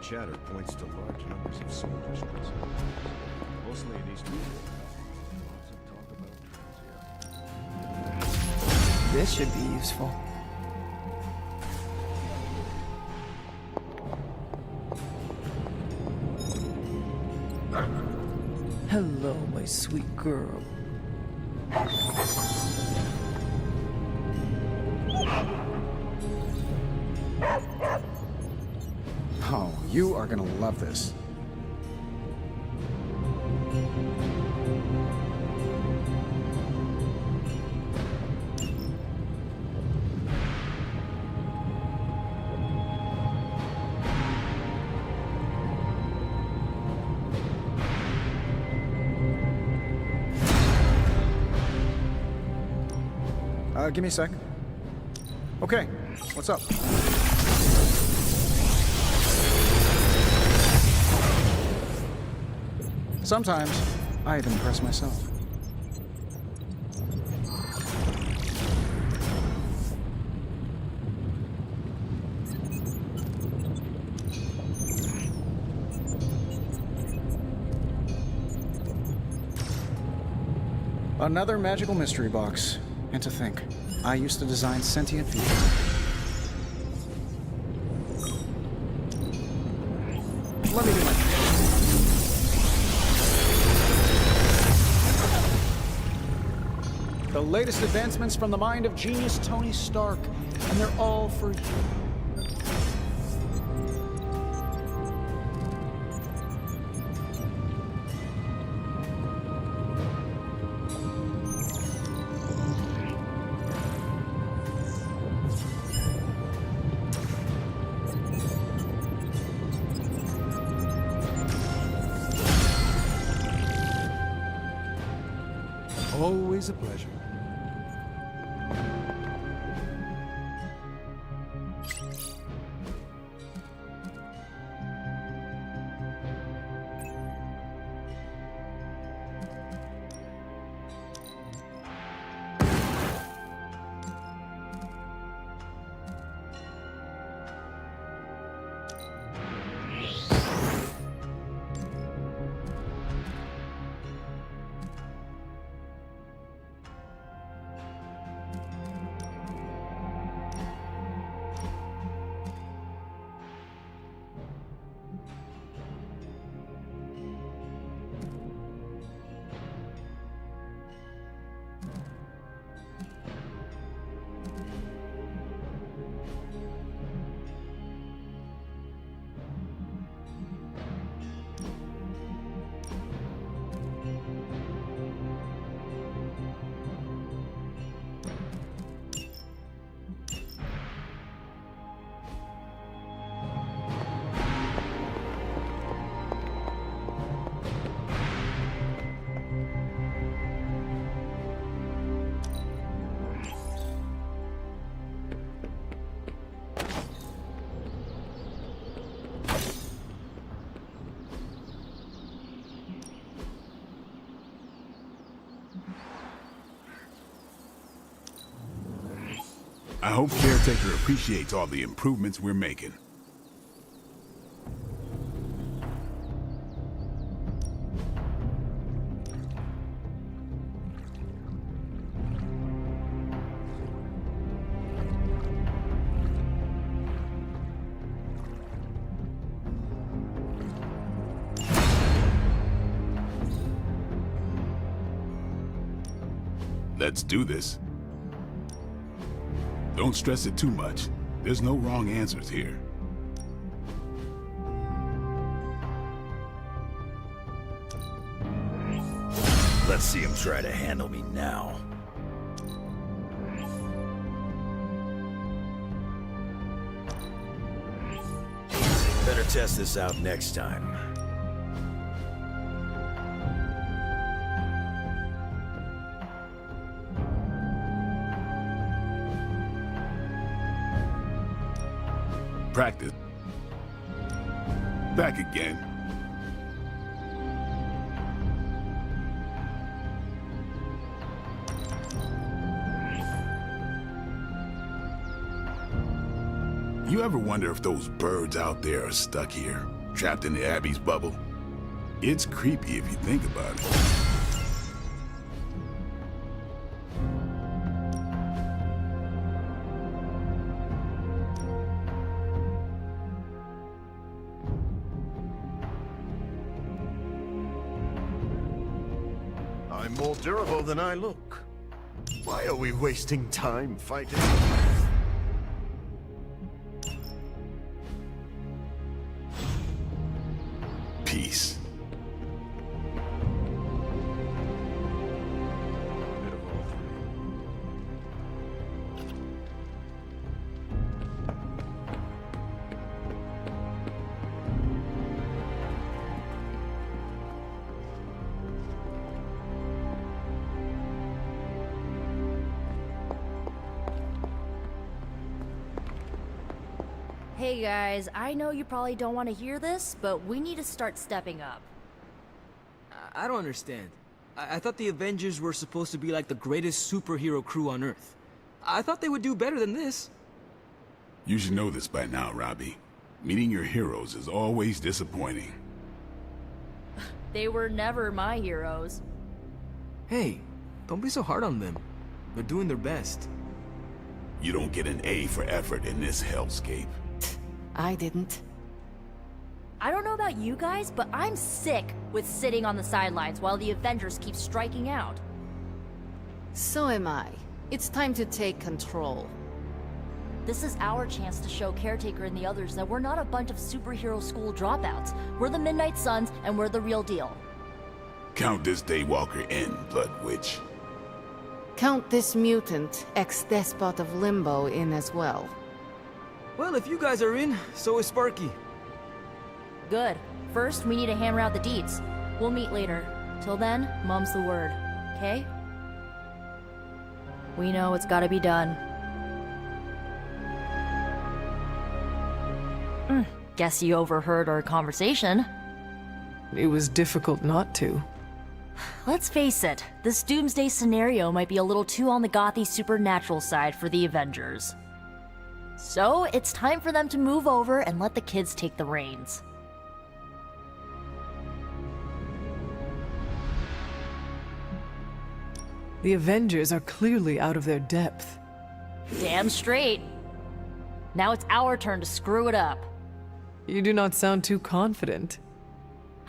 chatter points to large numbers of soldiers present, mostly in Eastern Europe. Lots of talk about Transia. This should be useful. Hello, my sweet girl. Oh, you are gonna love this. Give me a second. Okay, what's up? Sometimes, I even impress myself. Another magical mystery box. And to think, I used to design sentient vehicles. Let me do my thing. The latest advancements from the mind of genius Tony Stark, and they're all for you. Always a pleasure. I hope Caretaker appreciates all the improvements we're making. Let's do this. Don't stress it too much. There's no wrong answers here. Let's see him try to handle me now. Better test this out next time. Practice. Back again. You ever wonder if those birds out there are stuck here? trapped in the Abbey's bubble. It's creepy if you think about it. I'm more durable than I look. Why are we wasting time fighting? Peace. Bit of all three. Hey guys, I know you probably don't want to hear this, but we need to start stepping up. I don't understand. I thought the Avengers were supposed to be like the greatest superhero crew on Earth. I thought they would do better than this. You should know this by now, Robbie. Meeting your heroes is always disappointing. They were never my heroes. Hey, don't be so hard on them. They're doing their best. You don't get an A for effort in this hellscape. I didn't. I don't know about you guys, but I'm sick with sitting on the sidelines while the Avengers keep striking out. So am I. It's time to take control. This is our chance to show Caretaker and the others that we're not a bunch of superhero school dropouts. We're the Midnight Suns, and we're the real deal. Count this Daywalker in, Blood Witch. Count this mutant, ex-despot of Limbo in as well. Well, if you guys are in, so is Sparky. Good. First, we need to hammer out the deeds. We'll meet later. Till then, mum's the word. Okay? We know it's gotta be done. Guess you overheard our conversation. It was difficult not to. Let's face it, this doomsday scenario might be a little too on the gothy supernatural side for the Avengers. So, it's time for them to move over and let the kids take the reins. The Avengers are clearly out of their depth. Damn straight. Now it's our turn to screw it up. You do not sound too confident.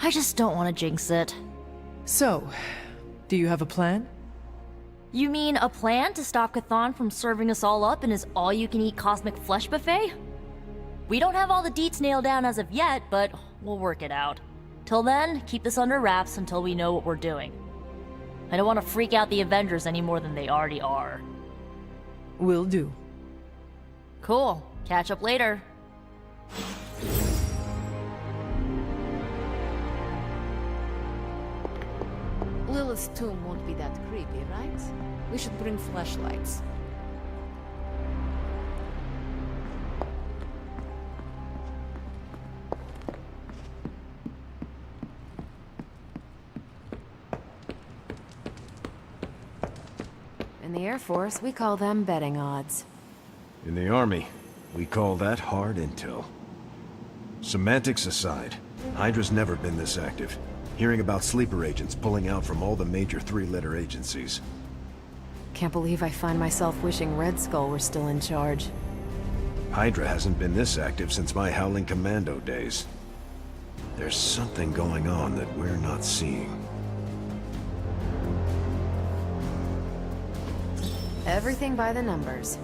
I just don't want to jinx it. So, do you have a plan? You mean a plan to stop Chthon from serving us all up in his all-you-can-eat cosmic flesh buffet? We don't have all the deets nailed down as of yet, but we'll work it out. Till then, keep this under wraps until we know what we're doing. I don't want to freak out the Avengers any more than they already are. Will do. Cool. Catch up later. Lilith's tomb won't be that creepy, right? We should bring flashlights. In the Air Force, we call them betting odds. In the Army, we call that hard intel. Semantics aside, Hydra's never been this active. Hearing about sleeper agents pulling out from all the major three-letter agencies. Can't believe I find myself wishing Red Skull were still in charge. Hydra hasn't been this active since my Howling Commando days. There's something going on that we're not seeing. Everything by the numbers.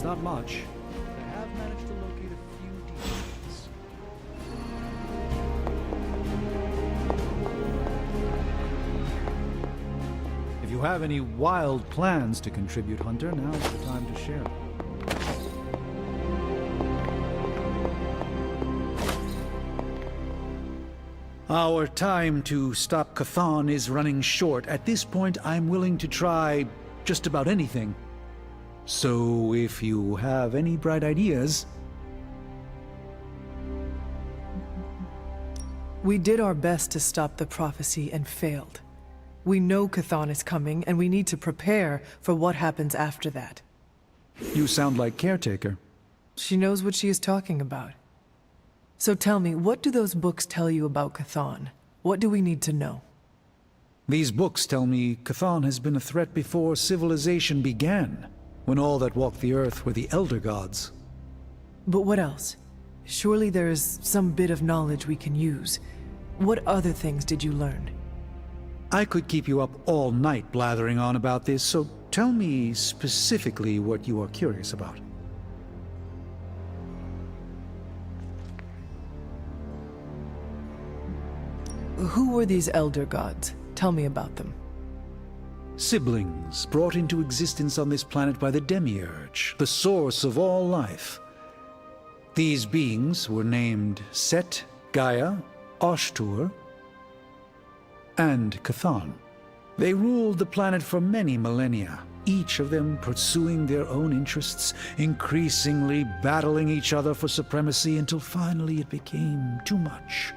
not much. But I have managed to locate a few details. If you have any wild plans to contribute, Hunter, now's the time to share them. Our time to stop Chthon is running short. At this point, I'm willing to try just about anything. So if you have any bright ideas... We did our best to stop the prophecy and failed. We know Chthon is coming, and we need to prepare for what happens after that. You sound like Caretaker. She knows what she is talking about. So tell me, what do those books tell you about Chthon? What do we need to know? These books tell me Chthon has been a threat before civilization began, when all that walked the earth were the Elder Gods. But what else? Surely there is some bit of knowledge we can use. What other things did you learn? I could keep you up all night blathering on about this, so tell me specifically what you are curious about. Who were these Elder Gods? Tell me about them. Siblings brought into existence on this planet by the Demiurge, the source of all life. These beings were named Set, Gaia, Ashtur, and Chthon. They ruled the planet for many millennia, each of them pursuing their own interests, increasingly battling each other for supremacy until finally it became too much.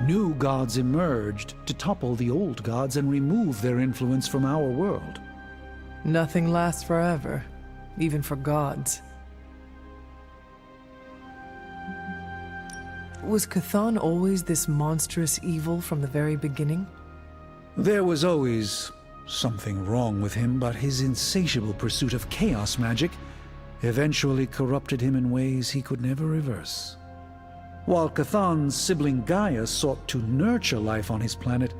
New gods emerged to topple the old gods and remove their influence from our world. Nothing lasts forever, even for gods. Was Chthon always this monstrous evil from the very beginning? There was always something wrong with him, but his insatiable pursuit of chaos magic eventually corrupted him in ways he could never reverse. While Chthon's sibling Gaia sought to nurture life on his planet,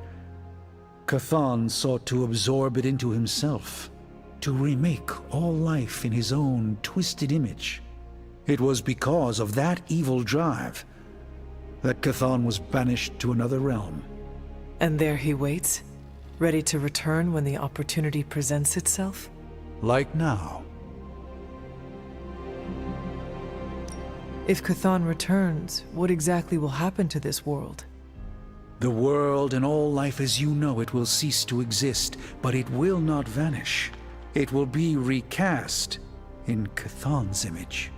Chthon sought to absorb it into himself, to remake all life in his own twisted image. It was because of that evil drive that Chthon was banished to another realm. And there he waits, ready to return when the opportunity presents itself? Like now. If Chthon returns, what exactly will happen to this world? The world and all life as you know it will cease to exist, but it will not vanish. It will be recast in Chthon's image.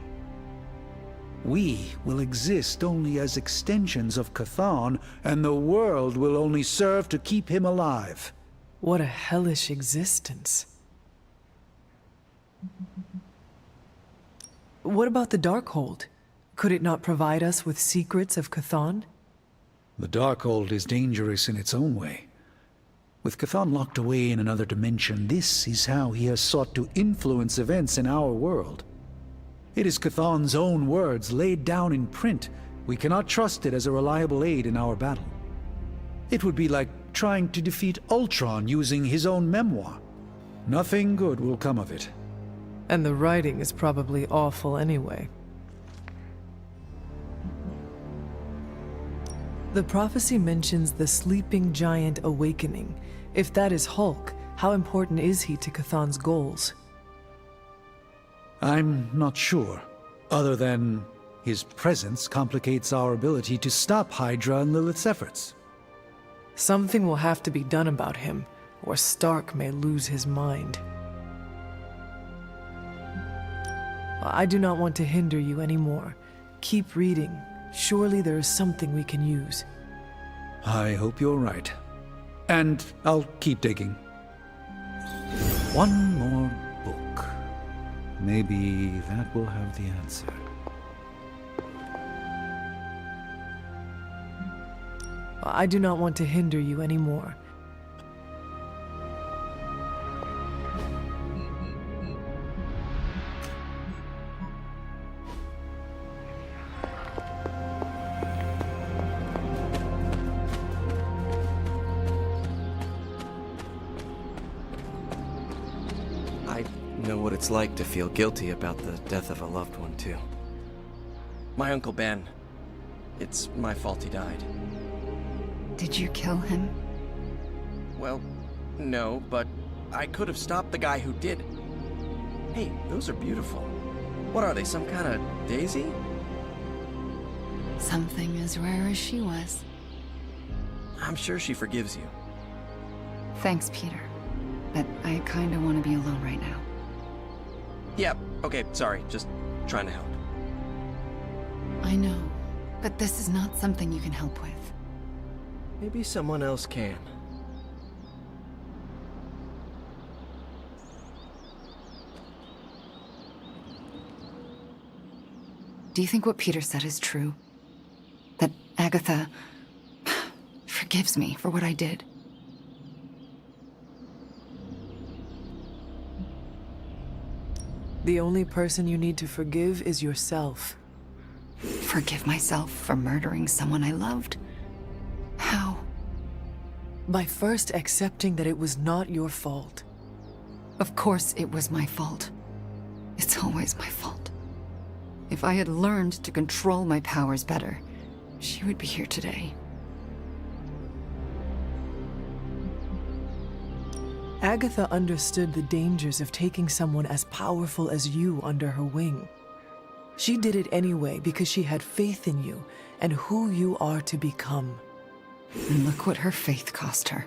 We will exist only as extensions of Chthon, and the world will only serve to keep him alive. What a hellish existence. What about the Darkhold? Could it not provide us with secrets of Chthon? The Darkhold is dangerous in its own way. With Chthon locked away in another dimension, this is how he has sought to influence events in our world. It is Chthon's own words laid down in print. We cannot trust it as a reliable aid in our battle. It would be like trying to defeat Ultron using his own memoir. Nothing good will come of it. And the writing is probably awful anyway. The prophecy mentions the sleeping giant awakening. If that is Hulk, how important is he to Chthon's goals? I'm not sure, other than his presence complicates our ability to stop Hydra and Lilith's efforts. Something will have to be done about him, or Stark may lose his mind. I do not want to hinder you anymore. Keep reading. Surely there is something we can use. I hope you're right. And I'll keep digging. One more book. Maybe that will have the answer. I do not want to hinder you anymore. know what it's like to feel guilty about the death of a loved one, too. My Uncle Ben. It's my fault he died. Did you kill him? Well, no, but I could have stopped the guy who did. Hey, those are beautiful. What are they, some kind of daisy? Something as rare as she was. I'm sure she forgives you. Thanks, Peter. But I kinda want to be alone right now. Yeah, okay, sorry, just trying to help. I know, but this is not something you can help with. Maybe someone else can. Do you think what Peter said is true? That Agatha forgives me for what I did? The only person you need to forgive is yourself. Forgive myself for murdering someone I loved? How? By first accepting that it was not your fault. Of course it was my fault. It's always my fault. If I had learned to control my powers better, she would be here today. Agatha understood the dangers of taking someone as powerful as you under her wing. She did it anyway because she had faith in you and who you are to become. And look what her faith cost her.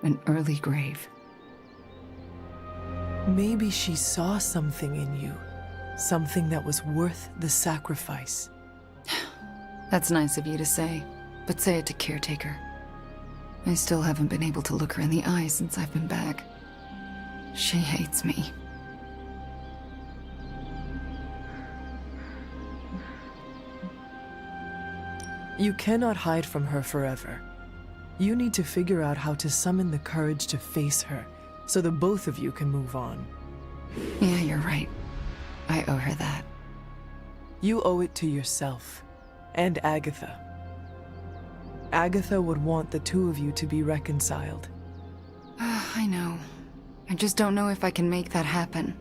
An early grave. Maybe she saw something in you. Something that was worth the sacrifice. That's nice of you to say, but say it to Caretaker. I still haven't been able to look her in the eye since I've been back. She hates me. You cannot hide from her forever. You need to figure out how to summon the courage to face her, so the both of you can move on. Yeah, you're right. I owe her that. You owe it to yourself, and Agatha. Agatha would want the two of you to be reconciled. I know. I just don't know if I can make that happen.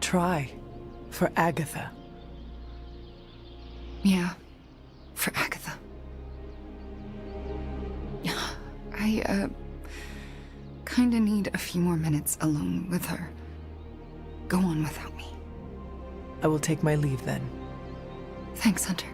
Try. For Agatha. Yeah. For Agatha. I, kinda need a few more minutes alone with her. Go on without me. I will take my leave then. Thanks, Hunter.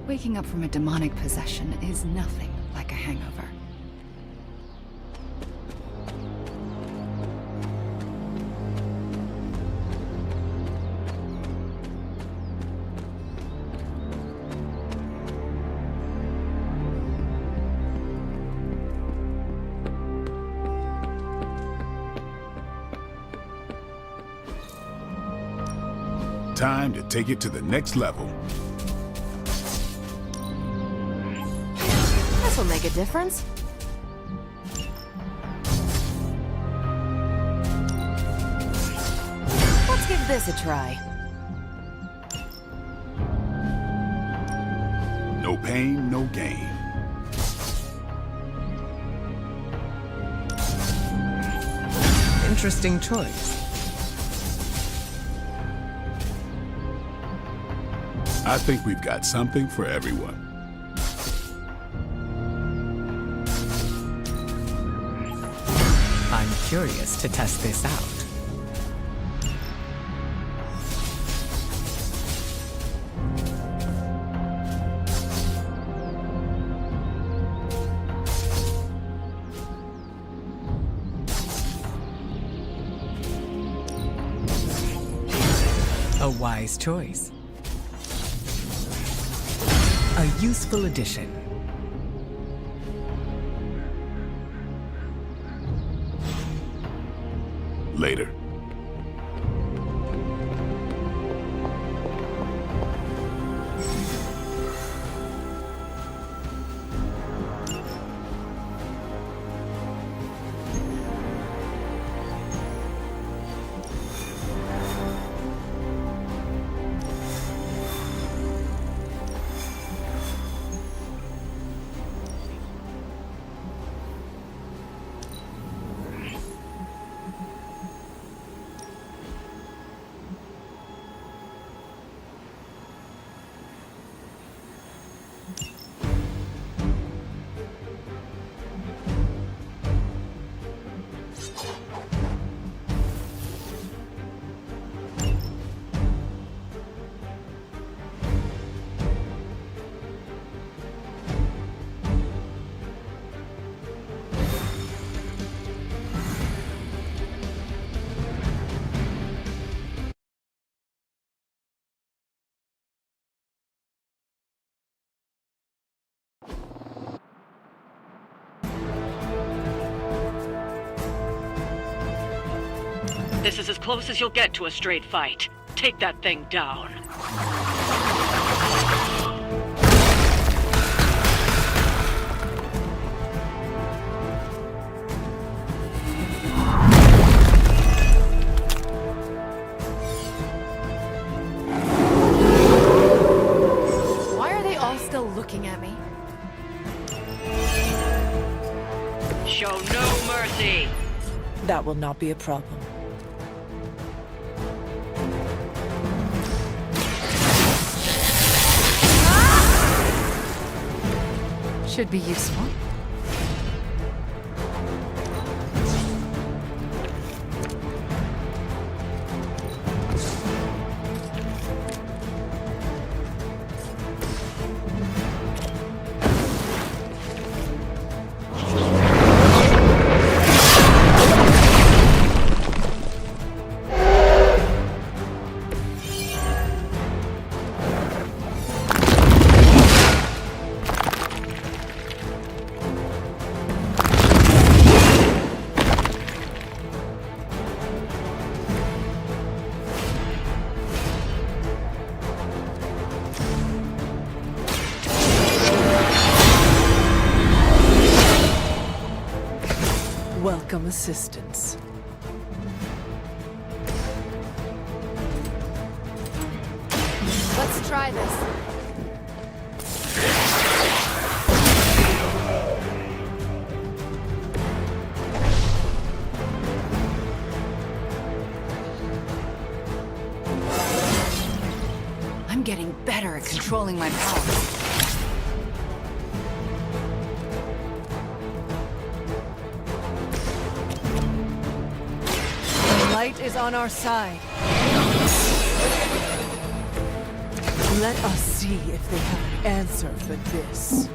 Waking up from a demonic possession is nothing like a hangover. Time to take it to the next level. This will make a difference. Let's give this a try. No pain, no gain. Interesting choice. I think we've got something for everyone. I'm curious to test this out. A wise choice. A useful addition. Later. This is as close as you'll get to a straight fight. Take that thing down. Why are they all still looking at me? Show no mercy. That will not be a problem. Should be useful. Welcome assistance. Let's try this. I'm getting better at controlling my powers. Light is on our side. Let us see if they have an answer for this.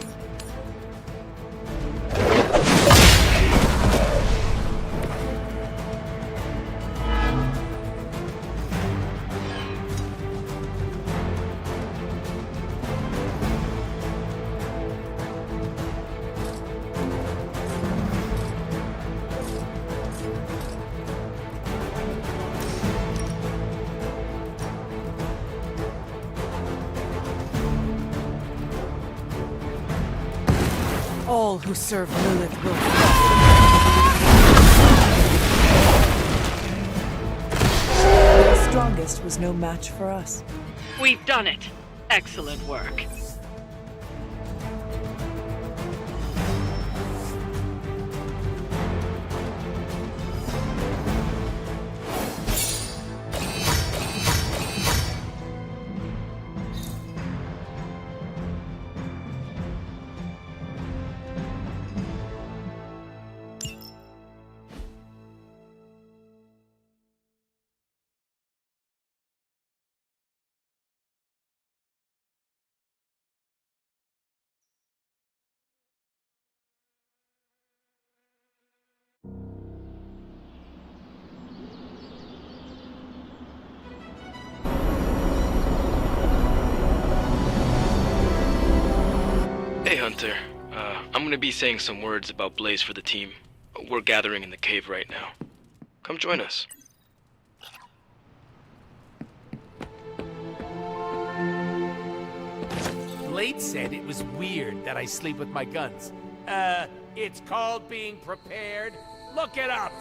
All who serve Lilith will fall. The strongest was no match for us. We've done it. Excellent work. Hunter. I'm gonna be saying some words about Blaze for the team. We're gathering in the cave right now. Come join us. Blade said it was weird that I sleep with my guns. It's called being prepared. Look it up!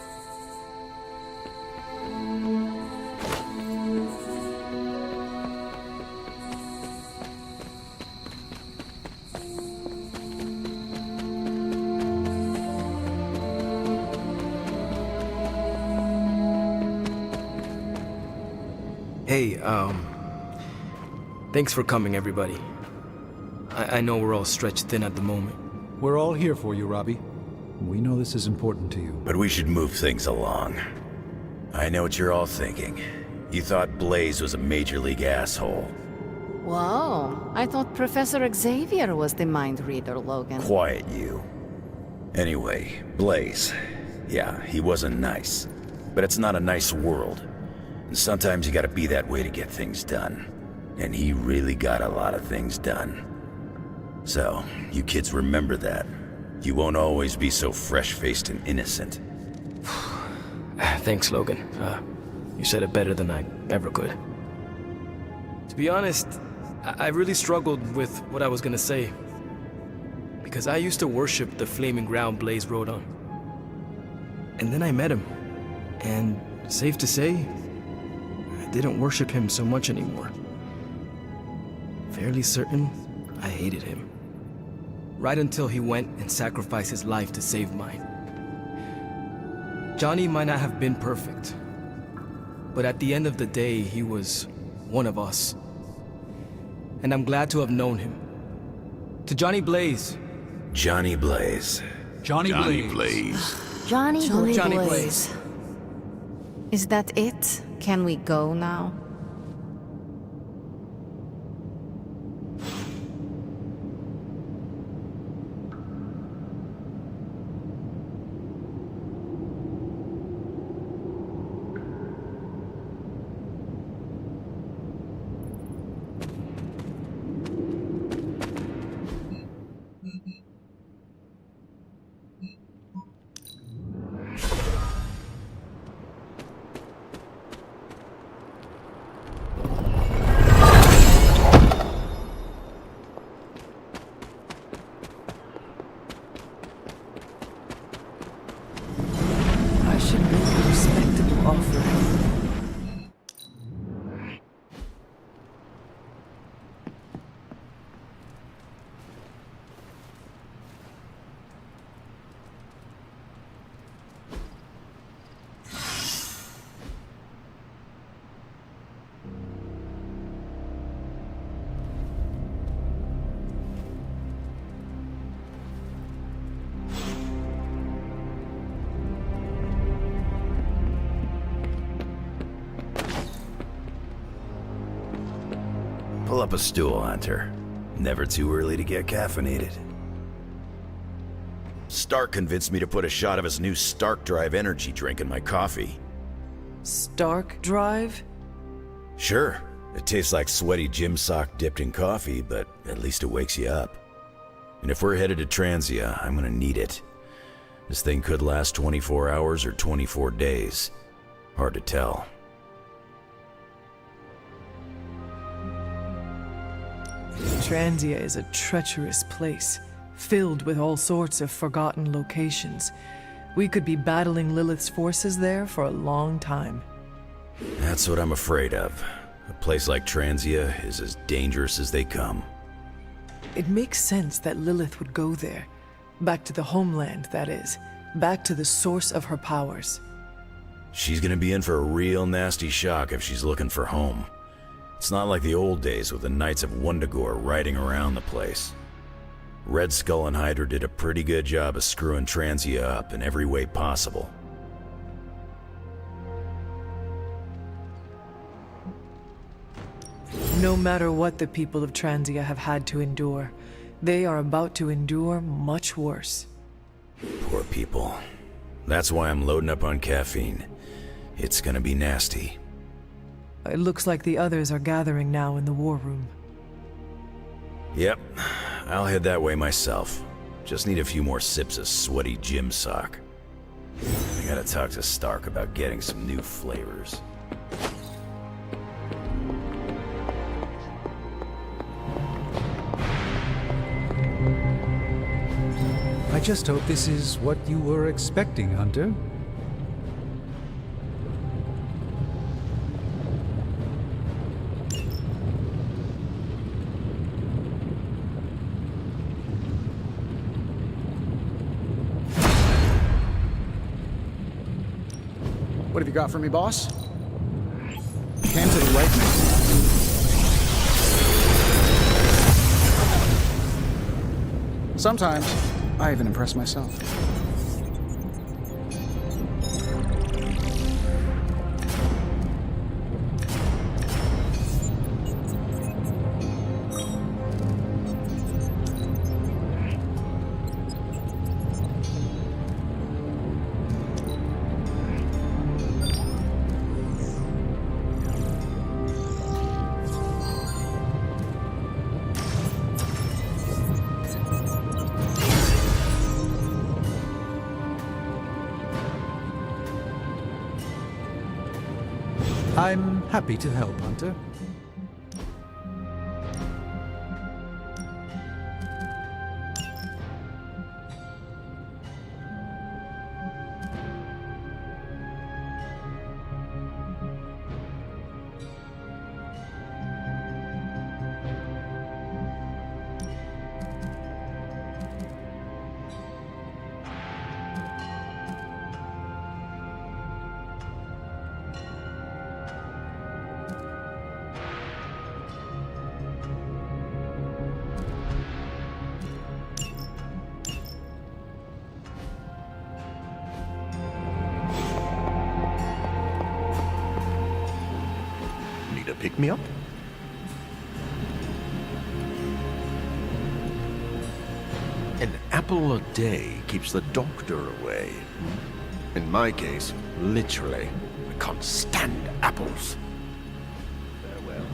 Hey, thanks for coming, everybody. I know we're all stretched thin at the moment. We're all here for you, Robbie. We know this is important to you. But we should move things along. I know what you're all thinking. You thought Blaze was a major league asshole. Whoa, I thought Professor Xavier was the mind reader, Logan. Quiet, you. Anyway, Blaze. Yeah, he wasn't nice. But it's not a nice world. And sometimes you gotta be that way to get things done. And he really got a lot of things done. So, you kids remember that. You won't always be so fresh-faced and innocent. Thanks, Logan. You said it better than I ever could. To be honest, I really struggled with what I was gonna say. Because I used to worship the flaming ground Blaze rode on. And then I met him. And safe to say, I didn't worship him so much anymore. Fairly certain I hated him. Right until he went and sacrificed his life to save mine. Johnny might not have been perfect, but at the end of the day, he was one of us. And I'm glad to have known him. To Johnny Blaze. Johnny Blaze. Johnny Blaze. Johnny Johnny Blaze. Is that it? Can we go now? I should make a respectable offering. Pull up a stool, Hunter. Never too early to get caffeinated. Stark convinced me to put a shot of his new Stark Drive energy drink in my coffee. Stark Drive? Sure, it tastes like sweaty gym sock dipped in coffee, but at least it wakes you up. And if we're headed to Transia, I'm gonna need it. This thing could last 24 hours or 24 days. Hard to tell. Transia is a treacherous place, filled with all sorts of forgotten locations. We could be battling Lilith's forces there for a long time. That's what I'm afraid of. A place like Transia is as dangerous as they come. It makes sense that Lilith would go there. Back to the homeland, that is. Back to the source of her powers. She's gonna be in for a real nasty shock if she's looking for home. It's not like the old days with the Knights of Wundagore riding around the place. Red Skull and Hydra did a pretty good job of screwing Transia up in every way possible. No matter what the people of Transia have had to endure, they are about to endure much worse. Poor people. That's why I'm loading up on caffeine. It's gonna be nasty. It looks like the others are gathering now in the war room. Yep. I'll head that way myself. Just need a few more sips of sweaty gym sock. I gotta talk to Stark about getting some new flavors. I just hope this is what you were expecting, Hunter. What have you got for me, boss? Can to the right, man. Sometimes, I even impress myself. I'm happy to help, Hunter. Pick me up? An apple a day keeps the doctor away. In my case, literally, I can't stand apples. Farewell.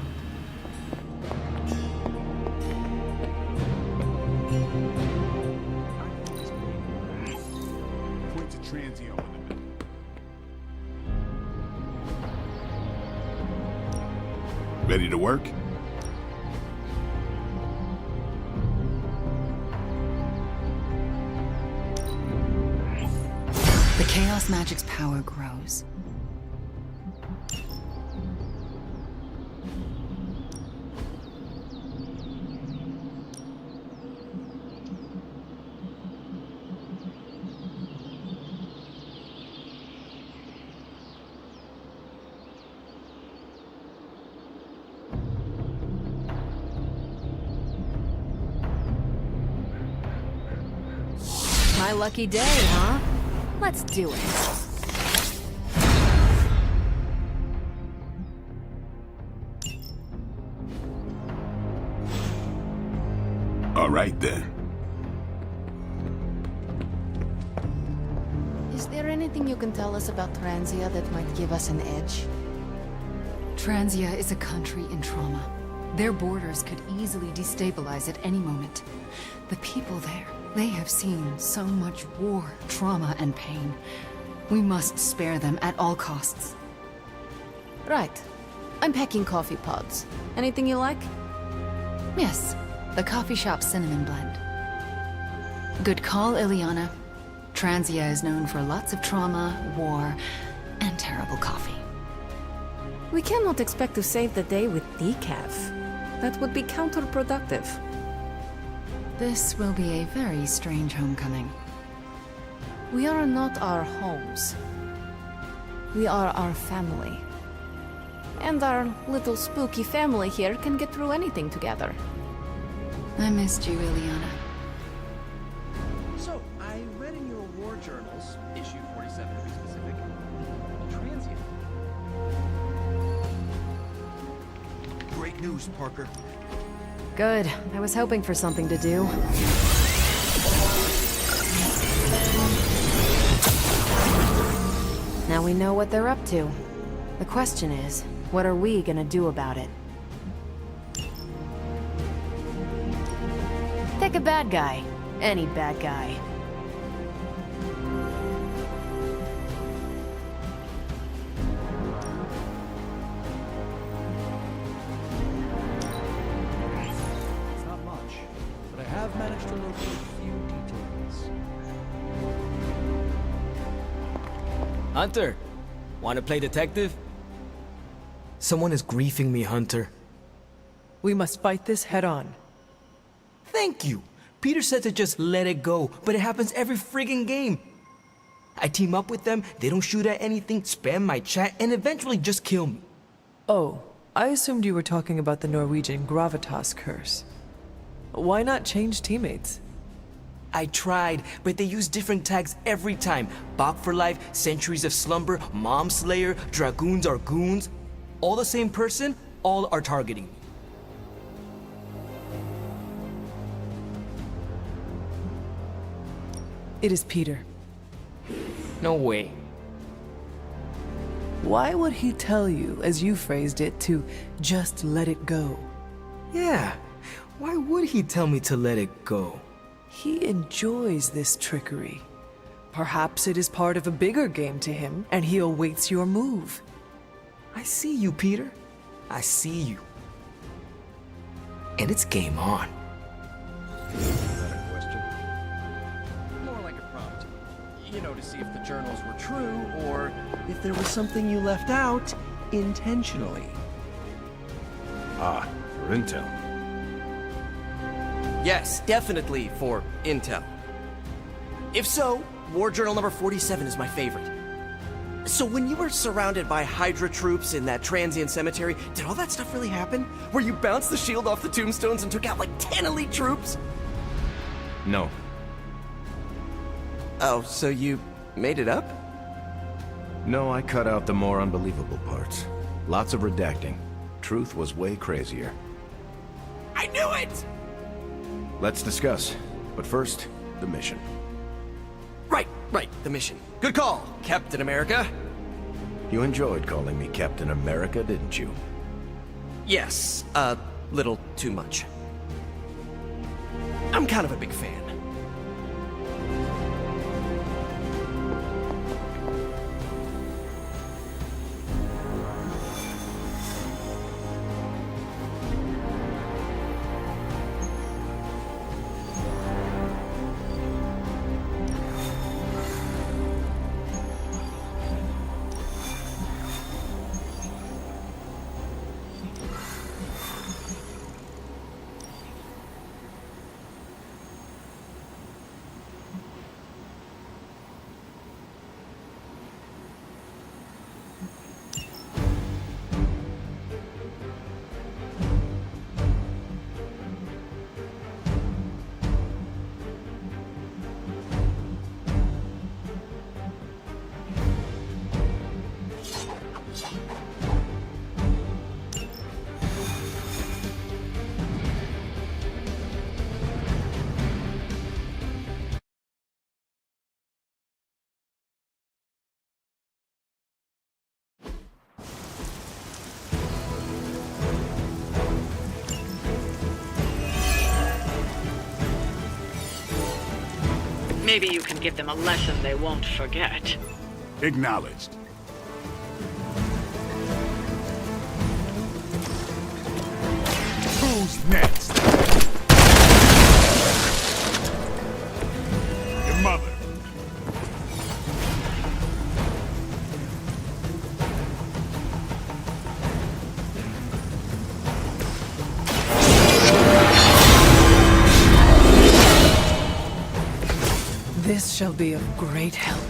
Point to transient on the middle. Ready to work? The Chaos Magic's power grows. My lucky day, huh? Let's do it. All right, then. Is there anything you can tell us about Transia that might give us an edge? Transia is a country in trauma. Their borders could easily destabilize at any moment. The people there, they have seen so much war, trauma, and pain. We must spare them at all costs. Right. I'm packing coffee pods. Anything you like? Yes, the coffee shop cinnamon blend. Good call, Ileana. Transia is known for lots of trauma, war, and terrible coffee. We cannot expect to save the day with decaf. That would be counterproductive. This will be a very strange homecoming. We are not our homes. We are our family. And our little spooky family here can get through anything together. I missed you, Ileana. So, I read in your war journals, issue 47 to be specific, transient. Great news, Parker. Good. I was hoping for something to do. Now we know what they're up to. The question is, what are we gonna do about it? like a bad guy. Any bad guy. It's not much, but I have managed to locate a few details. Hunter, want to play detective? Someone is griefing me, Hunter. We must fight this head on. Thank you. Peter said to just let it go, but it happens every friggin' game. I team up with them, they don't shoot at anything, spam my chat, and eventually just kill me. Oh, I assumed you were talking about the Norwegian gravitas curse. Why not change teammates? I tried, but they use different tags every time. Bach for life, Centuries of Slumber, Mom Slayer, Dragoons are goons. All the same person, all are targeting me. It is Peter. No way. Why would he tell you, as you phrased it, to just let it go? Yeah, why would he tell me to let it go? He enjoys this trickery. Perhaps it is part of a bigger game to him, and he awaits your move. I see you, Peter. I see you. And it's game on. More like a prompt. You know, to see if the journals were true, or if there was something you left out intentionally. Ah, for intel. Yes, definitely for intel. If so, War Journal number 47 is my favorite. So when you were surrounded by Hydra troops in that transient cemetery, did all that stuff really happen? Where you bounced the shield off the tombstones and took out like 10 elite troops? No. Oh, so you made it up? No, I cut out the more unbelievable parts. Lots of redacting. Truth was way crazier. I knew it! Let's discuss. But first, the mission. Right, the mission. Good call, Captain America. You enjoyed calling me Captain America, didn't you? Yes, a little too much. I'm kind of a big fan. Maybe you can give them a lesson they won't forget. Acknowledged. Who's next? Your mother. This shall be of great help.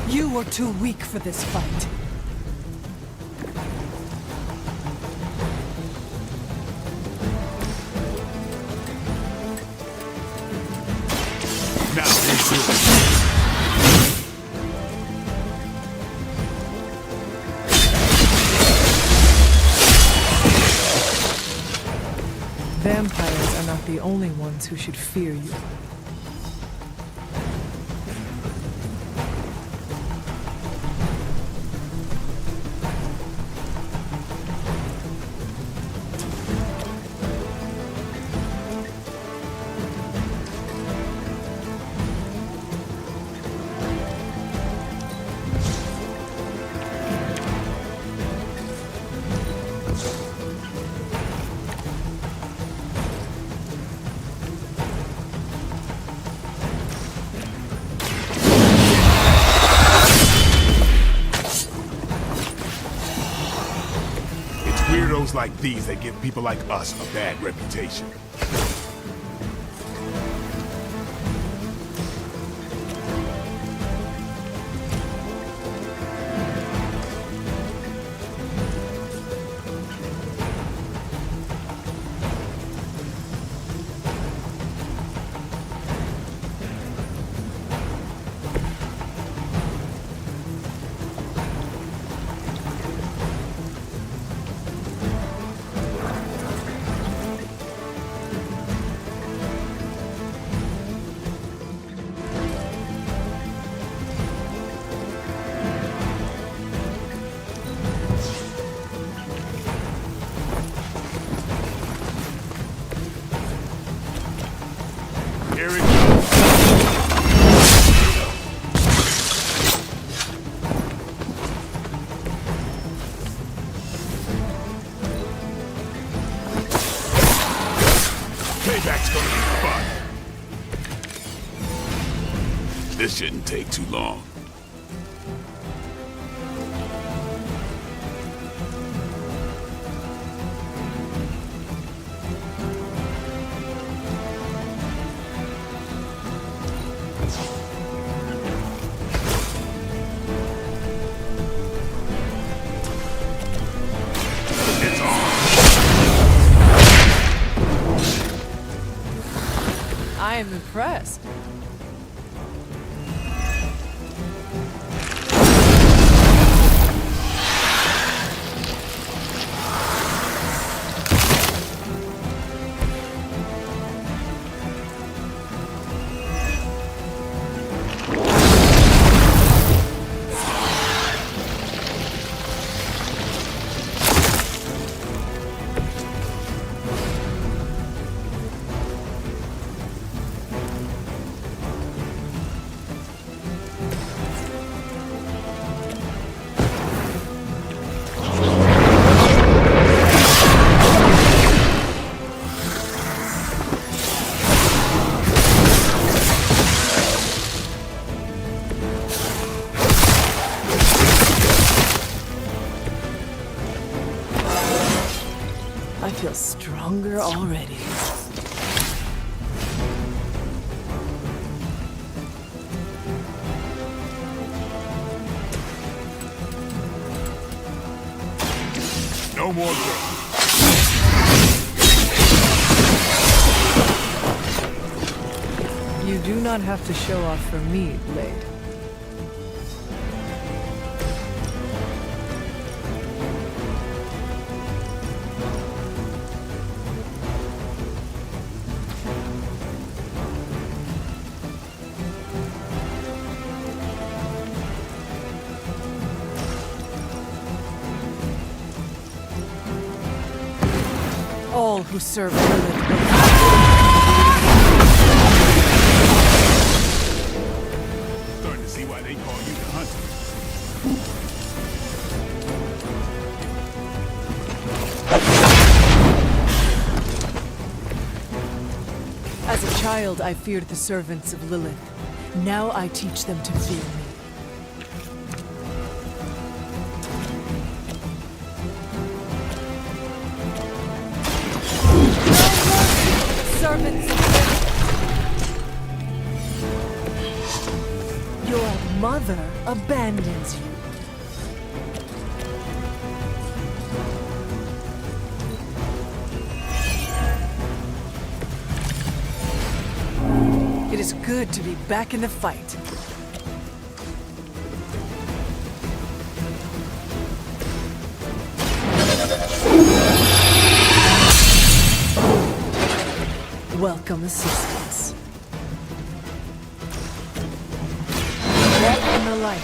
You are too weak for this fight. vampires are not the only ones who should fear you. Weirdos like these that give people like us a bad reputation. Here it goes. Payback's gonna be fun. This shouldn't take too long. I am impressed. I feel stronger already. No more growth. You do not have to show off for me, Blade. All who serve Lilith will Starting to see why they call you the Huntress. As a child, I feared the servants of Lilith. Now I teach them to fear me. Servants of Lilith. Your mother abandons you. It is good to be back in the fight. some assistance. Walk in the light.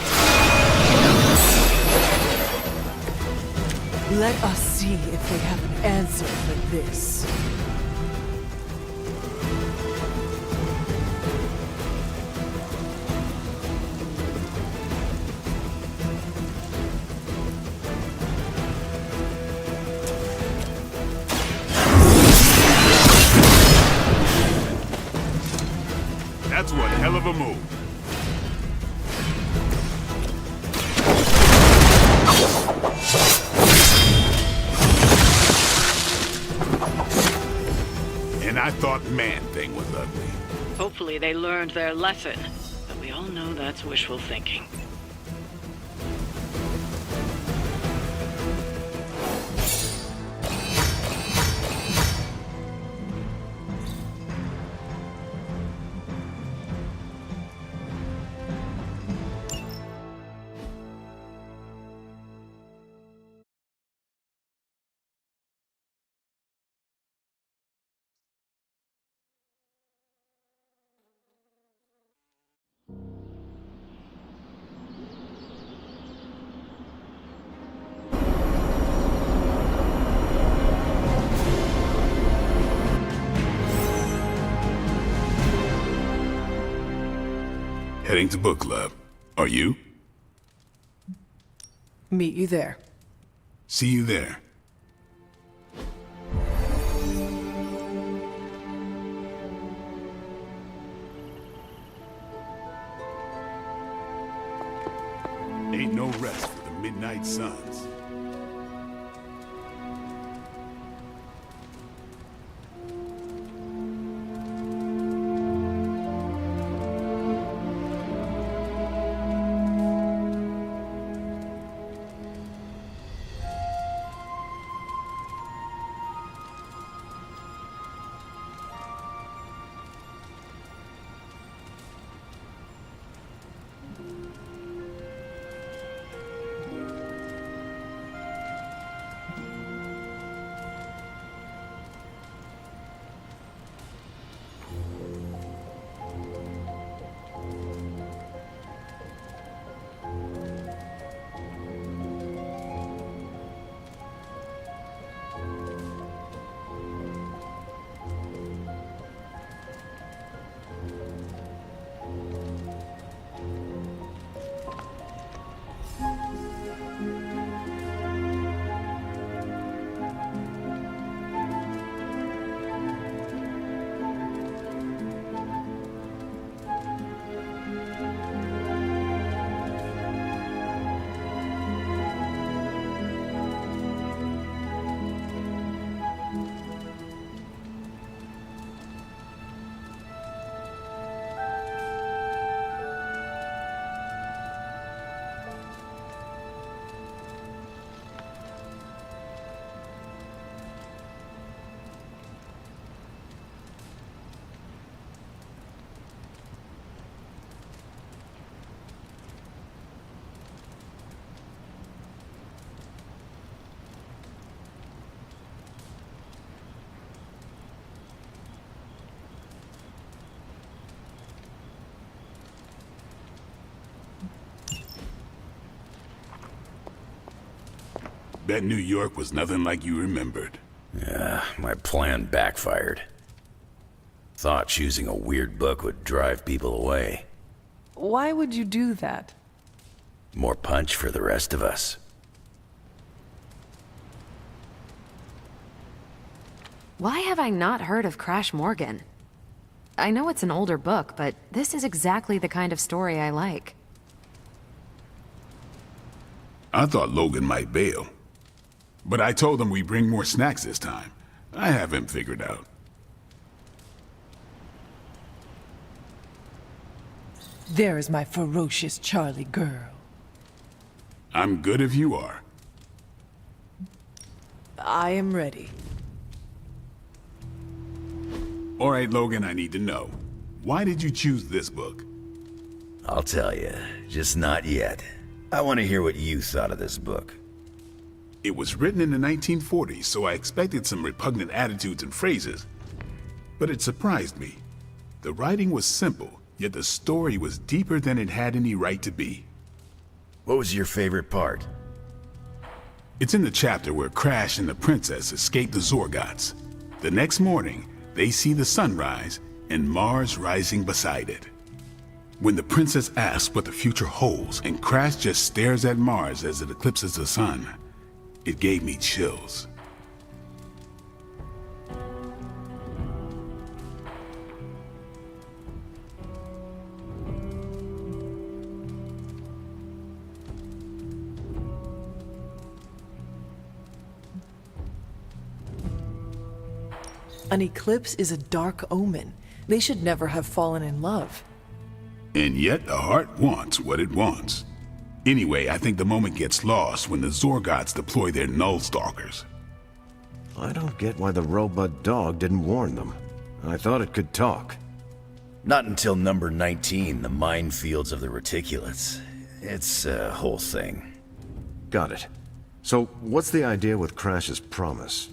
Let us see if they have an answer for this. That's one hell of a move. And I thought Man-Thing was ugly. Hopefully they learned their lesson, but we all know that's wishful thinking. Heading to book club. Are you? Meet you there. See you there. Ain't no rest for the Midnight Suns. Bet New York was nothing like you remembered. Yeah, my plan backfired. Thought choosing a weird book would drive people away. Why would you do that? More punch for the rest of us. Why have I not heard of Crash Morgan? I know it's an older book, but this is exactly the kind of story I like. I thought Logan might bail. But I told him we'd bring more snacks this time. I have him figured out. There is my ferocious Charlie girl. I'm good if you are. I am ready. All right, Logan, I need to know. Why did you choose this book? I'll tell you, just not yet. I want to hear what you thought of this book. It was written in the 1940s, so I expected some repugnant attitudes and phrases. but it surprised me. The writing was simple, yet the story was deeper than it had any right to be. What was your favorite part? It's in the chapter where Crash and the princess escape the Zorgots. The next morning, they see the sunrise and Mars rising beside it. When the princess asks what the future holds and Crash just stares at Mars as it eclipses the sun, it gave me chills. An eclipse is a dark omen. They should never have fallen in love. And yet the heart wants what it wants. Anyway, I think the moment gets lost when the Zorgots deploy their Null Stalkers. I don't get why the robot dog didn't warn them. I thought it could talk. Not until number 19, the minefields of the reticulates. It's a whole thing. Got it. So, what's the idea with Crash's promise?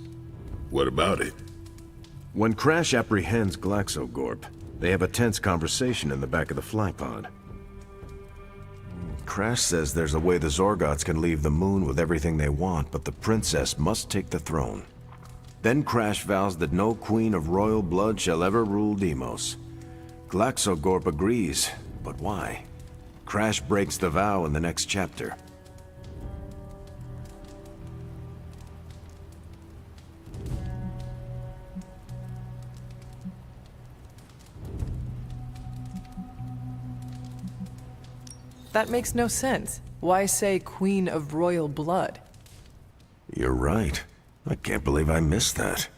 What about it? When Crash apprehends Glaxogorp, they have a tense conversation in the back of the flypod. Crash says there's a way the Zorgots can leave the moon with everything they want, but the princess must take the throne. Then Crash vows that no queen of royal blood shall ever rule Deimos. Glaxogorp agrees, but why? Crash breaks the vow in the next chapter. That makes no sense. Why say Queen of Royal Blood? You're right. I can't believe I missed that.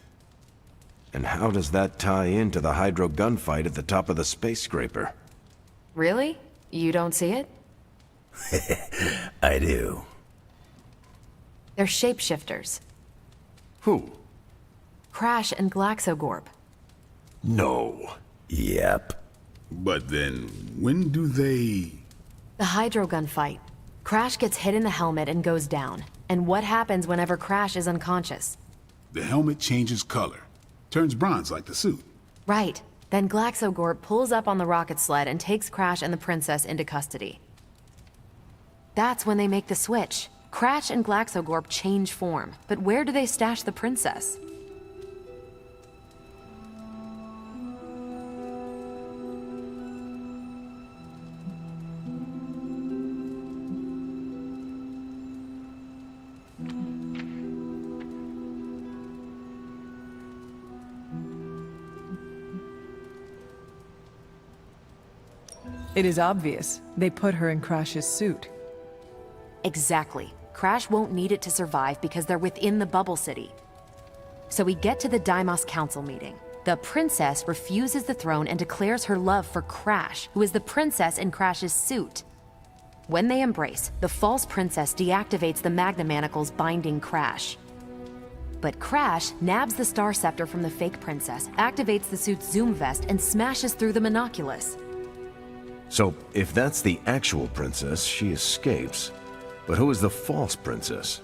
And how does that tie into the Hydro gunfight at the top of the space scraper? Really? You don't see it? I do. They're shapeshifters. Who? Crash and Glaxogorp. No. Yep. But then, when do they... The Hydro gun fight. Crash gets hit in the helmet and goes down. And what happens whenever Crash is unconscious? The helmet changes color. Turns bronze like the suit. Right. Then Glaxogorp pulls up on the rocket sled and takes Crash and the princess into custody. That's when they make the switch. Crash and Glaxogorp change form. But where do they stash the princess? It is obvious. They put her in Crash's suit. Exactly. Crash won't need it to survive because they're within the bubble city. So we get to the Deimos Council meeting. The princess refuses the throne and declares her love for Crash, who is the princess in Crash's suit. When they embrace, the false princess deactivates the Magna Manacles binding Crash. But Crash nabs the Star Scepter from the fake princess, activates the suit's Zoom vest, and smashes through the Monoculus. So, if that's the actual princess, she escapes. But who is the false princess?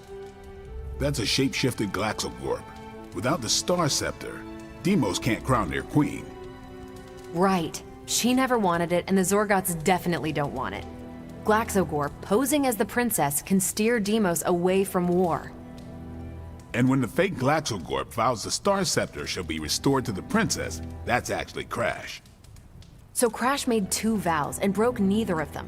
That's a shape-shifted Glaxogorp. Without the Star Scepter, Deimos can't crown their queen. Right. She never wanted it, and the Zorgots definitely don't want it. Glaxogorp, posing as the princess, can steer Deimos away from war. And when the fake Glaxogorp vows the Star Scepter shall be restored to the princess, that's actually Crash. So Crash made two vows and broke neither of them.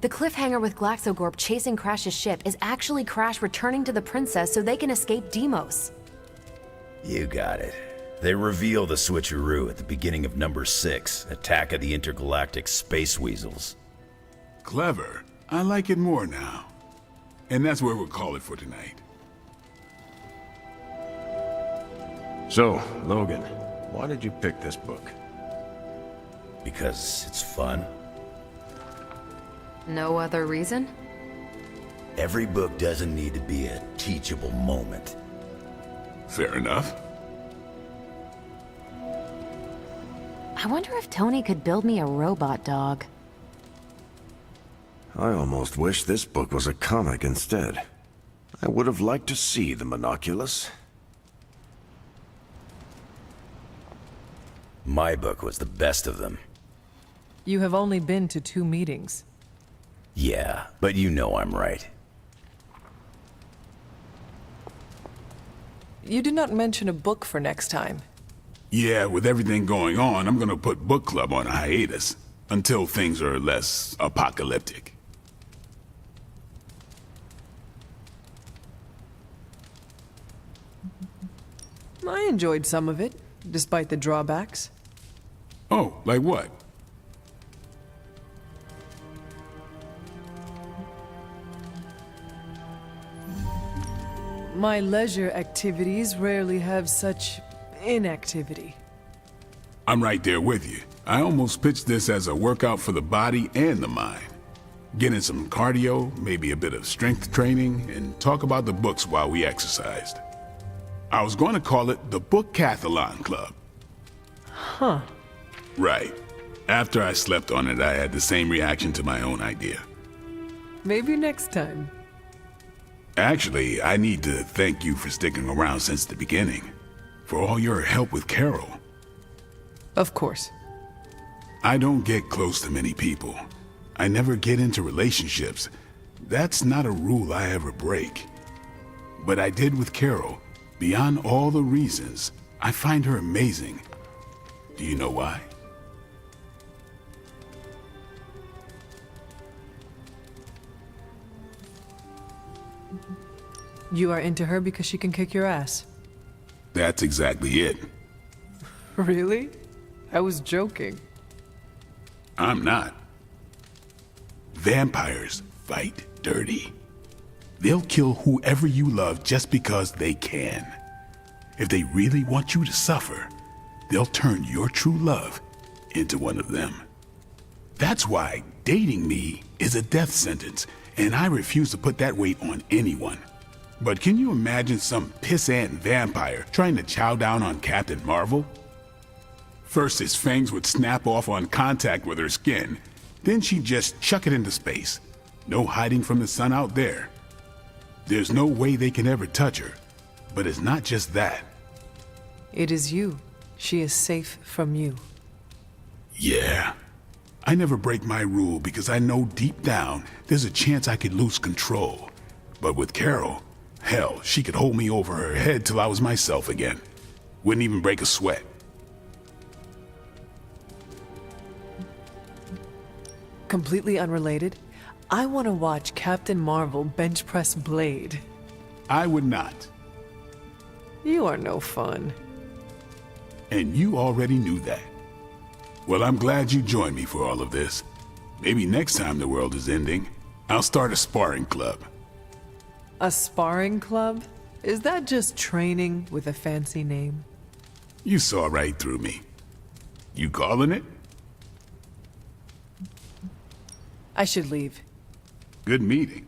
The cliffhanger with Glaxogorp chasing Crash's ship is actually Crash returning to the princess so they can escape Deimos. You got it. They reveal the switcheroo at the beginning of number 6, Attack of the Intergalactic Space Weasels. Clever. I like it more now. And that's where we'll call it for tonight. So, Logan, why did you pick this book? Because it's fun. No other reason? Every book doesn't need to be a teachable moment. Fair enough. I wonder if Tony could build me a robot dog. I almost wish this book was a comic instead. I would have liked to see the Monoculus. My book was the best of them. You have only been to 2 meetings. Yeah, but you know I'm right. You did not mention a book for next time. Yeah, with everything going on, I'm gonna put book club on a hiatus until things are less apocalyptic. I enjoyed some of it, despite the drawbacks. Oh, like what? My leisure activities rarely have such inactivity. I'm right there with you. I almost pitched this as a workout for the body and the mind. Get in some cardio, maybe a bit of strength training, and talk about the books while we exercised. I was going to call it the Bookathlon Club. Huh. Right. After I slept on it, I had the same reaction to my own idea. Maybe next time. Actually, I need to thank you for sticking around since the beginning. For all your help with Carol. Of course. I don't get close to many people. I never get into relationships. That's not a rule I ever break. But I did with Carol. Beyond all the reasons, I find her amazing. Do you know why? You are into her because she can kick your ass. That's exactly it. Really? I was joking. I'm not. Vampires fight dirty. They'll kill whoever you love just because they can. If they really want you to suffer, they'll turn your true love into one of them. That's why dating me is a death sentence, and I refuse to put that weight on anyone. But can you imagine some pissant vampire trying to chow down on Captain Marvel? First, his fangs would snap off on contact with her skin. Then she'd just chuck it into space. No hiding from the sun out there. There's no way they can ever touch her. But it's not just that. It is you. She is safe from you. Yeah. I never break my rule because I know deep down there's a chance I could lose control. But with Carol, hell, she could hold me over her head till I was myself again. Wouldn't even break a sweat. Completely unrelated, I want to watch Captain Marvel bench press Blade. I would not. You are no fun. And you already knew that. Well, I'm glad you joined me for all of this. Maybe next time the world is ending, I'll start a sparring club. A sparring club? Is that just training with a fancy name? You saw right through me. You calling it? I should leave. Good meeting.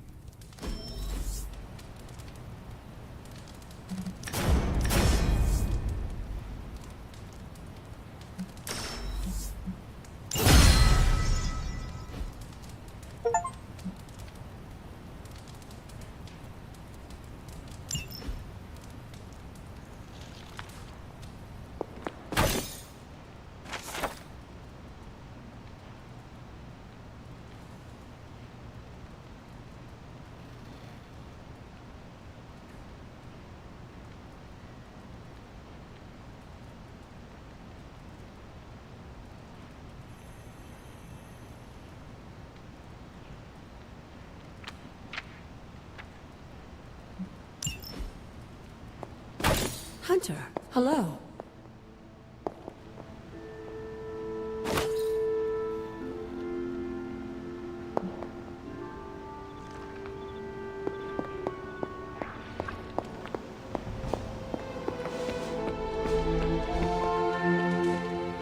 Hunter, hello.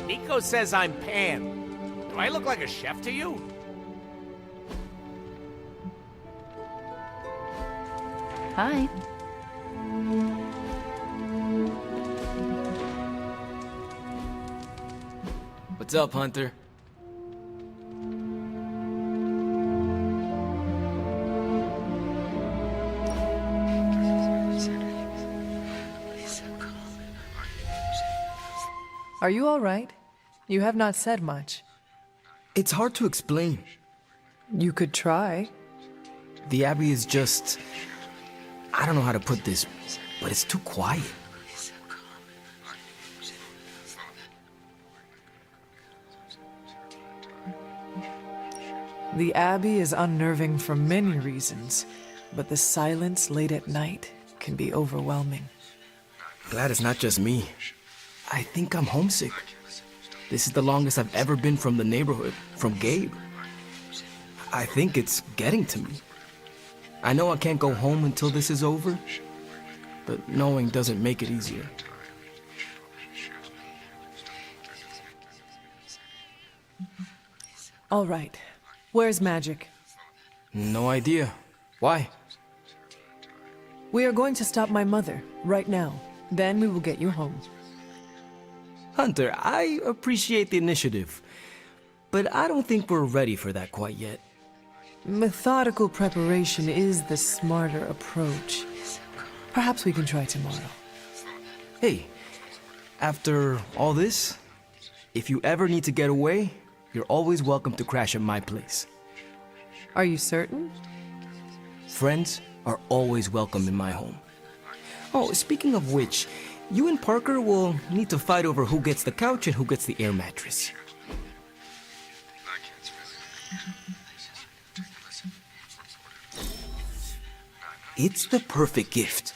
Nico says I'm Pan. Do I look like a chef to you? Hi. What's up, Hunter? Are you all right? You have not said much. It's hard to explain. You could try. The Abbey is just... I don't know how to put this, but it's too quiet. The Abbey is unnerving for many reasons, but the silence late at night can be overwhelming. Glad it's not just me. I think I'm homesick. This is the longest I've ever been from the neighborhood, from Gabe. I think it's getting to me. I know I can't go home until this is over, but knowing doesn't make it easier. All right. Where's Magic? No idea. Why? We are going to stop my mother, right now. Then we will get you home. Hunter, I appreciate the initiative, but I don't think we're ready for that quite yet. Methodical preparation is the smarter approach. Perhaps we can try tomorrow. Hey, after all this, if you ever need to get away, you're always welcome to crash at my place. Are you certain? Friends are always welcome in my home. Oh, speaking of which, you and Parker will need to fight over who gets the couch and who gets the air mattress. It's the perfect gift.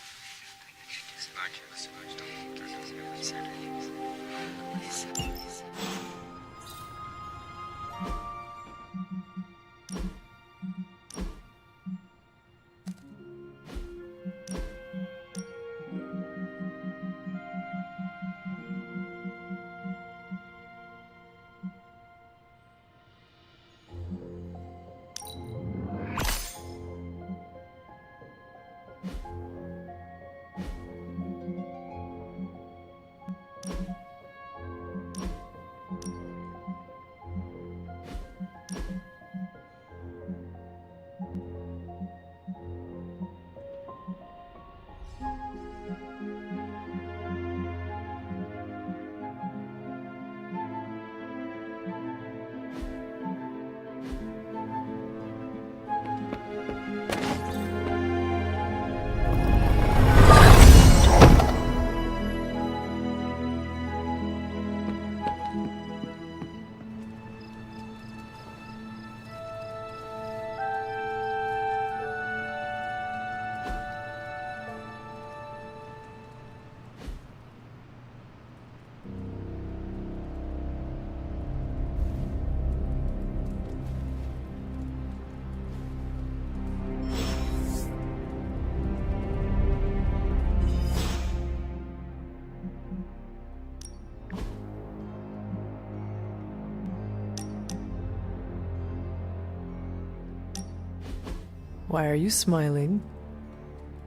Why are you smiling?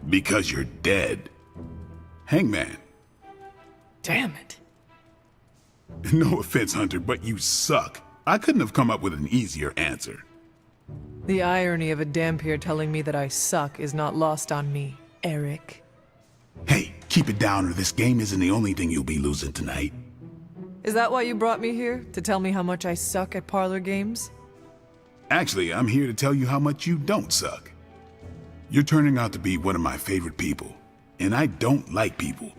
Because you're dead. Hangman. Damn it. No offense, Hunter, but you suck. I couldn't have come up with an easier answer. The irony of a Dampier telling me that I suck is not lost on me, Eric. Hey, keep it down or this game isn't the only thing you'll be losing tonight. Is that why you brought me here? To tell me how much I suck at parlor games? Actually, I'm here to tell you how much you don't suck. You're turning out to be one of my favorite people, and I don't like people.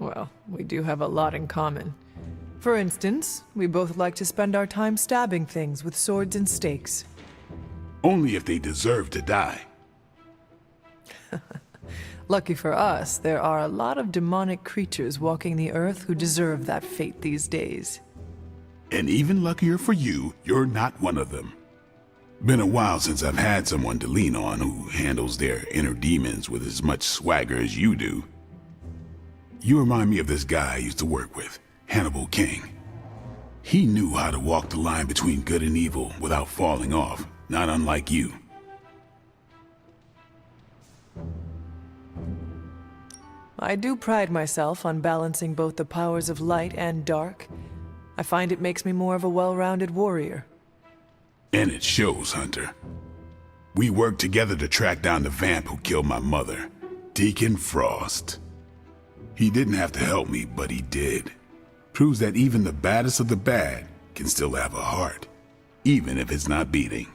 Well, we do have a lot in common. For instance, we both like to spend our time stabbing things with swords and stakes. Only if they deserve to die. Lucky for us, there are a lot of demonic creatures walking the earth who deserve that fate these days. And even luckier for you, you're not one of them. Been a while since I've had someone to lean on who handles their inner demons with as much swagger as you do. You remind me of this guy I used to work with, Hannibal King. He knew how to walk the line between good and evil without falling off, not unlike you. I do pride myself on balancing both the powers of light and dark. I find it makes me more of a well-rounded warrior. And it shows, Hunter. We worked together to track down the vamp who killed my mother, Deacon Frost. He didn't have to help me, but he did. Proves that even the baddest of the bad can still have a heart, even if it's not beating.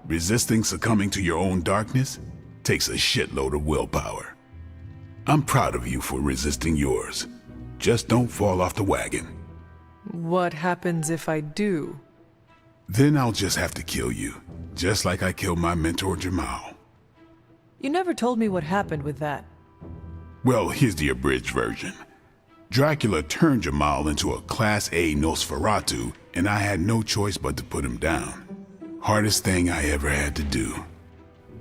Resisting succumbing to your own darkness takes a shitload of willpower. I'm proud of you for resisting yours. Just don't fall off the wagon. What happens if I do? Then I'll just have to kill you, just like I killed my mentor Jamal. You never told me what happened with that. Well, here's the abridged version. Dracula turned Jamal into a Class A Nosferatu, and I had no choice but to put him down. Hardest thing I ever had to do.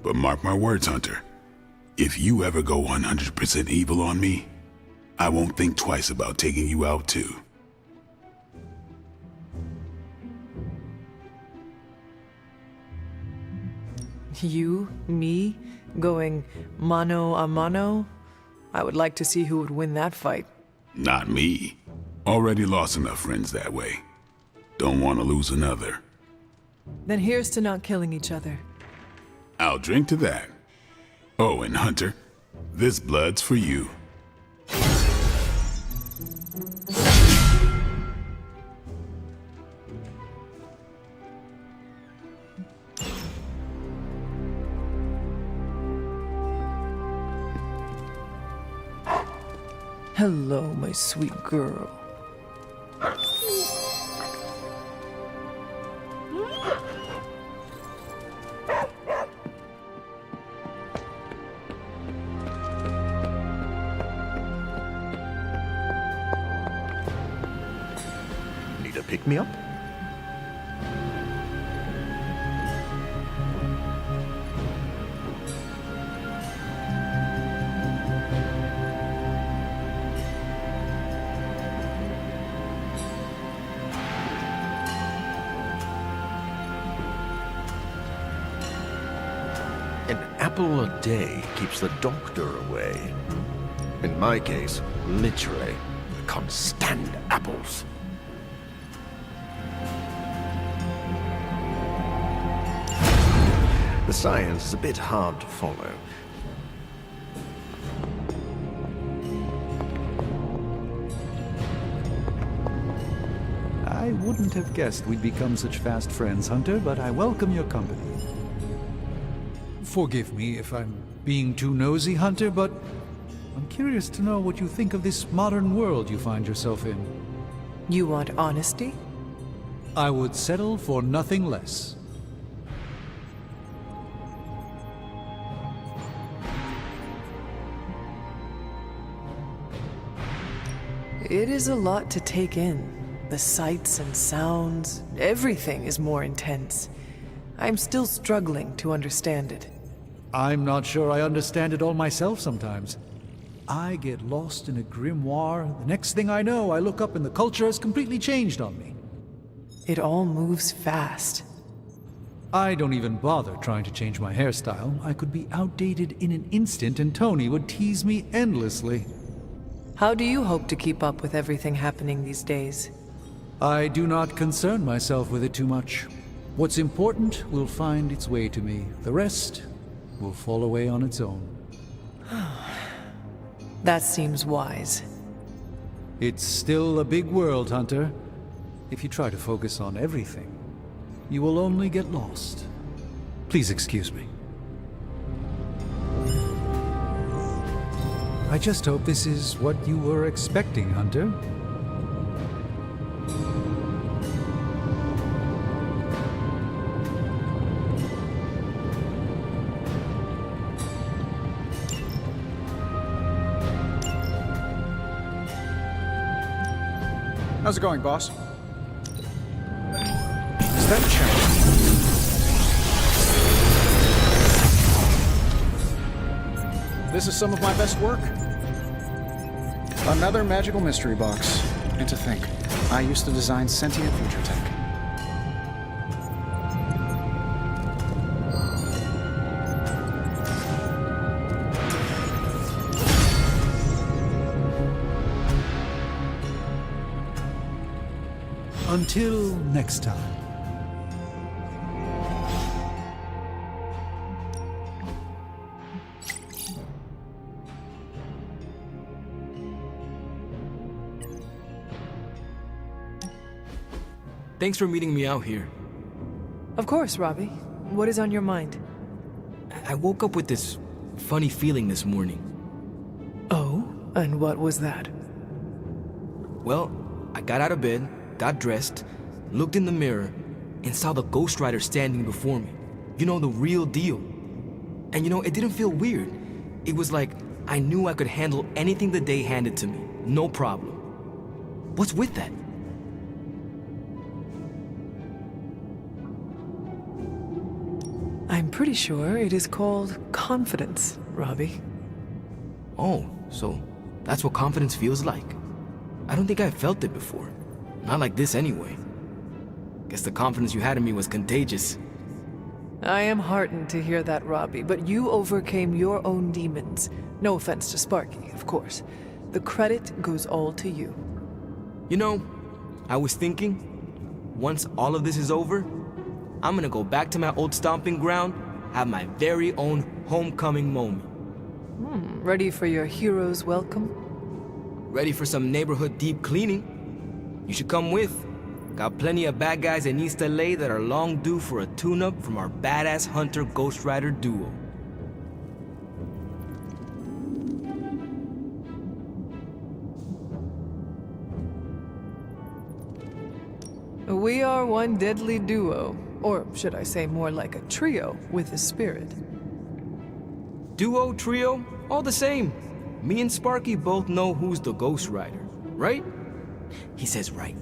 But mark my words, Hunter. If you ever go 100% evil on me, I won't think twice about taking you out too. You, me, going mano a mano? I would like to see who would win that fight. Not me. Already lost enough friends that way. Don't want to lose another. Then here's to not killing each other. I'll drink to that. Oh, and Hunter, this blood's for you. Hello, my sweet girl. Need a pick-me-up? An apple a day keeps the doctor away. In my case, literally, I can't stand apples. The science is a bit hard to follow. I wouldn't have guessed we'd become such fast friends, Hunter, but I welcome your company. Forgive me if I'm being too nosy, Hunter, but I'm curious to know what you think of this modern world you find yourself in. You want honesty? I would settle for nothing less. It is a lot to take in. The sights and sounds, everything is more intense. I'm still struggling to understand it. I'm not sure I understand it all myself sometimes. I get lost in a grimoire. The next thing I know, I look up and the culture has completely changed on me. It all moves fast. I don't even bother trying to change my hairstyle. I could be outdated in an instant and Tony would tease me endlessly. How do you hope to keep up with everything happening these days? I do not concern myself with it too much. What's important will find its way to me. The rest will fall away on its own. That seems wise. It's still a big world, Hunter. If you try to focus on everything, you will only get lost. Please excuse me. I just hope this is what you were expecting, Hunter. How's it going, boss? Is that Chad? This is some of my best work. Another magical mystery box. And to think, I used to design sentient future tech. Until next time. Thanks for meeting me out here. Of course, Robbie. What is on your mind? I woke up with this funny feeling this morning. Oh, and what was that? Well, I got out of bed, got dressed, looked in the mirror, and saw the Ghost Rider standing before me. You know, the real deal. And you know, it didn't feel weird. It was like I knew I could handle anything the day handed to me. No problem. What's with that? I'm pretty sure it is called confidence, Robbie. Oh, so that's what confidence feels like? I don't think I felt it before. Not like this anyway. Guess the confidence you had in me was contagious. I am heartened to hear that, Robbie, but you overcame your own demons. No offense to Sparky, of course. The credit goes all to you. You know, I was thinking, once all of this is over, I'm gonna go back to my old stomping ground, have my very own homecoming moment. Ready for your hero's welcome? Ready for some neighborhood deep cleaning? You should come with. Got plenty of bad guys in East LA that are long due for a tune-up from our badass Hunter Ghost Rider duo. We are one deadly duo, or should I say more like a trio with a spirit. Duo, trio, all the same. Me and Sparky both know who's the Ghost Rider, right? He says right.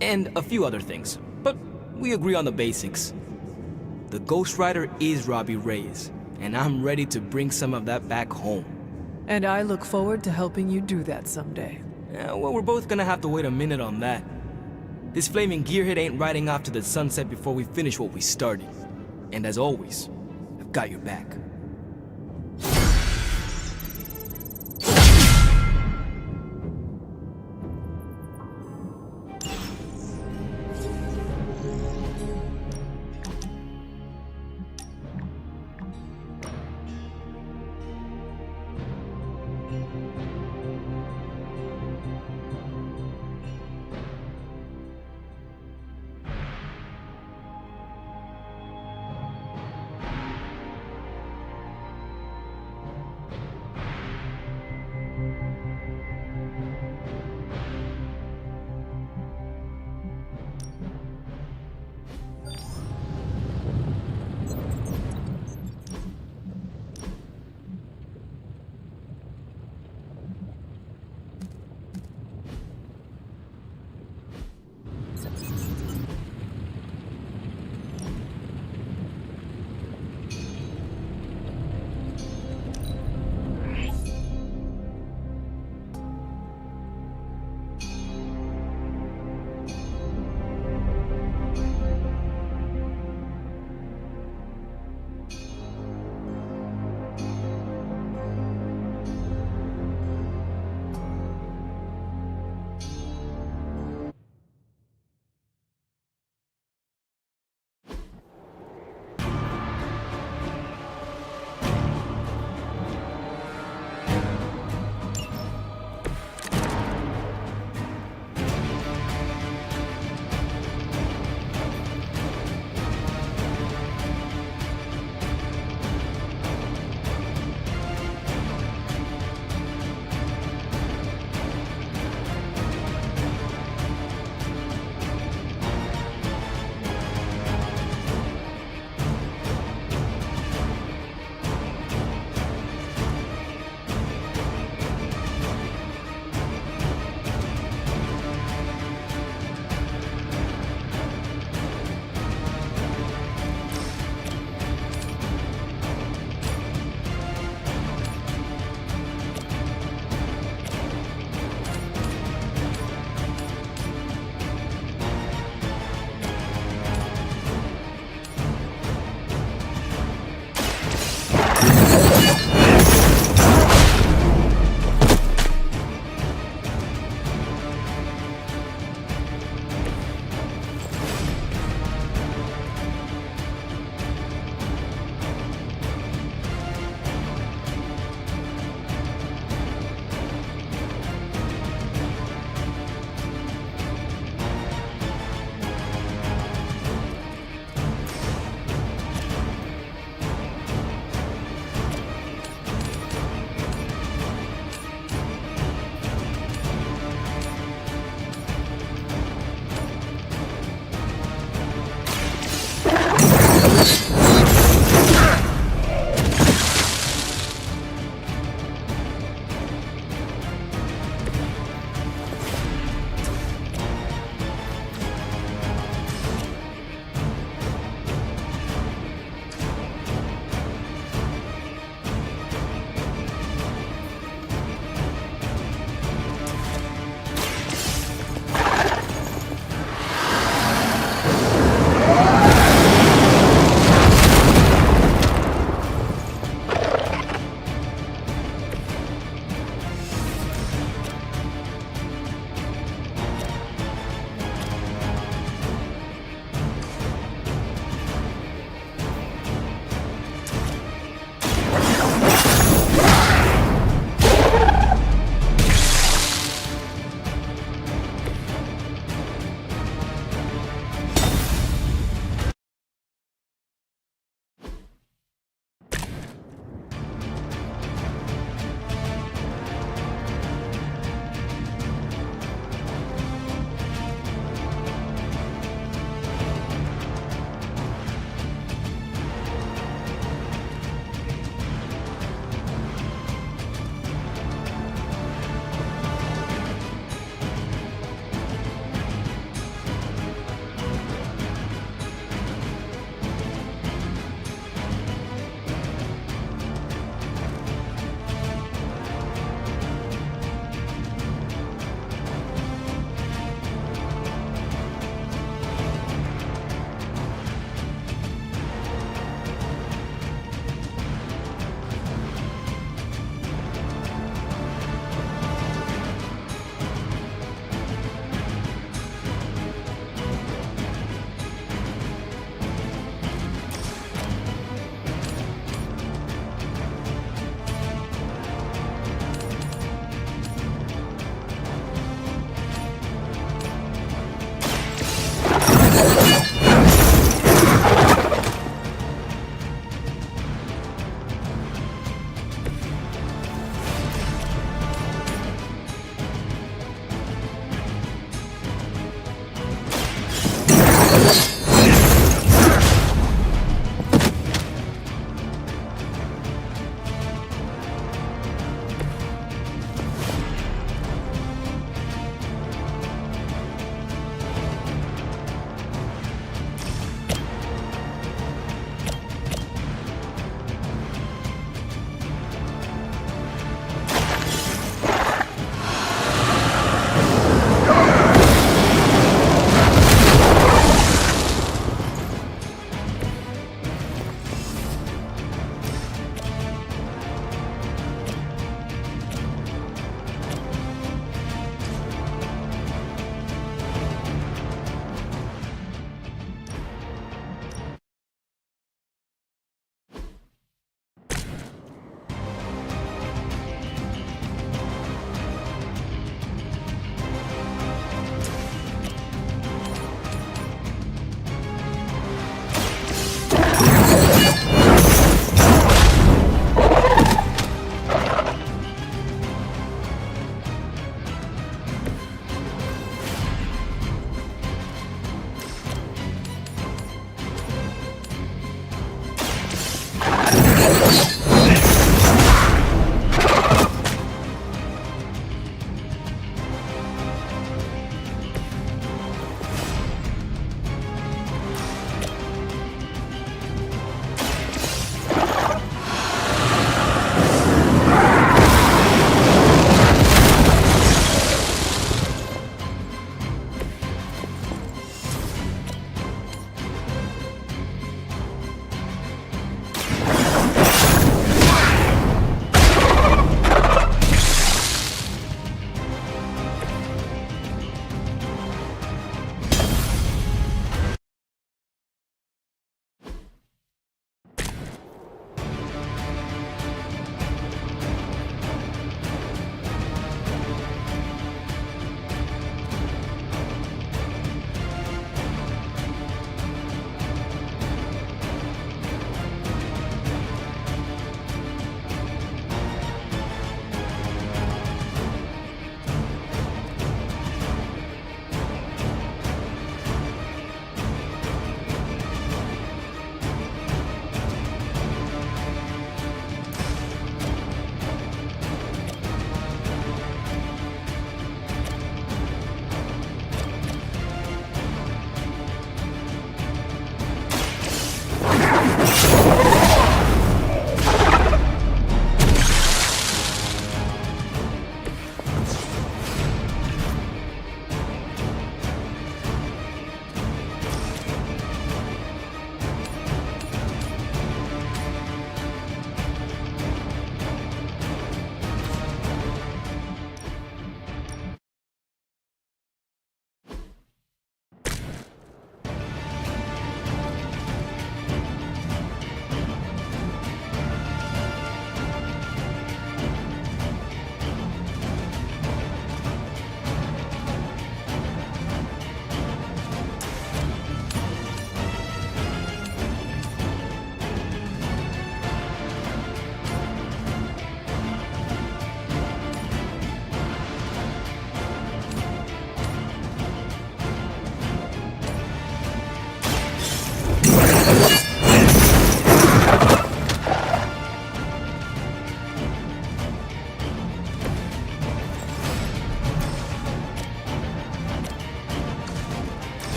And a few other things, but we agree on the basics. The Ghost Rider is Robbie Reyes, and I'm ready to bring some of that back home. And I look forward to helping you do that someday. Yeah, well, we're both gonna have to wait a minute on that. This flaming gearhead ain't riding off to the sunset before we finish what we started. And as always, I've got your back.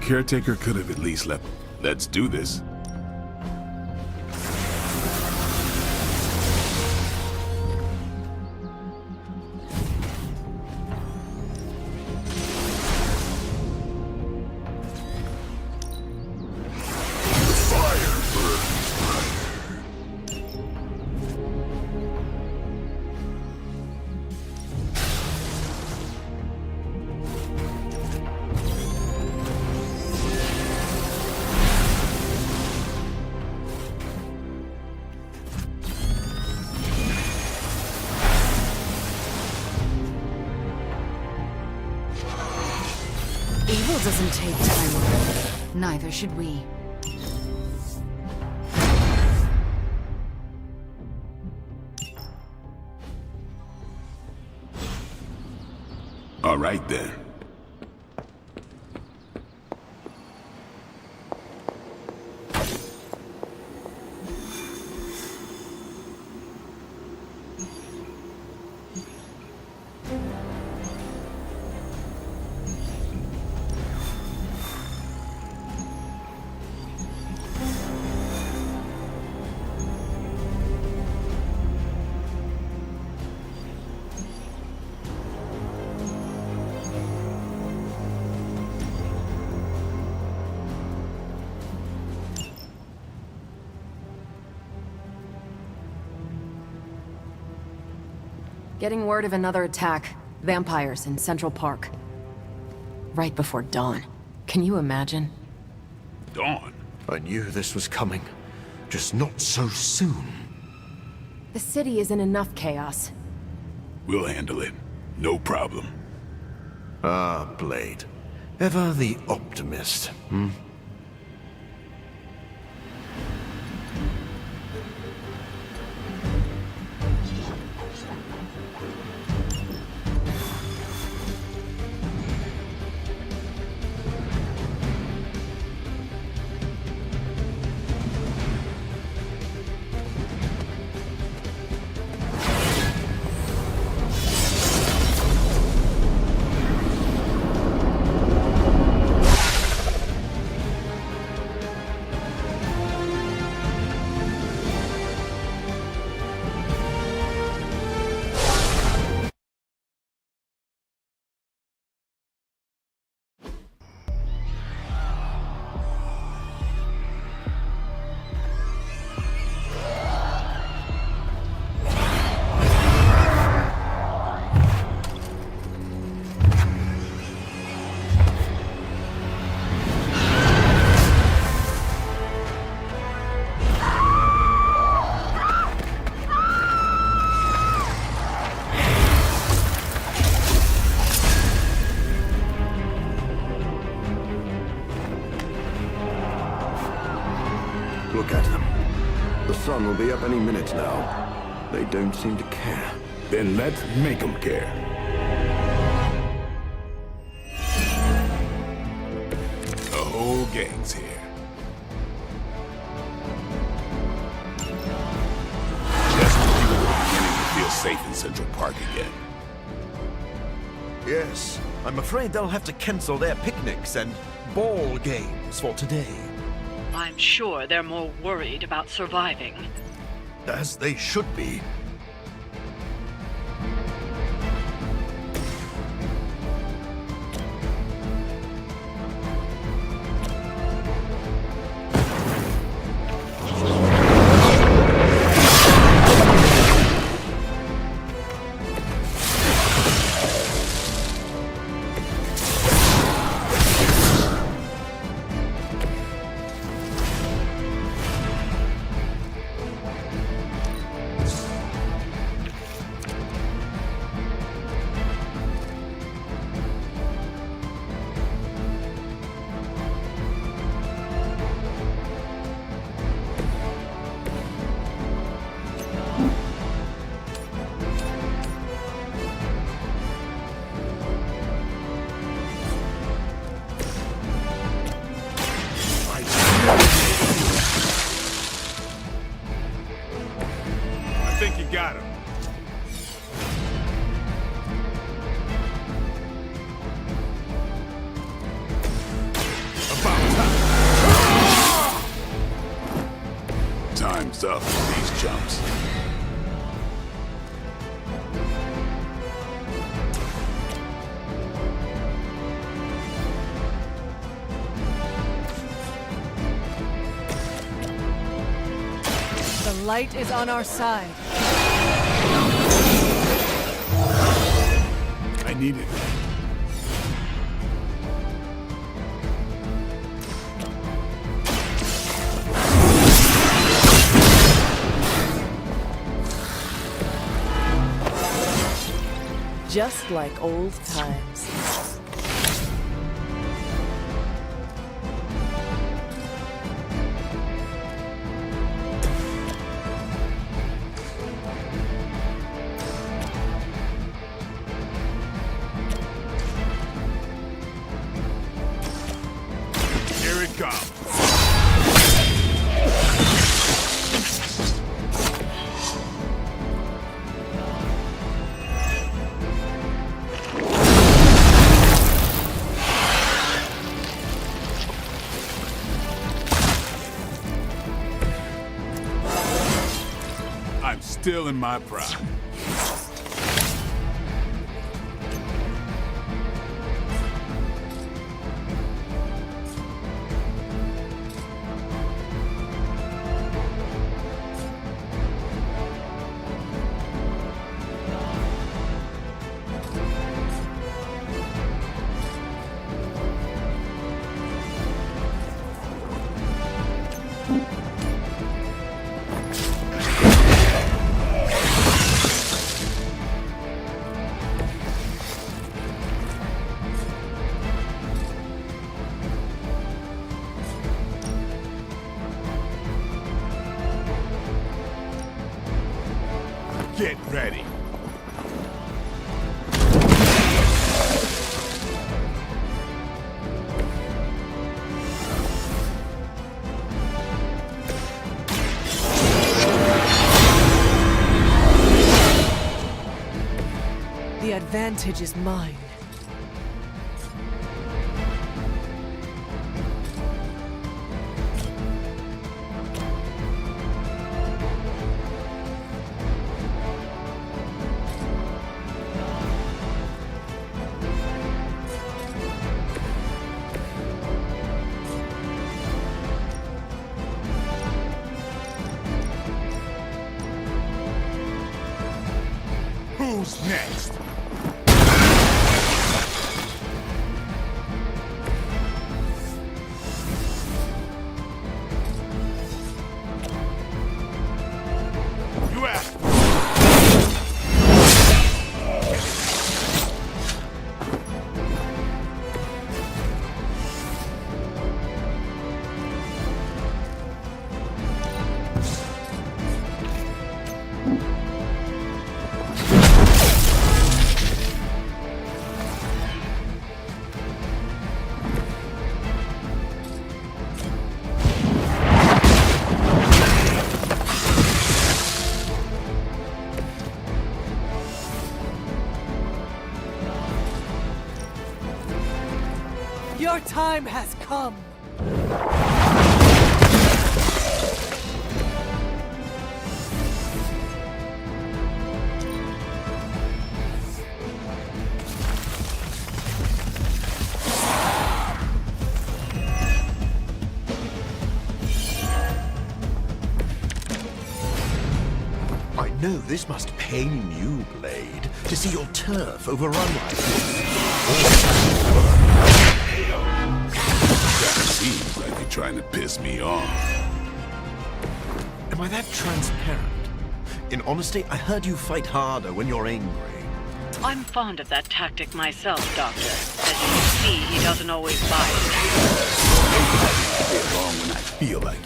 caretaker could have at least left. Let's do this. Evil doesn't take time. Neither should we. All right then. Getting word of another attack. Vampires in Central Park. Right before dawn. Can you imagine? Dawn? I knew this was coming. Just not so soon. The city is in enough chaos. We'll handle it. No problem. Ah, Blade. Ever the optimist, hmm? Look at them. The sun will be up any minute now. They don't seem to care. Then let's make them care. The whole gang's here. Just when people were beginning to feel safe in Central Park again. Yes, I'm afraid they'll have to cancel their picnics and ball games for today. I'm sure they're more worried about surviving. As they should be. I think you got him. Time's up for these chumps. The light is on our side. I need it. Just like old times. Here it comes. I'm still in my prime. Get ready. The advantage is mine. Who's next? You asked. Your time has come. I know this must pain you, Blade, to see your turf overrun like this. That seems like you're trying to piss me off. Am I that transparent? In honesty, I heard you fight harder when you're angry. I'm fond of that tactic myself, Doctor. As you can see, he doesn't always buy it. I get wrong when I feel like it.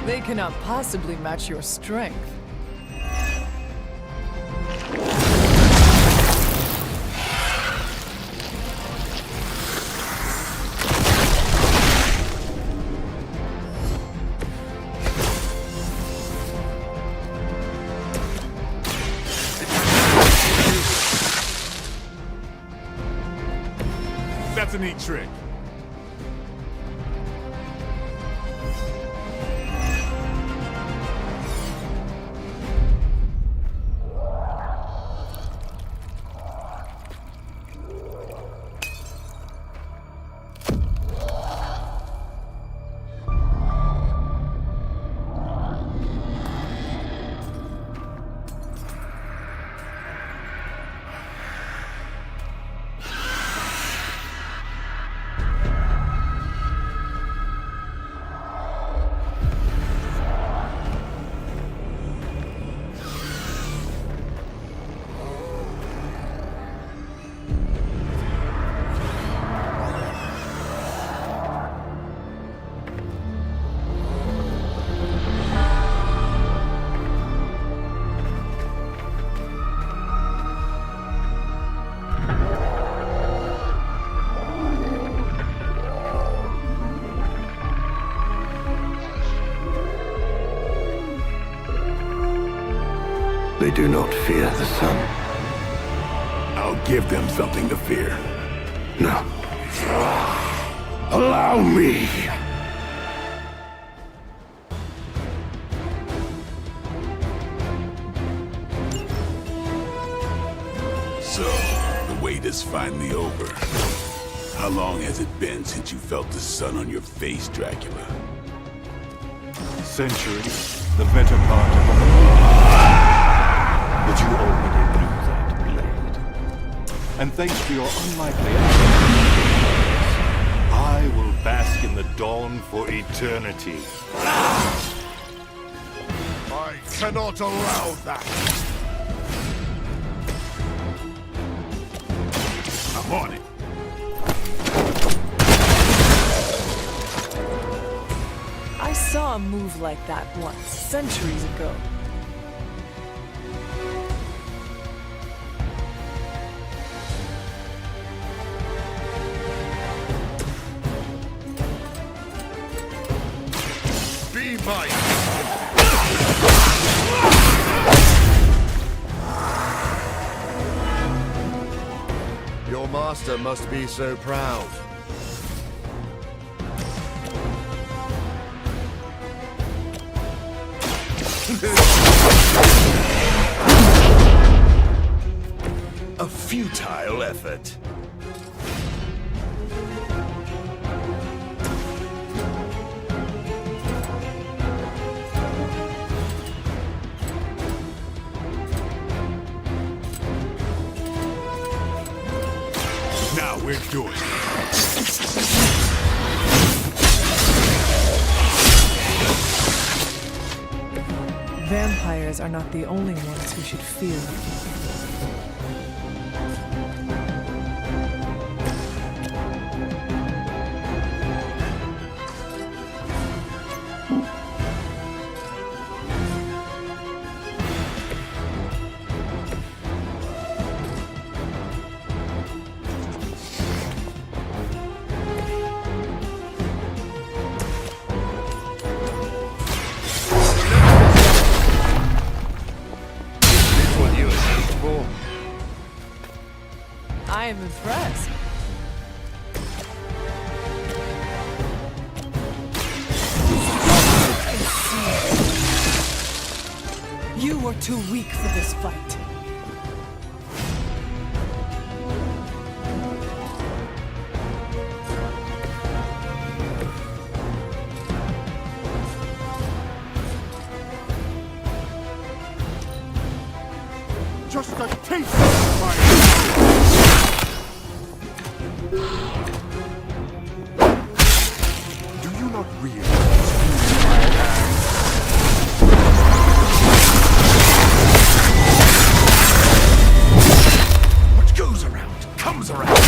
They cannot possibly match your strength. a neat trick. They do not fear the sun. I'll give them something to fear. No. Allow me! So, the wait is finally over. How long has it been since you felt the sun on your face, Dracula? Centuries, the better part of a millennium. But you already knew that, Blade. And thanks to your unlikely actions, I will bask in the dawn for eternity. I cannot allow that! I'm on it. I saw a move like that once, centuries ago. Be mine! Your master must be so proud. A futile effort. Now we're doing it. Vampires are not the only ones who should fear. I am impressed. You were too weak for this fight. Just a taste of fire! Do you not realize who I am? What goes around comes around.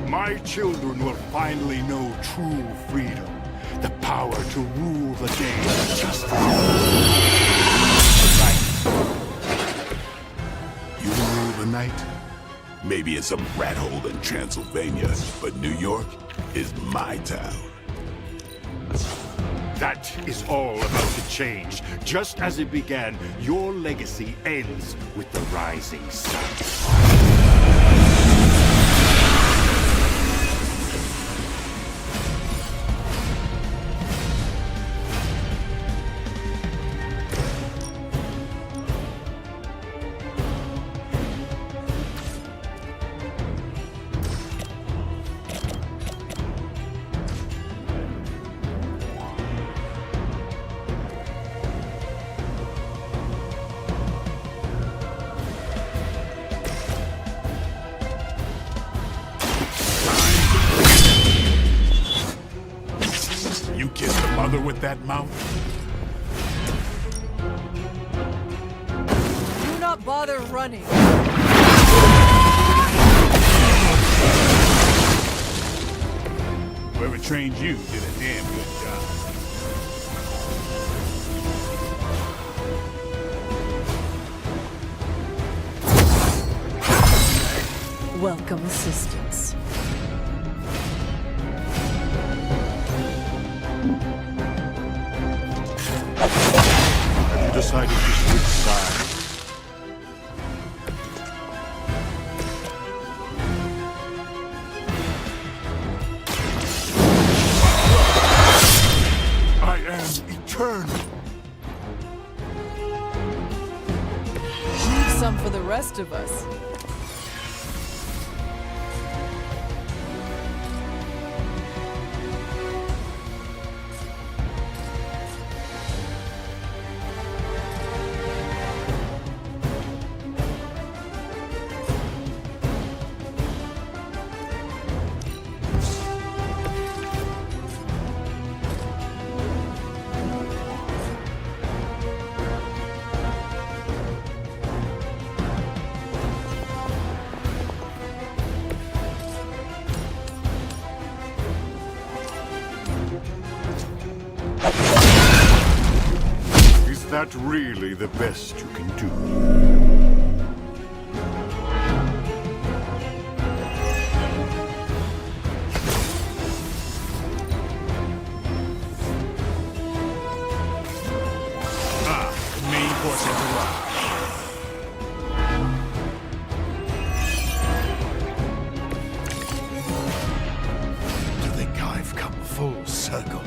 My children will finally know true freedom. The power to rule the day with justice. You rule the night? Maybe in some rat hole in Transylvania, but New York is my town. That is all about to change. Just as it began, your legacy ends with the rising sun. You kissed the mother with that mouth? Do not bother running. Whoever trained you did a damn good job. Welcome assistance. Have you decided to switch sides? I am eternal. Leave some for the rest of us. Is that really the best you can do? Main course has To think I've come full circle.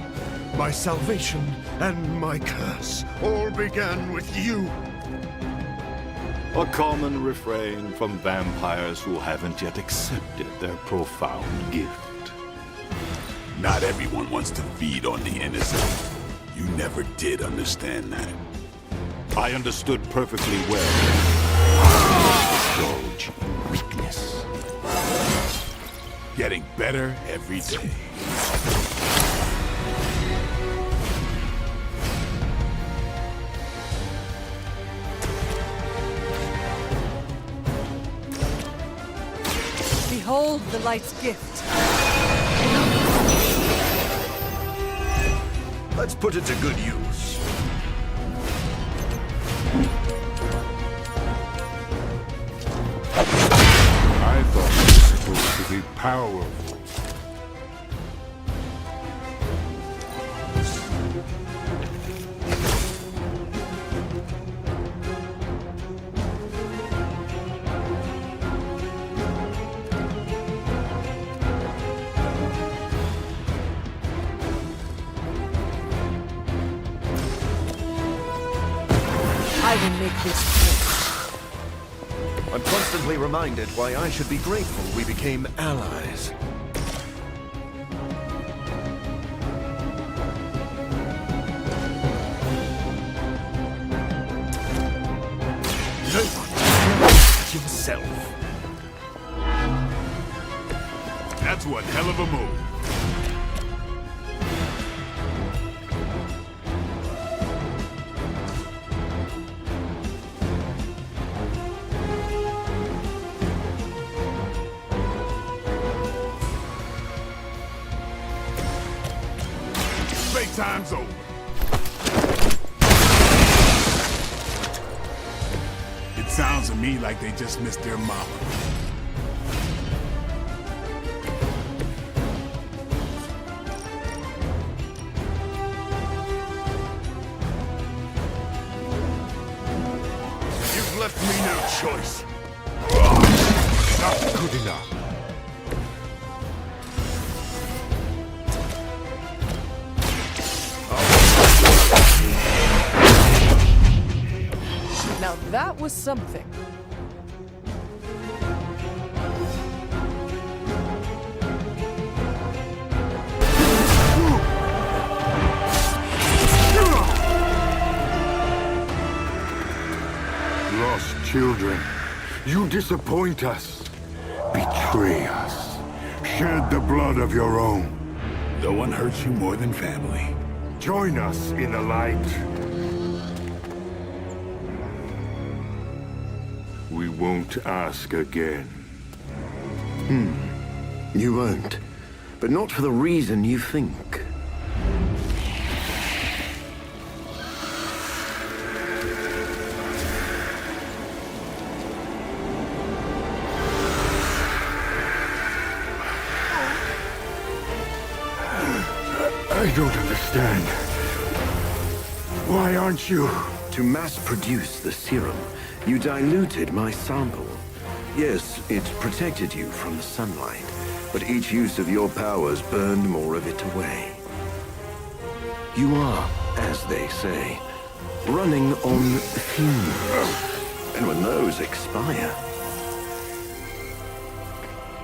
My salvation and my curse all began with you. A common refrain from vampires who haven't yet accepted their profound gift. Not everyone wants to feed on the innocent. You never did understand that. I understood perfectly well. Indulge weakness. Getting better every day. Behold the light's gift. Let's put it to good use. I thought it was supposed to be powerful. I will make this I'm constantly reminded why I should be grateful we became allies. No one himself. That's one hell of a move. Time's over. It sounds to me like they just missed their mama. left me no choice. Not good enough. Now that was something. Lost children, you disappoint us, betray us, shed the blood of your own. No one hurts you more than family. Join us in the light. We won't ask again. You won't. But not for the reason you think. I don't understand. Why aren't you? To mass-produce the serum, you diluted my sample. Yes, it protected you from the sunlight, but each use of your powers burned more of it away. You are, as they say, running on fumes. And when those expire,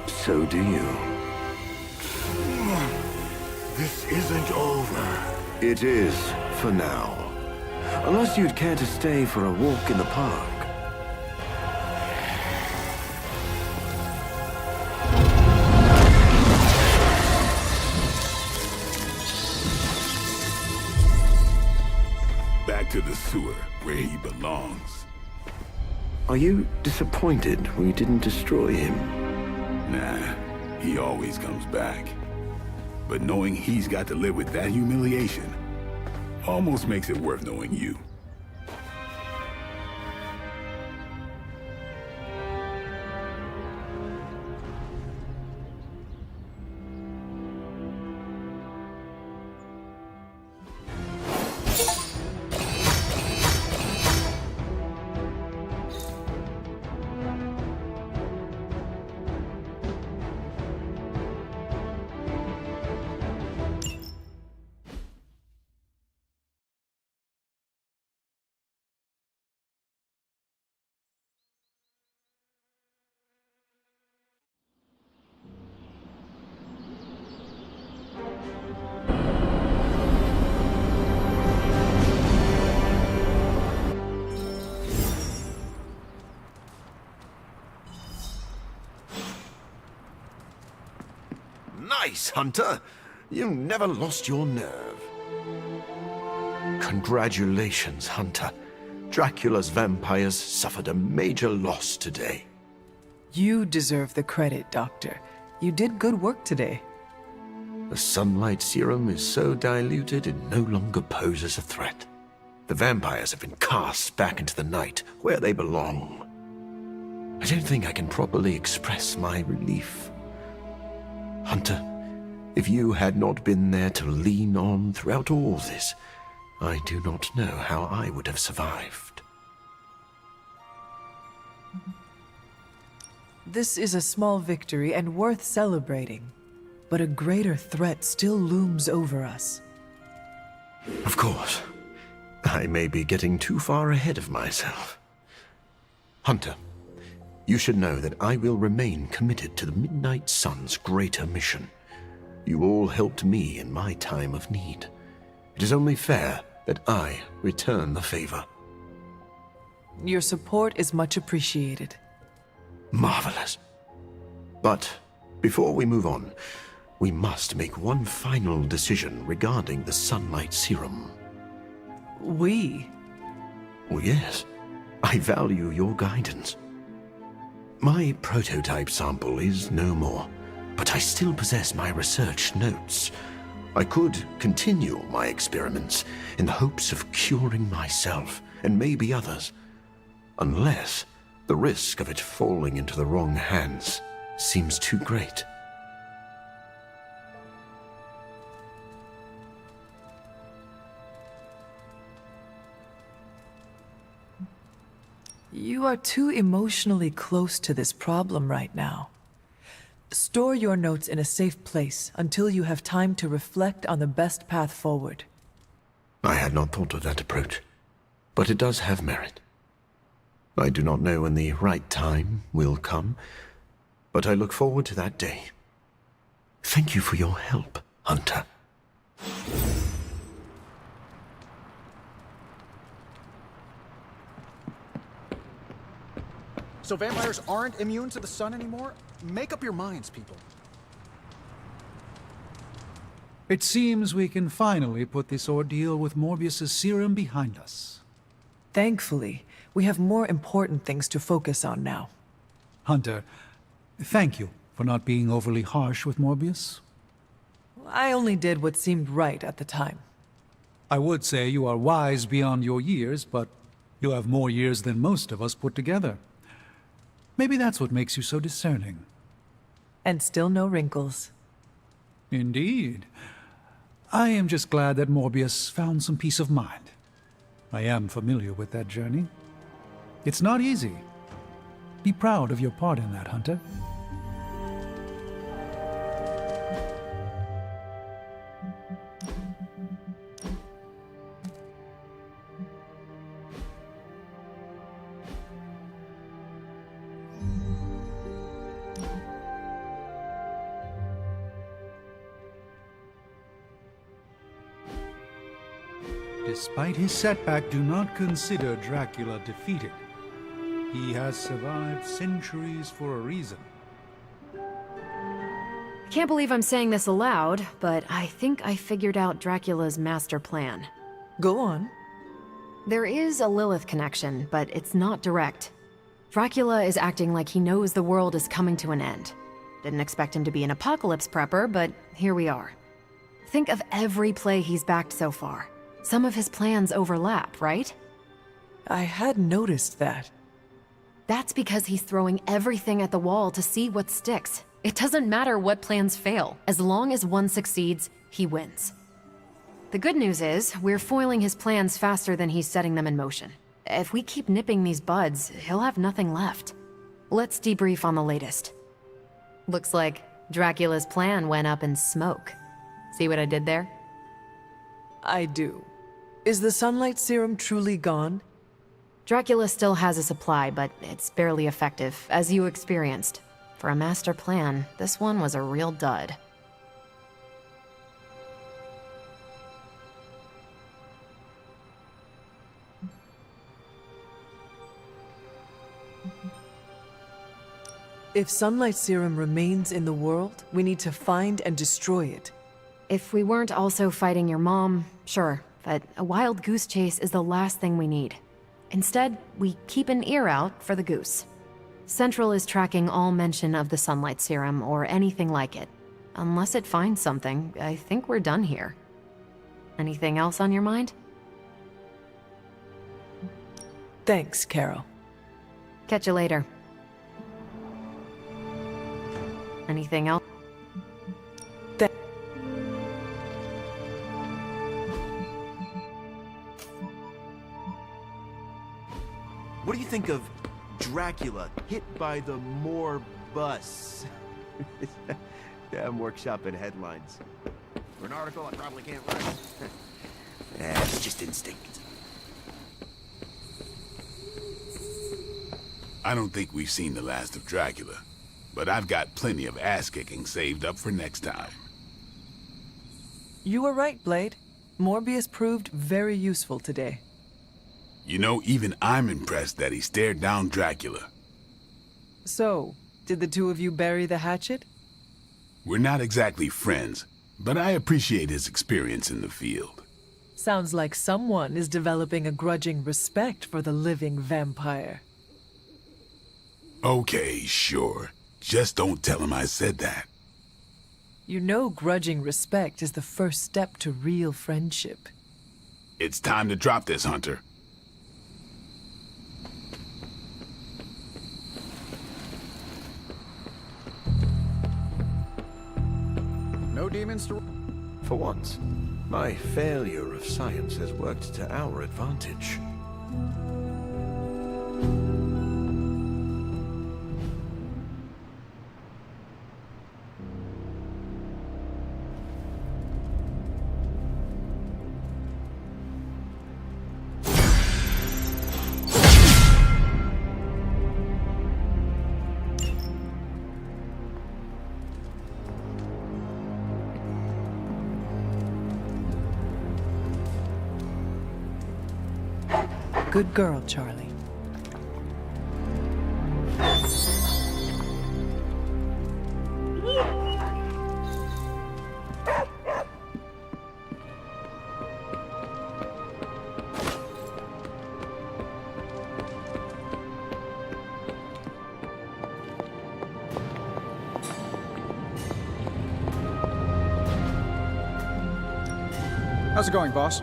so do you. This isn't over. It is, for now. Unless you'd care to stay for a walk in the park. Back to the sewer, where he belongs. Are you disappointed we didn't destroy him? Nah, he always comes back. But knowing he's got to live with that humiliation almost makes it worth knowing you. Nice, Hunter! You never lost your nerve. Congratulations, Hunter. Dracula's vampires suffered a major loss today. You deserve the credit, Doctor. You did good work today. The sunlight serum is so diluted it no longer poses a threat. The vampires have been cast back into the night, where they belong. I don't think I can properly express my relief. Hunter, if you had not been there to lean on throughout all this, I do not know how I would have survived. This is a small victory and worth celebrating, but a greater threat still looms over us. Of course. I may be getting too far ahead of myself. Hunter, you should know that I will remain committed to the Midnight Sun's greater mission. You all helped me in my time of need. It is only fair that I return the favor. Your support is much appreciated. Marvelous. But before we move on, we must make one final decision regarding the sunlight serum. We? Oh, yes. I value your guidance. My prototype sample is no more, but I still possess my research notes. I could continue my experiments in the hopes of curing myself and maybe others, unless the risk of it falling into the wrong hands seems too great. You are too emotionally close to this problem right now. Store your notes in a safe place until you have time to reflect on the best path forward. I had not thought of that approach, but it does have merit. I do not know when the right time will come, but I look forward to that day. Thank you for your help, Hunter. So vampires aren't immune to the sun anymore? Make up your minds, people. It seems we can finally put this ordeal with Morbius's serum behind us. Thankfully, we have more important things to focus on now. Hunter, thank you for not being overly harsh with Morbius. I only did what seemed right at the time. I would say you are wise beyond your years, but you have more years than most of us put together. Maybe that's what makes you so discerning. And still no wrinkles. Indeed. I am just glad that Morbius found some peace of mind. I am familiar with that journey. It's not easy. Be proud of your part in that, Hunter. Despite his setback, do not consider Dracula defeated. He has survived centuries for a reason. Can't believe I'm saying this aloud, but I think I figured out Dracula's master plan. Go on. There is a Lilith connection, but it's not direct. Dracula is acting like he knows the world is coming to an end. Didn't expect him to be an apocalypse prepper, but here we are. Think of every play he's backed so far. Some of his plans overlap, right? I had noticed that. That's because he's throwing everything at the wall to see what sticks. It doesn't matter what plans fail. As long as one succeeds, he wins. The good news is, we're foiling his plans faster than he's setting them in motion. If we keep nipping these buds, he'll have nothing left. Let's debrief on the latest. Looks like Dracula's plan went up in smoke. See what I did there? I do. Is the sunlight serum truly gone? Dracula still has a supply, but it's barely effective, as you experienced. For a master plan, this one was a real dud. If sunlight serum remains in the world, we need to find and destroy it. If we weren't also fighting your mom, sure, but a wild goose chase is the last thing we need. Instead, we keep an ear out for the goose. Central is tracking all mention of the sunlight serum or anything like it. Unless it finds something, I think we're done here. Anything else on your mind? Thanks, Carol. Catch you later. Anything else? What do you think of Dracula hit by the Morbus? Yeah, I'm workshopping headlines. For an article I probably can't write. It's just instinct. I don't think we've seen the last of Dracula, but I've got plenty of ass-kicking saved up for next time. You were right, Blade. Morbius proved very useful today. You know, even I'm impressed that he stared down Dracula. So, did the two of you bury the hatchet? We're not exactly friends, but I appreciate his experience in the field. Sounds like someone is developing a grudging respect for the living vampire. Okay, sure. Just don't tell him I said that. You know grudging respect is the first step to real friendship. It's time to drop this, Hunter. No demons to... For once, my failure of science has worked to our advantage. Good girl, Charlie. How's it going, boss?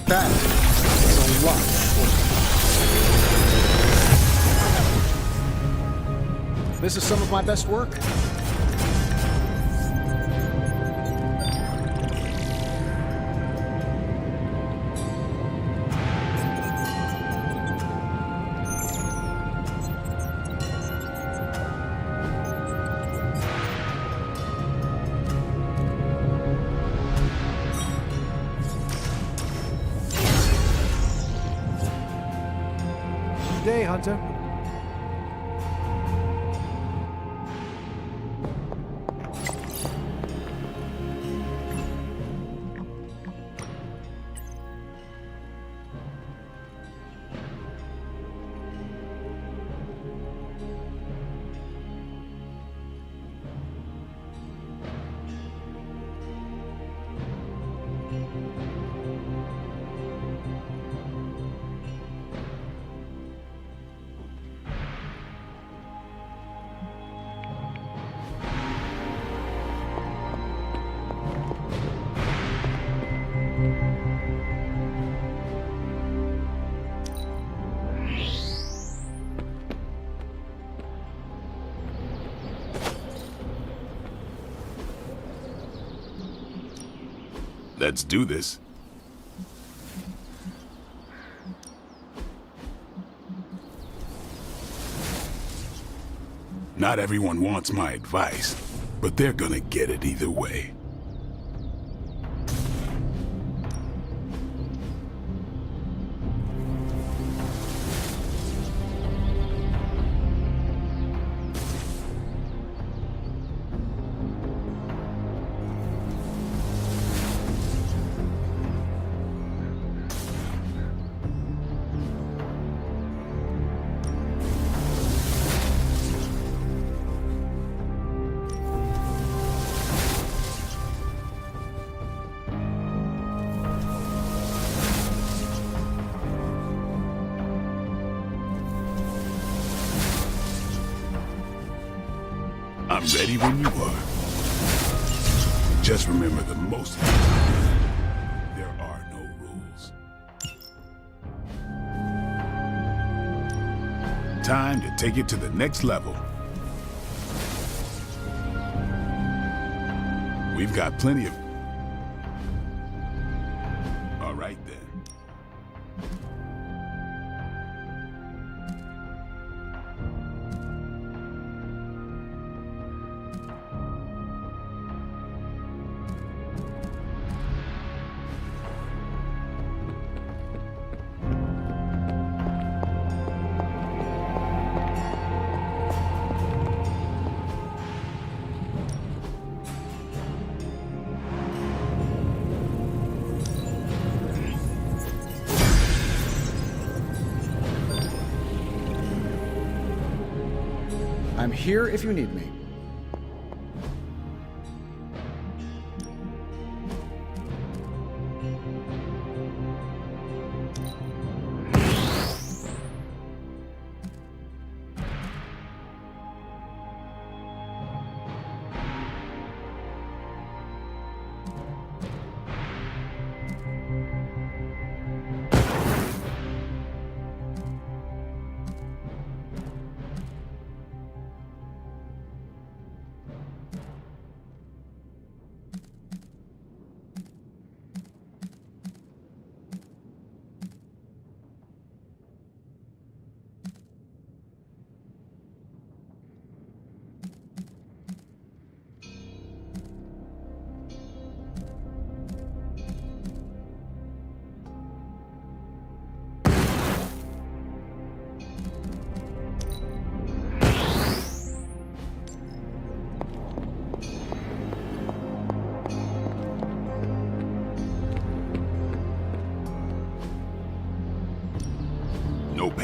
Bad. It's a lot of work. This is some of my best work. Good day, Hunter. Let's do this. Not everyone wants my advice, but they're gonna get it either way. I'm ready when you are. Just remember the most of the time, there are no rules. Time to take it to the next level. We've got plenty of... All right then. I'm here if you need me.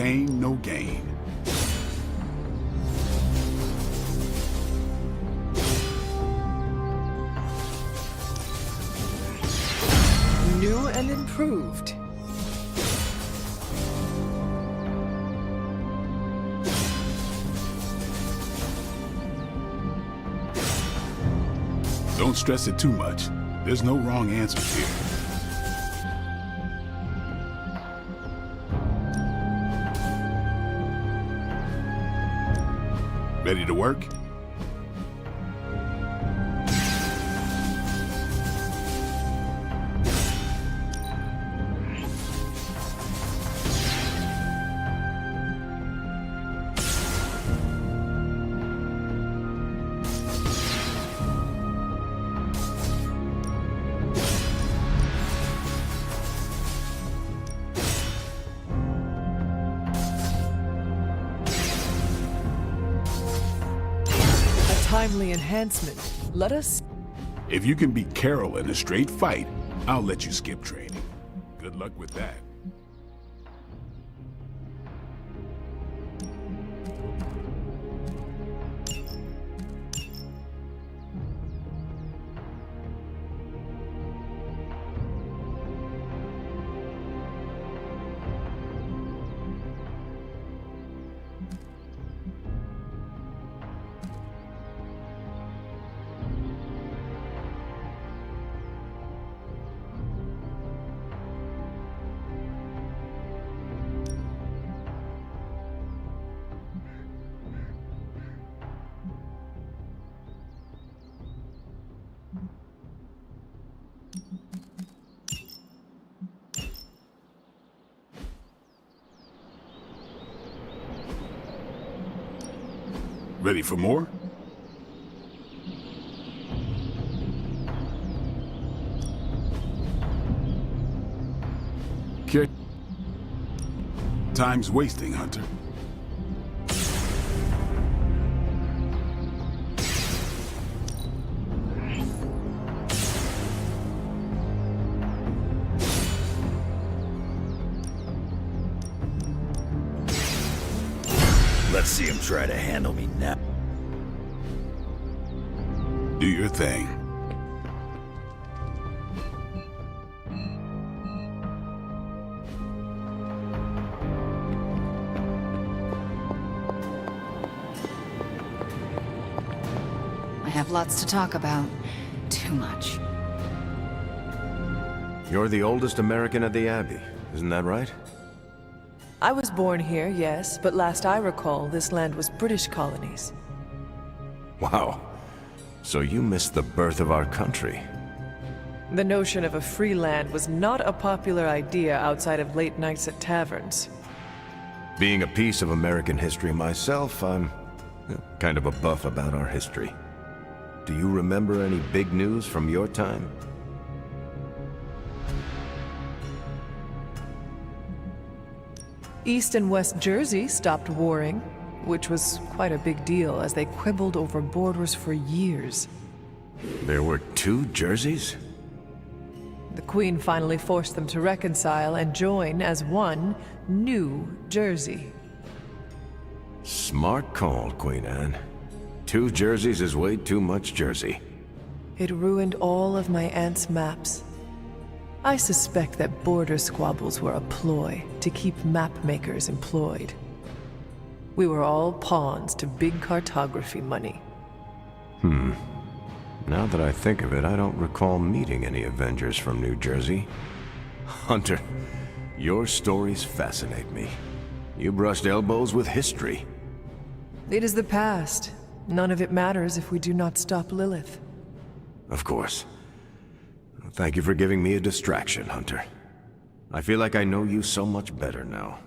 pain, no gain. New and improved. Don't stress it too much. There's no wrong answers here. Ready to work? Timely enhancement. Let us... If you can beat Carol in a straight fight, I'll let you skip training. Good luck with that. Ready for more? Time's wasting, Hunter. Let's see him try to handle me now. Do your thing. I have lots to talk about. Too much. You're the oldest American at the Abbey, isn't that right? I was born here, yes, but last I recall, this land was British colonies. Wow. So you missed the birth of our country. The notion of a free land was not a popular idea outside of late nights at taverns. Being a piece of American history myself, I'm kind of a buff about our history. Do you remember any big news from your time? East and West Jersey stopped warring, which was quite a big deal as they quibbled over borders for years. There were two Jerseys? The Queen finally forced them to reconcile and join as one new Jersey. Smart call, Queen Anne. Two Jerseys is way too much Jersey. It ruined all of my aunt's maps. I suspect that border squabbles were a ploy to keep map makers employed. We were all pawns to big cartography money. Now that I think of it, I don't recall meeting any Avengers from New Jersey. Hunter, your stories fascinate me. You brushed elbows with history. It is the past. None of it matters if we do not stop Lilith. Of course. Thank you for giving me a distraction, Hunter. I feel like I know you so much better now.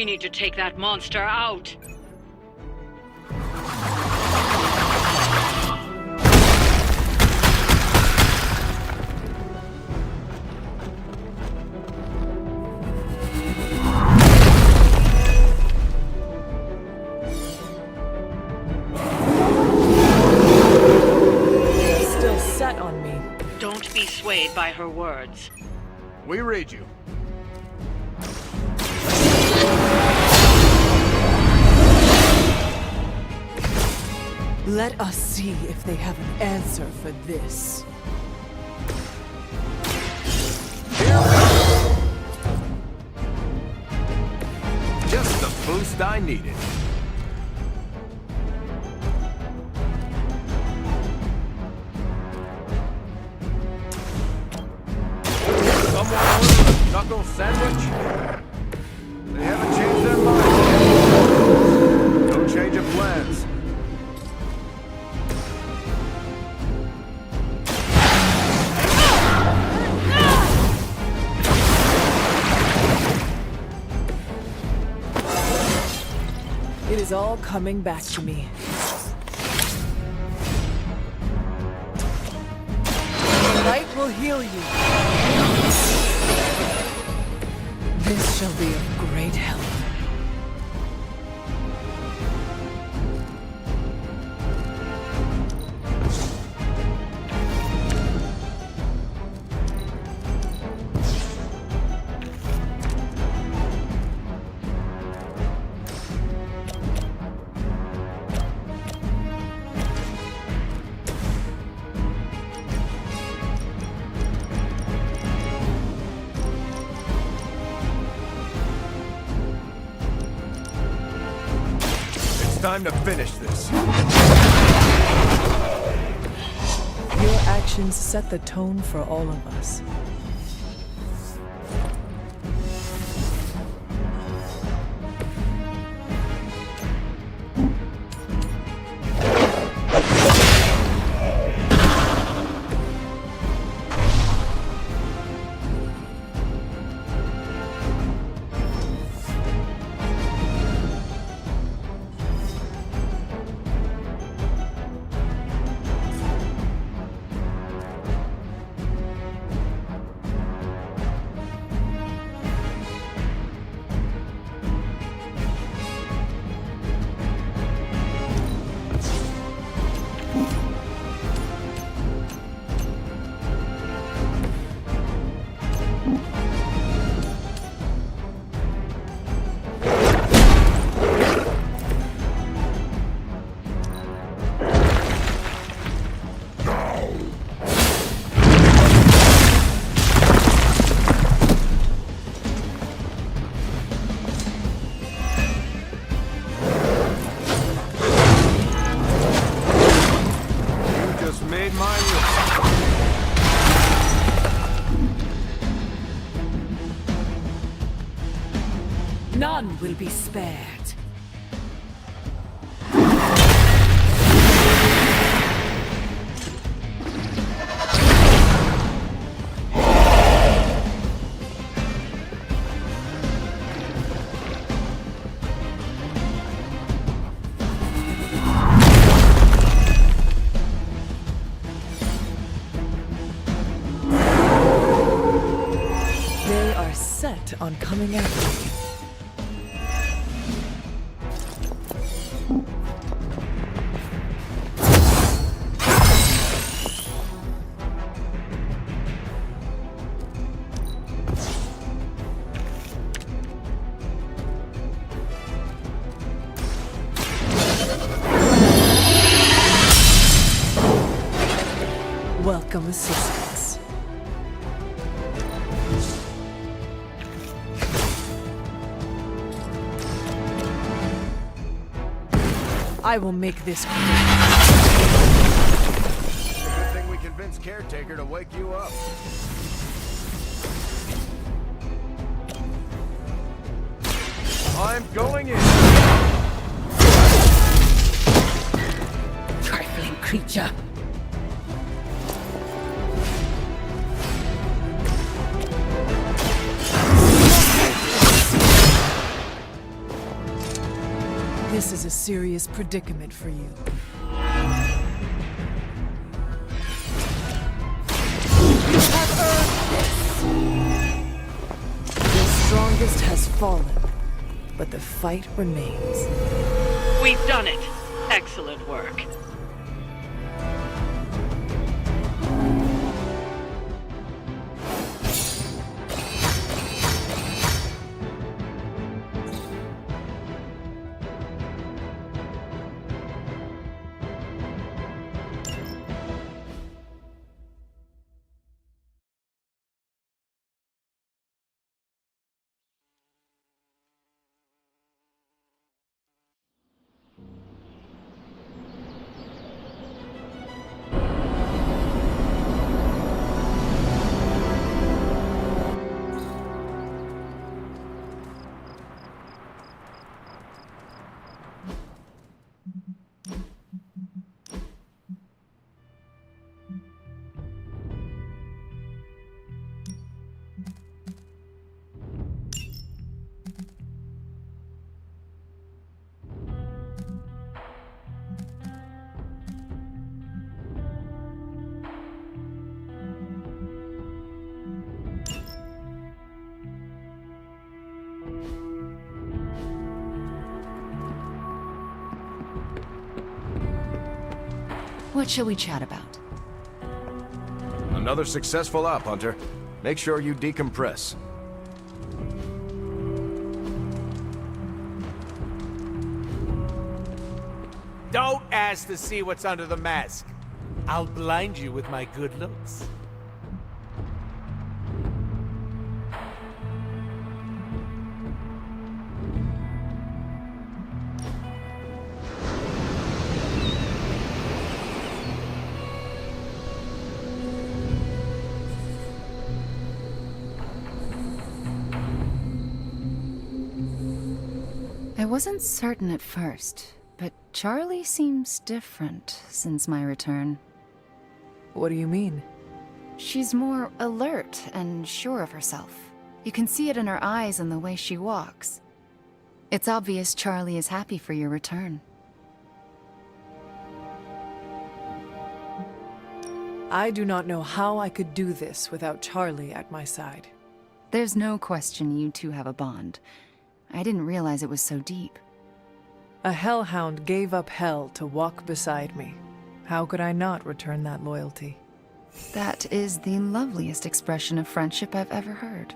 We need to take that monster out. They're still set on me. Don't be swayed by her words. We read you. Let us see if they have an answer for this. Just the boost I needed. Someone order a knuckle sandwich? They haven't changed their minds yet. No change of plans. It is all coming back to me. Light will heal you. This shall be of great help. Time to finish this. Your actions set the tone for all of us. None will be spared. They are set on coming after me. Welcome assistance. I will make this quick. Good thing we convinced Caretaker to wake you up. I'm going in. Trifling creature. This is a serious predicament for you. You have earned this! The strongest has fallen, but the fight remains. We've done it. Excellent work. What shall we chat about? Another successful op, Hunter. Make sure you decompress. Don't ask to see what's under the mask. I'll blind you with my good looks. I wasn't certain at first, but Charlie seems different since my return. What do you mean? She's more alert and sure of herself. You can see it in her eyes and the way she walks. It's obvious Charlie is happy for your return. I do not know how I could do this without Charlie at my side. There's no question you two have a bond. I didn't realize it was so deep. A hellhound gave up hell to walk beside me. How could I not return that loyalty? That is the loveliest expression of friendship I've ever heard.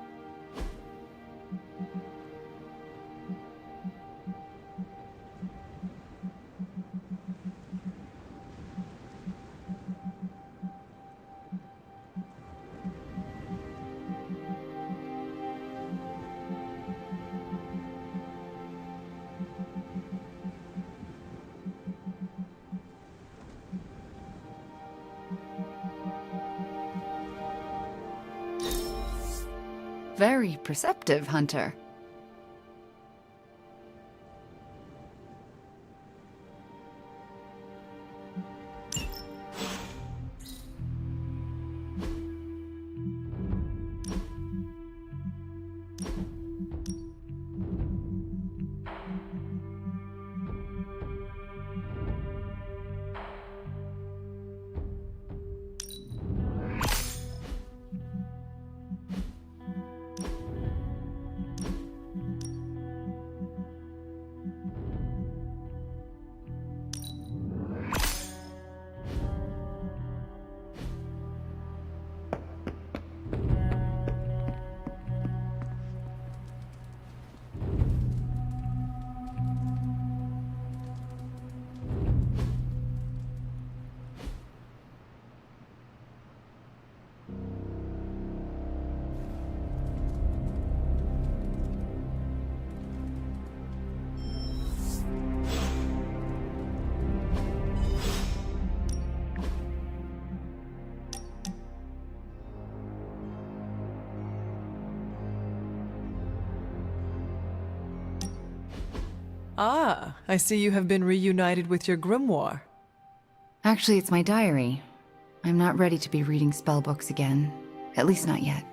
Very perceptive, Hunter. Ah, I see you have been reunited with your grimoire. Actually, it's my diary. I'm not ready to be reading spellbooks again. At least not yet.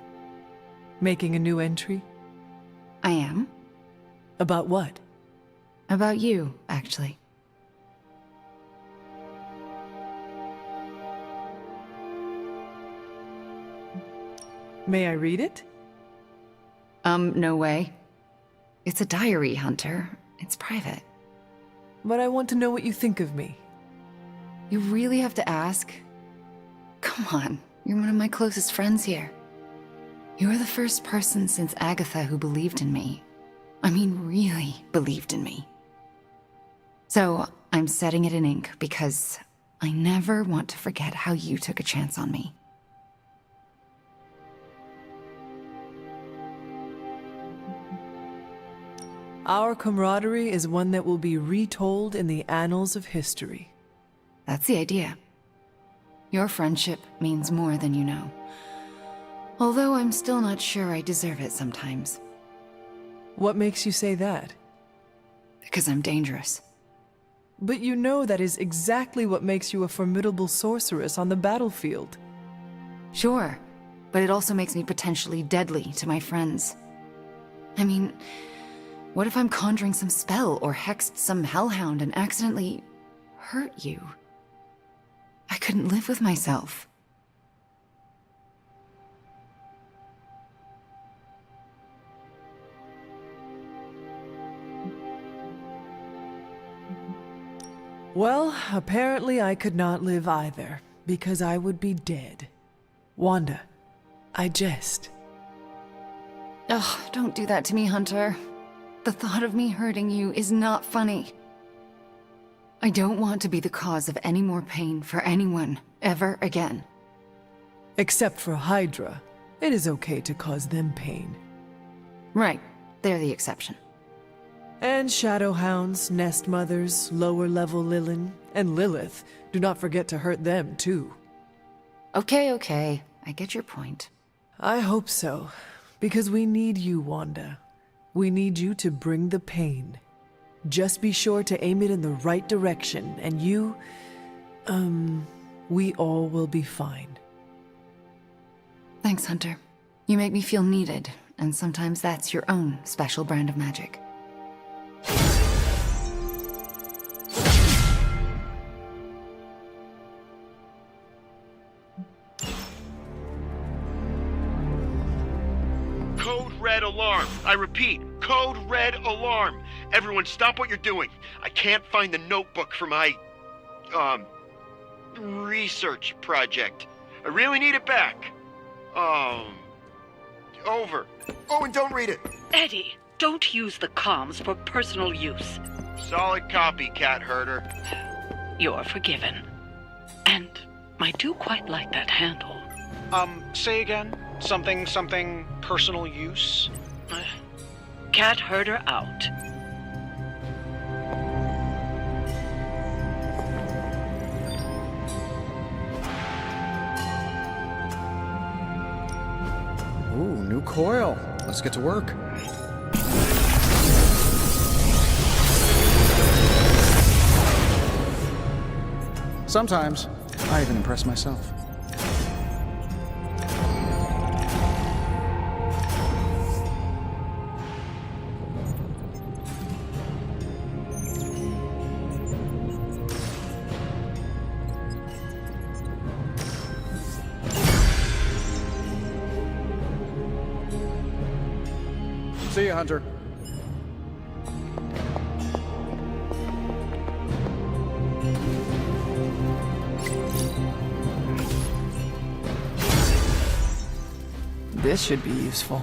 Making a new entry? I am. About what? About you, actually. May I read it? No way. It's a diary, Hunter. It's private. But I want to know what you think of me. You really have to ask? Come on, you're one of my closest friends here. You're the first person since Agatha who believed in me. I mean, really believed in me. So, I'm setting it in ink because I never want to forget how you took a chance on me. Our camaraderie is one that will be retold in the annals of history. That's the idea. Your friendship means more than you know. Although I'm still not sure I deserve it sometimes. What makes you say that? Because I'm dangerous. But you know that is exactly what makes you a formidable sorceress on the battlefield. Sure, but it also makes me potentially deadly to my friends. I mean, what if I'm conjuring some spell or hexed some hellhound and accidentally hurt you? I couldn't live with myself. Well, apparently I could not live either, because I would be dead. Wanda, I jest. Ugh, don't do that to me, Hunter. The thought of me hurting you is not funny. I don't want to be the cause of any more pain for anyone, ever again. Except for Hydra. It is okay to cause them pain. Right, they're the exception. And Shadowhounds, Nest Mothers, lower-level Lilin, and Lilith. Do not forget to hurt them, too. Okay, I get your point. I hope so, because we need you, Wanda. We need you to bring the pain. Just be sure to aim it in the right direction, and you... we all will be fine. Thanks, Hunter. You make me feel needed, and sometimes that's your own special brand of magic. Code Red Alarm. I repeat, Code Red Alarm. Everyone stop what you're doing. I can't find the notebook for my, research project. I really need it back. Over. Oh, and don't read it. Eddie, don't use the comms for personal use. Solid copy, cat herder. You're forgiven. And I do quite like that handle. Say again? Something personal use? Cat herder out. Ooh, new coil. Let's get to work. Sometimes, I even impress myself. See you, Hunter. This should be useful.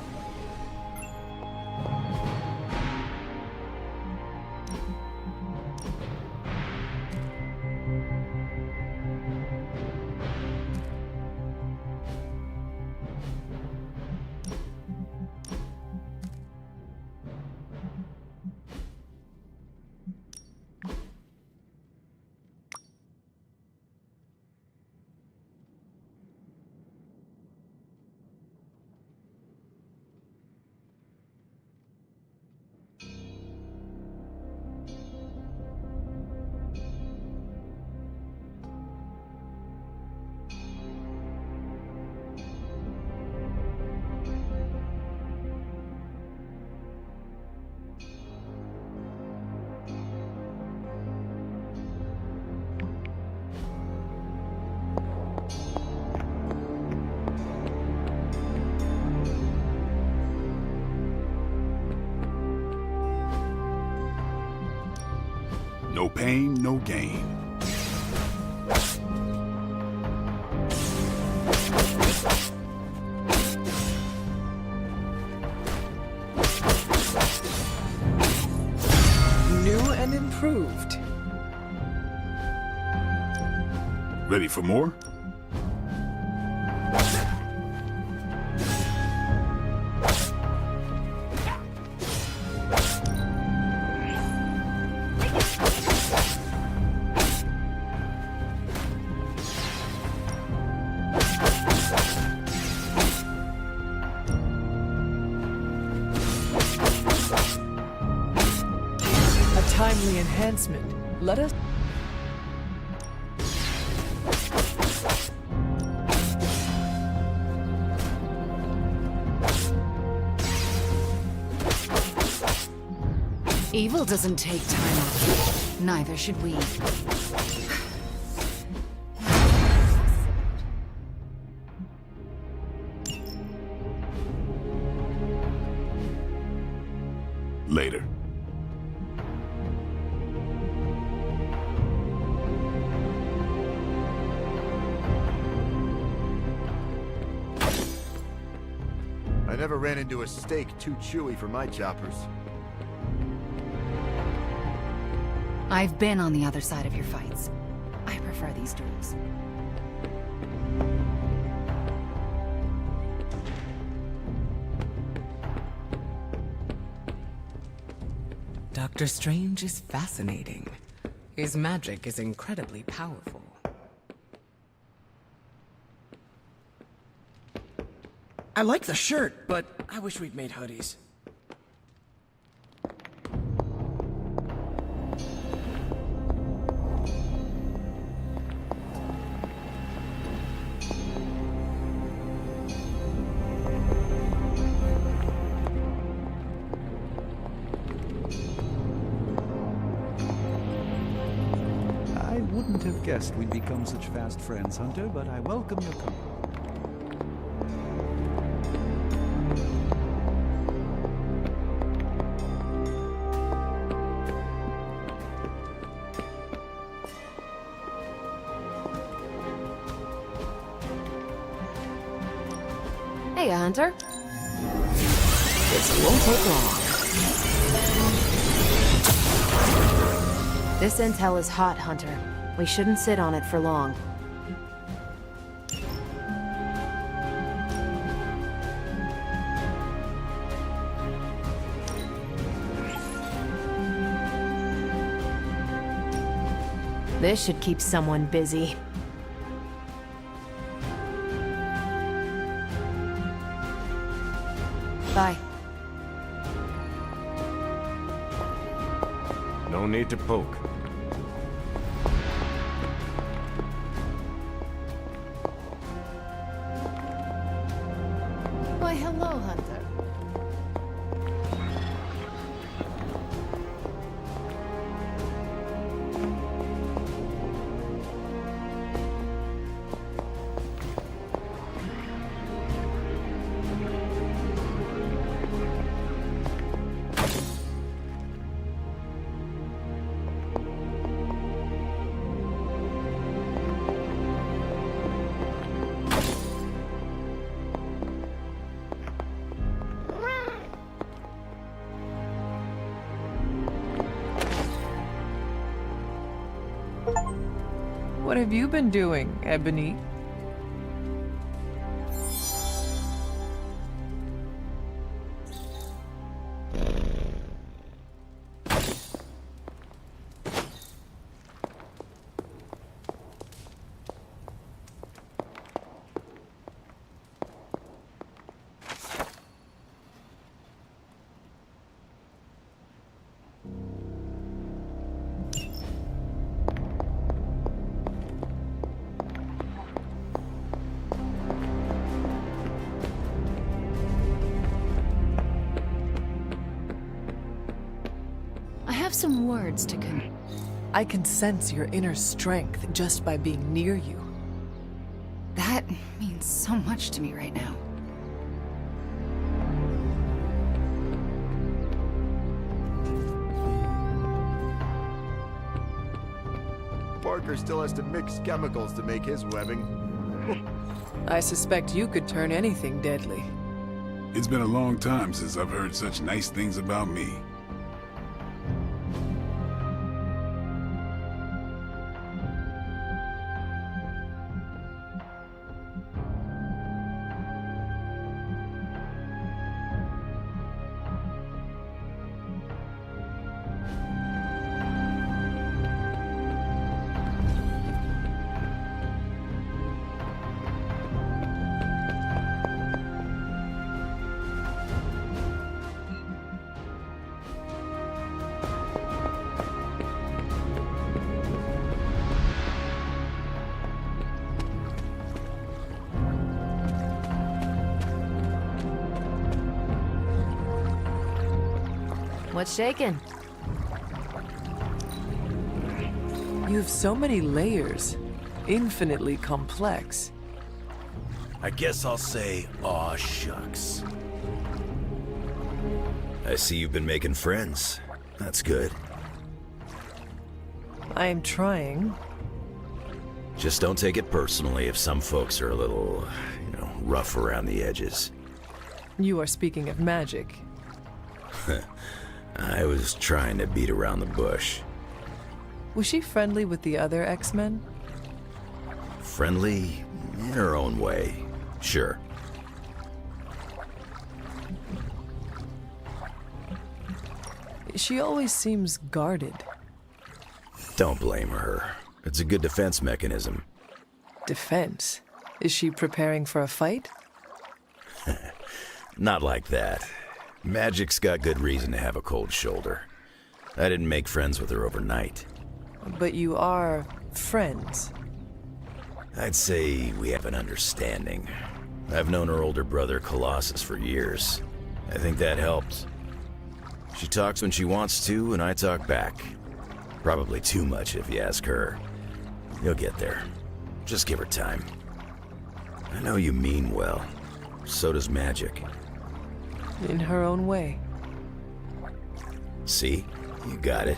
No pain, no gain. New and improved. Ready for more? Timely enhancement. Let us... Evil doesn't take time off. Neither should we. Later. I never ran into a steak too chewy for my choppers. I've been on the other side of your fights. I prefer these duels. Doctor Strange is fascinating. His magic is incredibly powerful. I like the shirt, but I wish we'd made hoodies. I wouldn't have guessed we'd become such fast friends, Hunter, but I welcome your company. Hey, Hunter. This won't take long. This intel is hot, Hunter. We shouldn't sit on it for long. This should keep someone busy. Bye. No need to poke. Why, hello, Hunter. What have you been doing, Ebony? I have some words to I can sense your inner strength just by being near you. That means so much to me right now. fucker still has to mix chemicals to make his webbing. I suspect you could turn anything deadly. It's been a long time since I've heard such nice things about me. What's shaking? You've so many layers. Infinitely complex. I guess I'll say, aw shucks. I see you've been making friends. That's good. I am trying. Just don't take it personally if some folks are a little, rough around the edges. You are speaking of magic. I was trying to beat around the bush. Was she friendly with the other X-Men? Friendly in her own way, sure. She always seems guarded. Don't blame her. It's a good defense mechanism. Defense? Is she preparing for a fight? Not like that. Magic's got good reason to have a cold shoulder. I didn't make friends with her overnight. But you are friends. I'd say we have an understanding. I've known her older brother, Colossus, for years. I think that helps. She talks when she wants to, and I talk back. Probably too much if you ask her. You'll get there. Just give her time. I know you mean well. So does Magic. In her own way. See? You got it.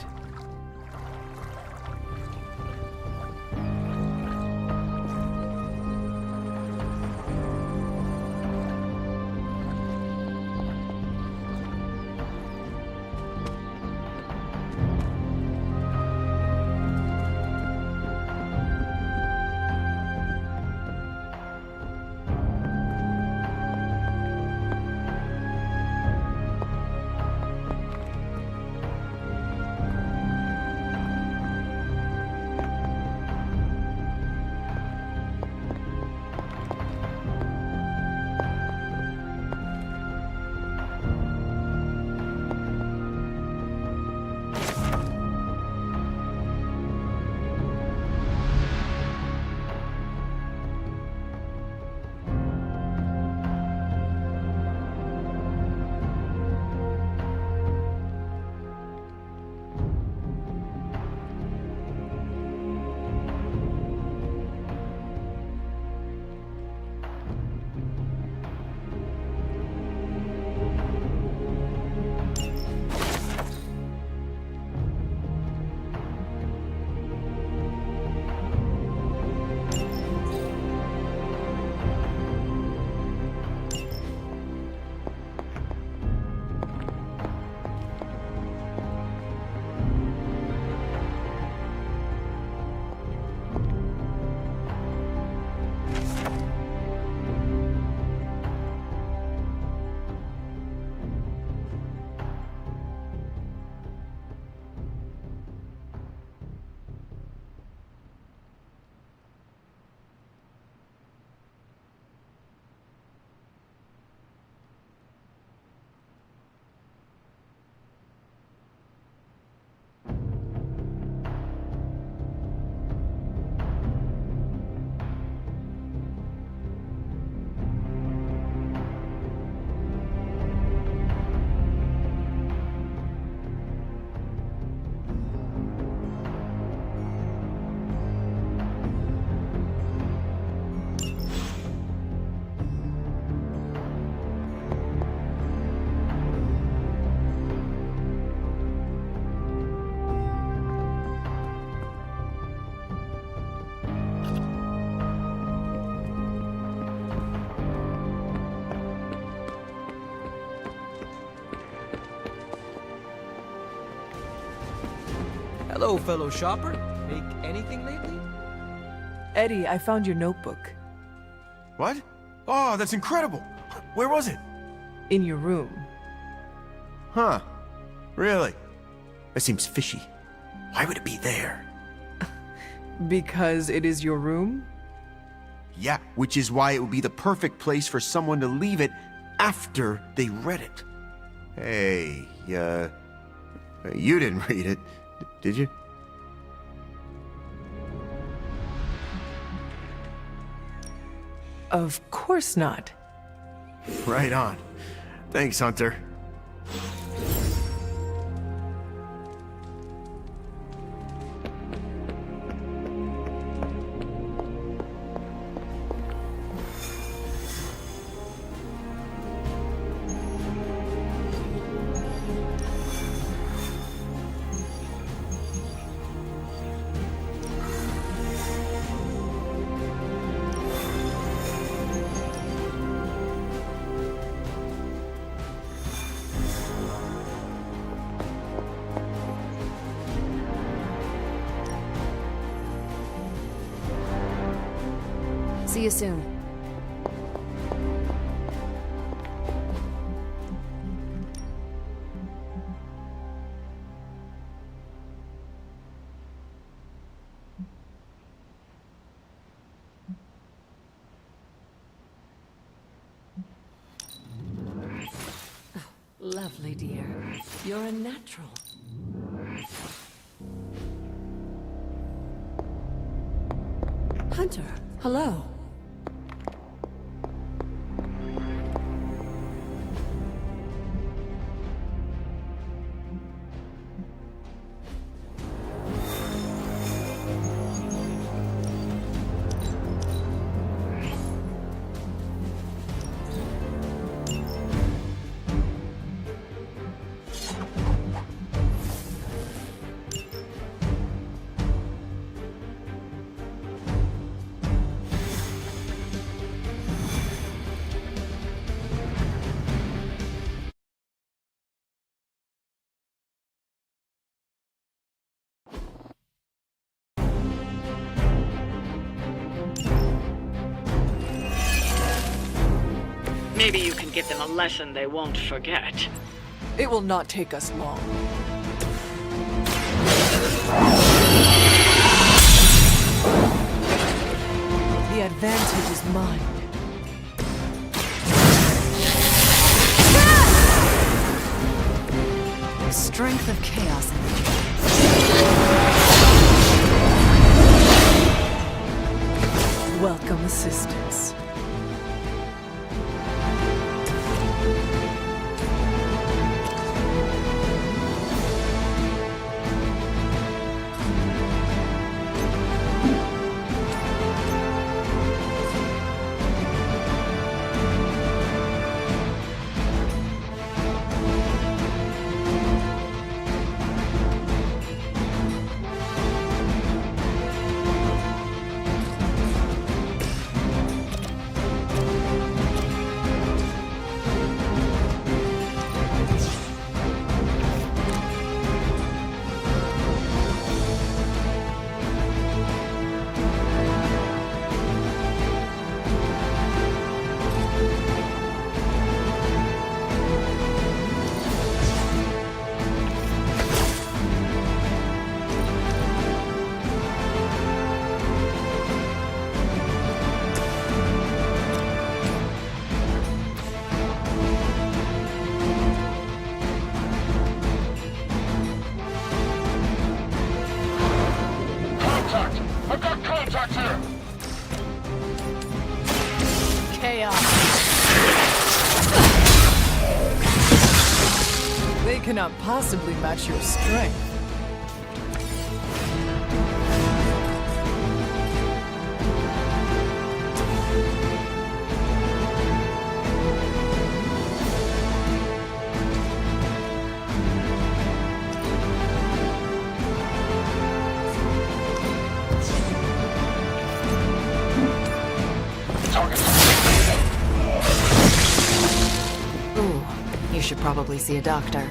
Hello, fellow shopper. Make anything lately? Eddie, I found your notebook. What? Oh, that's incredible! Where was it? In your room. Huh. Really? That seems fishy. Why would it be there? Because it is your room? Yeah, which is why it would be the perfect place for someone to leave it after they read it. Hey, you didn't read it, did you? Of course not. Right on. Thanks, Hunter. See you soon. Lovely, dear. You're a natural. Hunter, hello. Maybe you can give them a lesson they won't forget. It will not take us long. The advantage is mine. The strength of chaos energy. Welcome assistance. I've got contact here! Chaos. They cannot possibly match your strength. Ooh, you should probably see a doctor.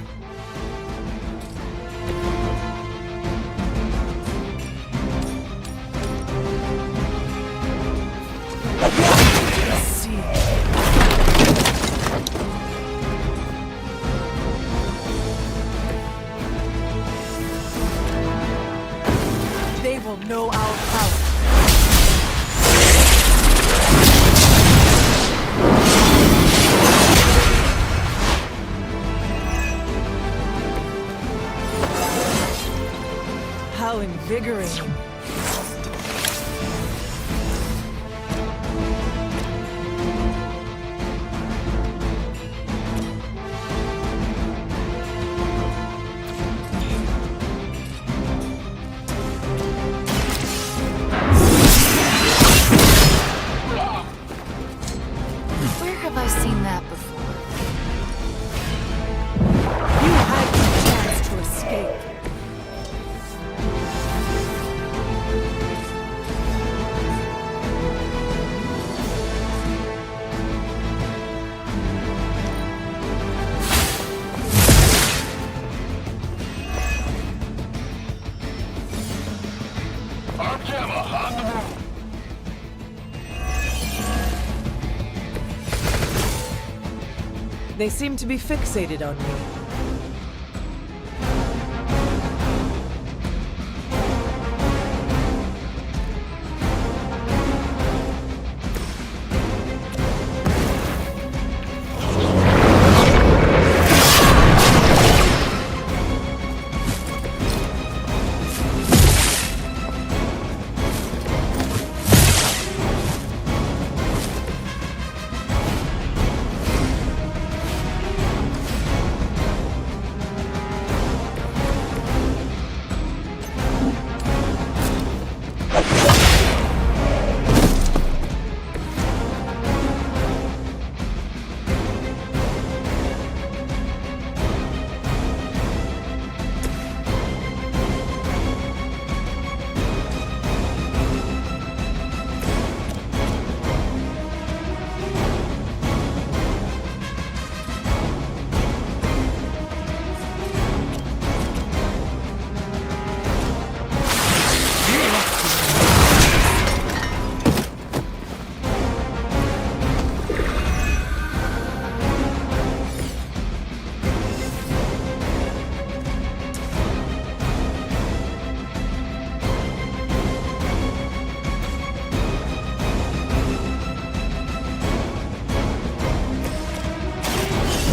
know our power. How invigorating. Where have I seen that before? You had the chance to escape. Armed camera on the move. They seem to be fixated on me.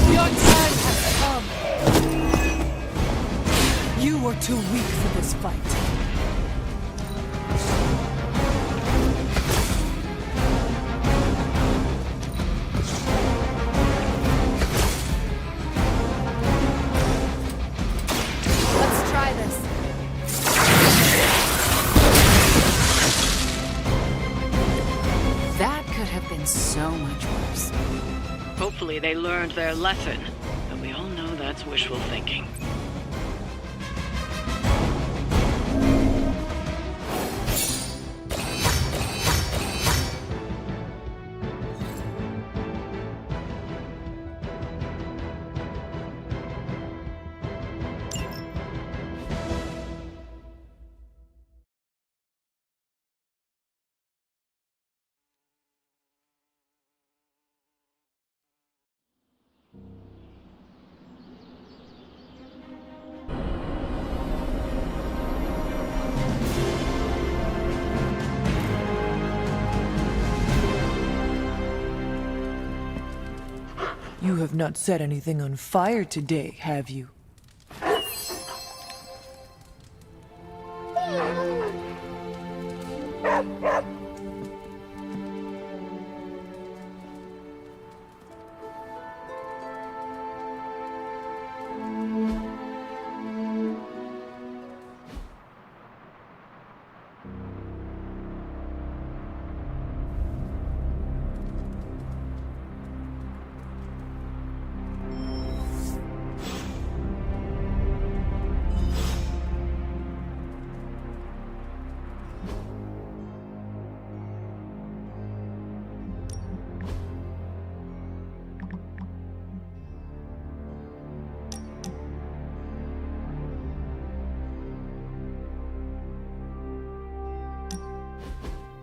Your time has come. You were too weak for this fight. Let's try this. That could have been so much worse. Hopefully they learned their lesson, but we all know that's wishful thinking. You have not set anything on fire today, have you?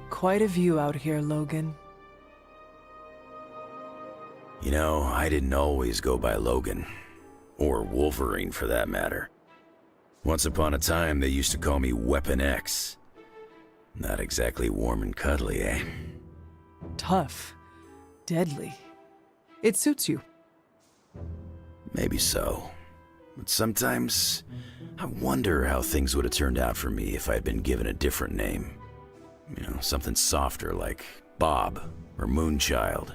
Quite a view out here, Logan. You know, I didn't always go by Logan. Or Wolverine, for that matter. Once upon a time, they used to call me Weapon X. Not exactly warm and cuddly, eh? Tough. Deadly. It suits you. Maybe so. But sometimes, I wonder how things would have turned out for me if I'd been given a different name. You know, something softer like Bob or Moonchild.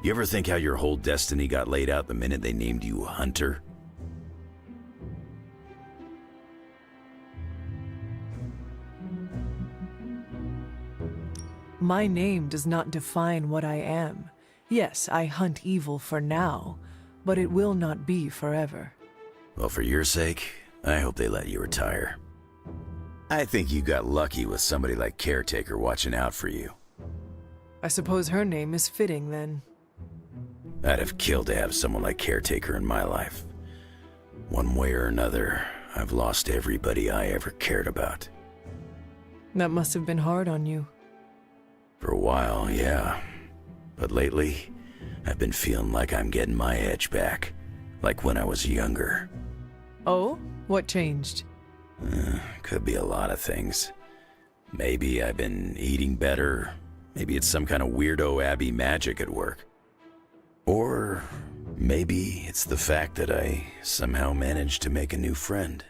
You ever think how your whole destiny got laid out the minute they named you Hunter? My name does not define what I am. Yes, I hunt evil for now, but it will not be forever. Well, for your sake, I hope they let you retire. I think you got lucky with somebody like Caretaker watching out for you. I suppose her name is fitting, then. I'd have killed to have someone like Caretaker in my life. One way or another, I've lost everybody I ever cared about. That must have been hard on you. For a while, yeah. But lately, I've been feeling like I'm getting my edge back. Like when I was younger. Oh? What changed? Could be a lot of things. Maybe I've been eating better. Maybe it's some kind of weirdo Abbey magic at work. Or maybe it's the fact that I somehow managed to make a new friend.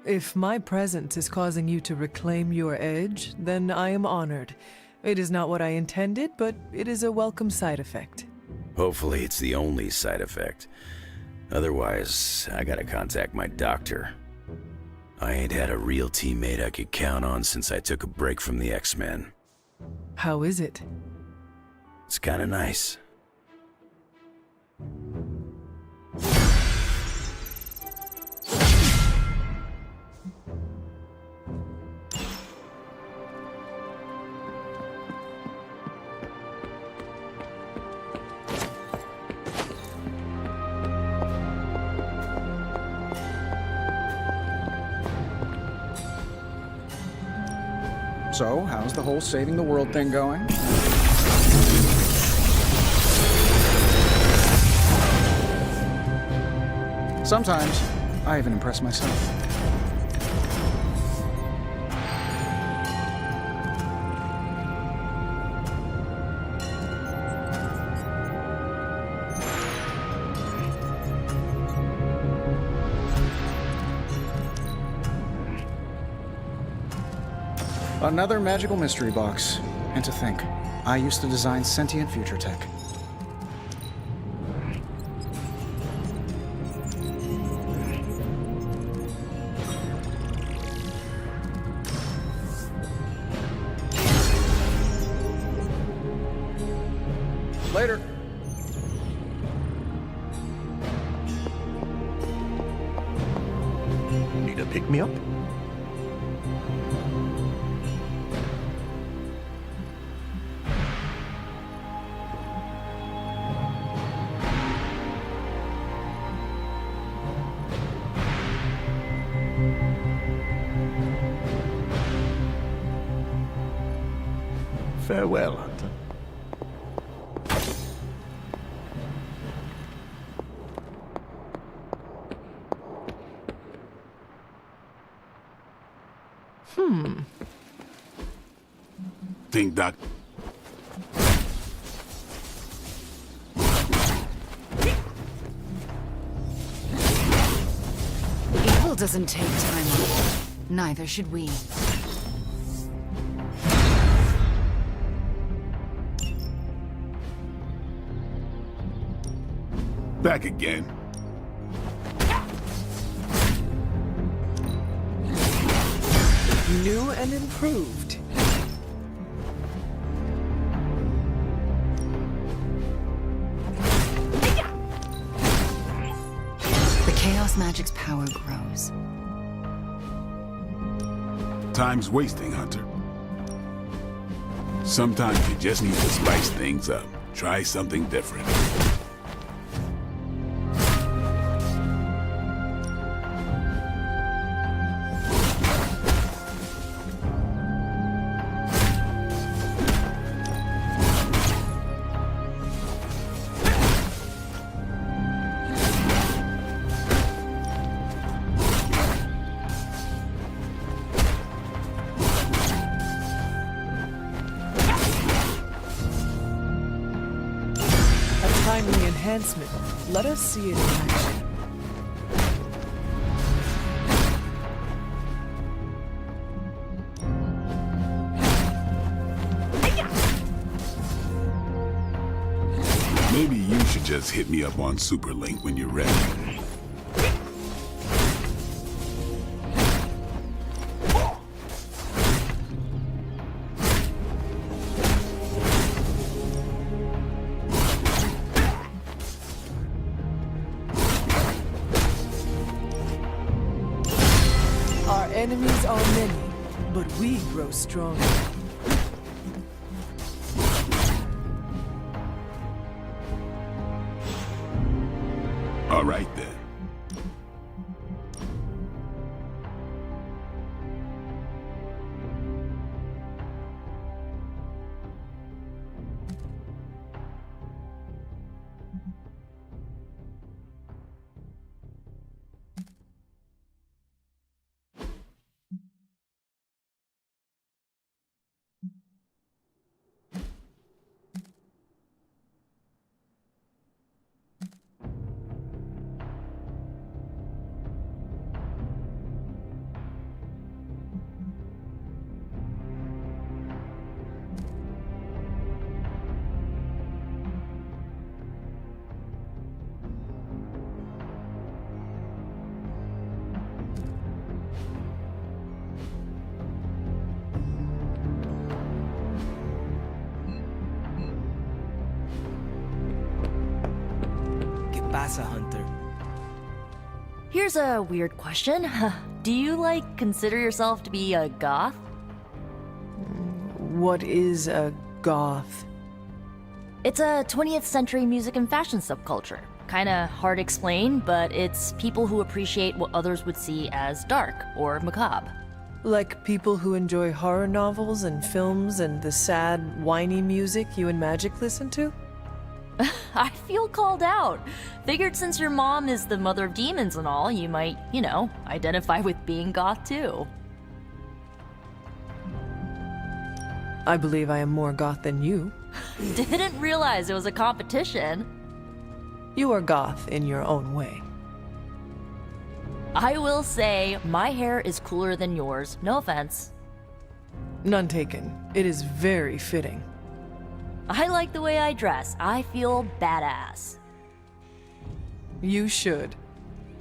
If my presence is causing you to reclaim your edge, then I am honored. It is not what I intended, but it is a welcome side effect. Hopefully it's the only side effect. Otherwise, I gotta contact my doctor. I ain't had a real teammate I could count on since I took a break from the X-Men. How is it? It's kinda nice. So, how's the whole saving the world thing going? Sometimes, I even impress myself. Another magical mystery box. And to think, I used to design sentient future tech. Later. Need a pick-me-up? Farewell, Hunter. Think, Doc. Evil doesn't take time off. Neither should we. Back again. New and improved. The Chaos Magic's power grows. Time's wasting, Hunter. Sometimes you just need to spice things up. Try something different. enhancement. Let us see it in action. Maybe you should just hit me up on Superlink when you're ready. Our enemies are many, but we grow stronger. All right then. Hunter. Here's a weird question. Do you, consider yourself to be a goth? What is a goth? It's a 20th century music and fashion subculture. Kinda hard to explain, but it's people who appreciate what others would see as dark or macabre. Like people who enjoy horror novels and films and the sad, whiny music you and Magic listen to? I feel called out. Figured since your mom is the mother of demons and all, you might, identify with being goth too. I believe I am more goth than you. Didn't realize it was a competition. You are goth in your own way. I will say, my hair is cooler than yours. No offense. None taken. It is very fitting. I like the way I dress. I feel badass. You should.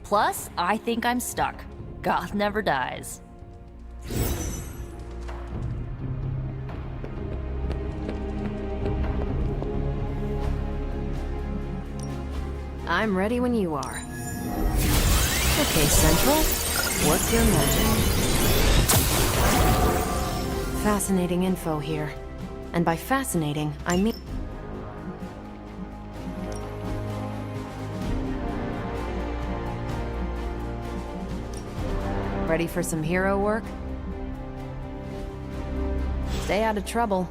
Plus, I think I'm stuck. Goth never dies. I'm ready when you are. Okay, Central, what's your magic? Fascinating info here. And by fascinating, I mean... Ready for some hero work? Stay out of trouble.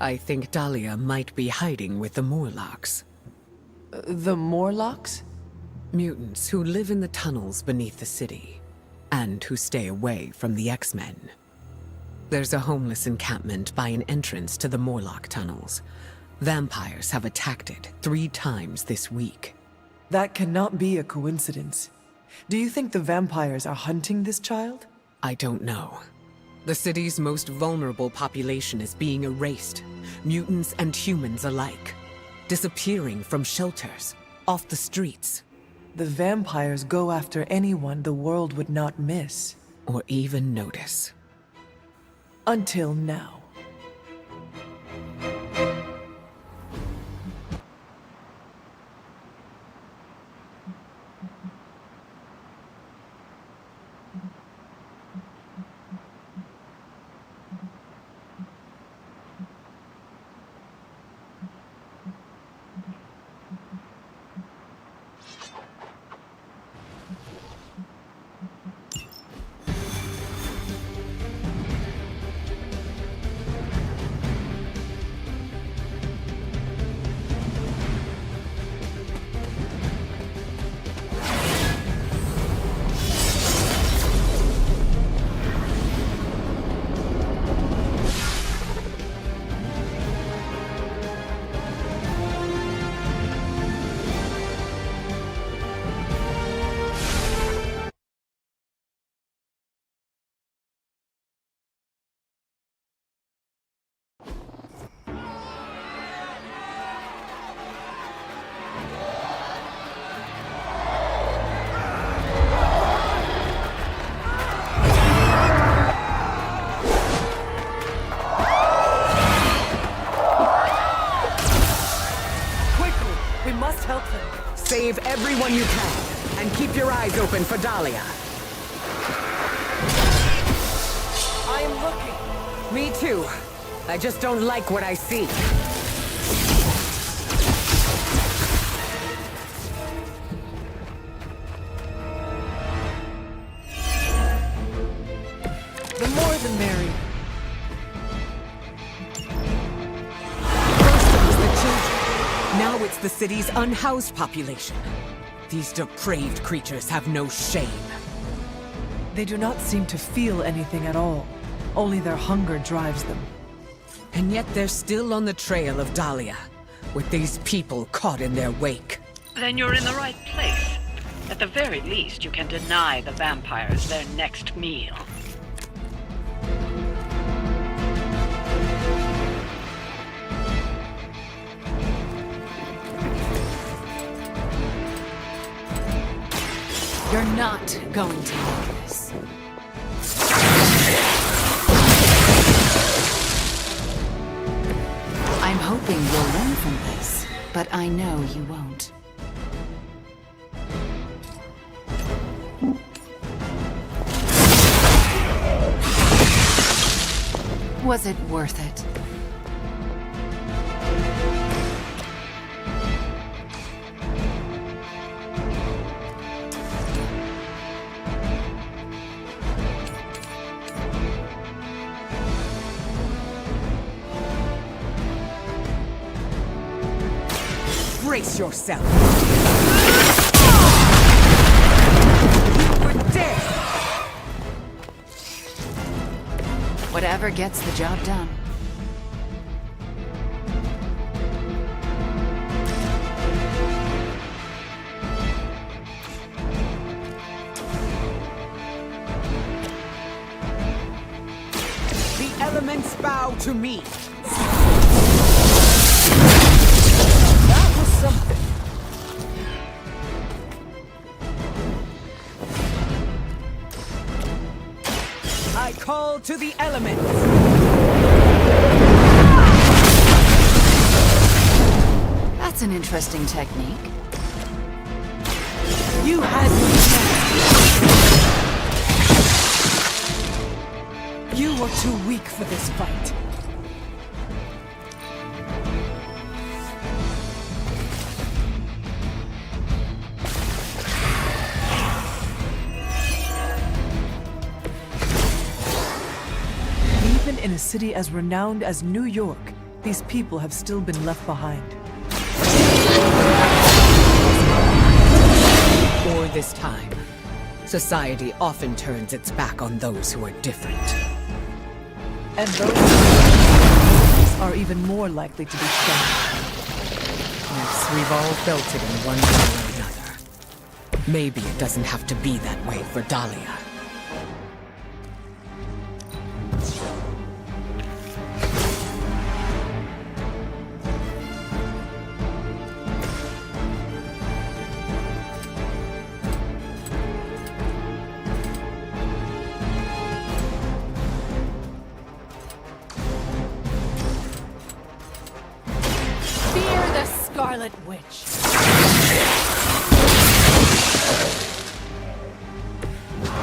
I think Dahlia might be hiding with the Morlocks. The Morlocks? Mutants who live in the tunnels beneath the city, and who stay away from the X-Men. There's a homeless encampment by an entrance to the Morlock tunnels. Vampires have attacked it 3 times this week. That cannot be a coincidence. Do you think the vampires are hunting this child? I don't know. The city's most vulnerable population is being erased, mutants and humans alike, disappearing from shelters, off the streets. The vampires go after anyone the world would not miss. Or even notice. Until now. open for Dahlia. I'm looking. Me too. I just don't like what I see. The more the merrier. First it was the children. Now it's the city's unhoused population. These depraved creatures have no shame. They do not seem to feel anything at all. Only their hunger drives them. And yet they're still on the trail of Dahlia, with these people caught in their wake. Then you're in the right place. At the very least, you can deny the vampires their next meal. You're not going to like this. I'm hoping you'll learn from this, but I know you won't. Was it worth it? Brace yourself! You were dead! Whatever gets the job done. The elements bow to me! That was something. I call to the elements! That's an interesting technique. You had me. You were too weak for this fight. Even in a city as renowned as New York, these people have still been left behind. Or this time, society often turns its back on those who are different. And those are even more likely to be shunned. Yes, we've all felt it in one way or another. Maybe it doesn't have to be that way for Dahlia. Scarlet Witch.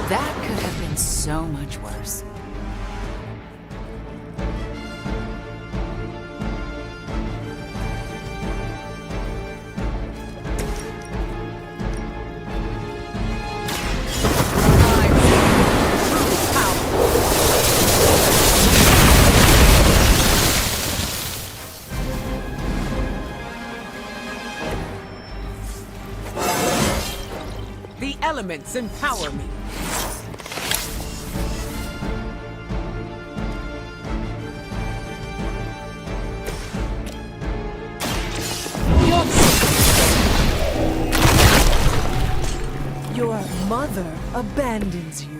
That could have been so much worse. The elements empower me. Your mother abandons you.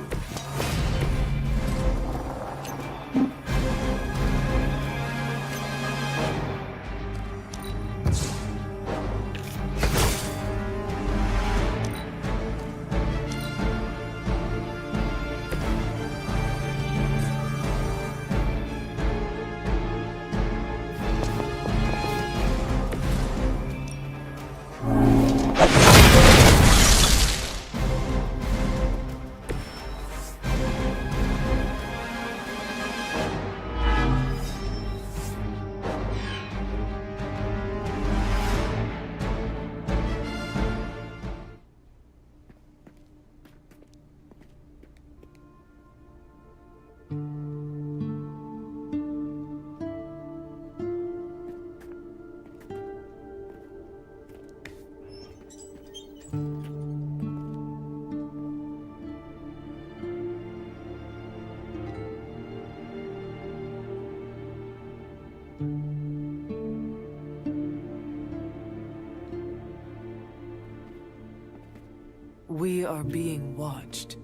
are being watched.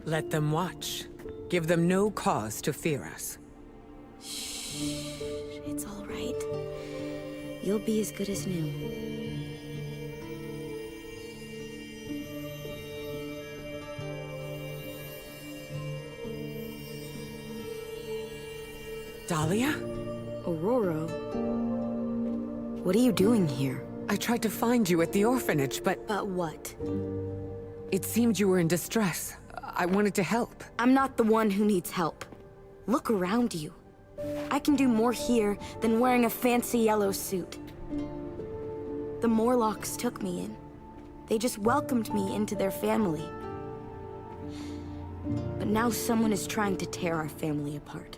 Let them watch. Give them no cause to fear us. It's all right. You'll be as good as new. Dahlia? Aurora? What are you doing here? I tried to find you at the orphanage, but... But what? It seemed you were in distress. I wanted to help. I'm not the one who needs help. Look around you. I can do more here than wearing a fancy yellow suit. The Morlocks took me in. They just welcomed me into their family. But now someone is trying to tear our family apart.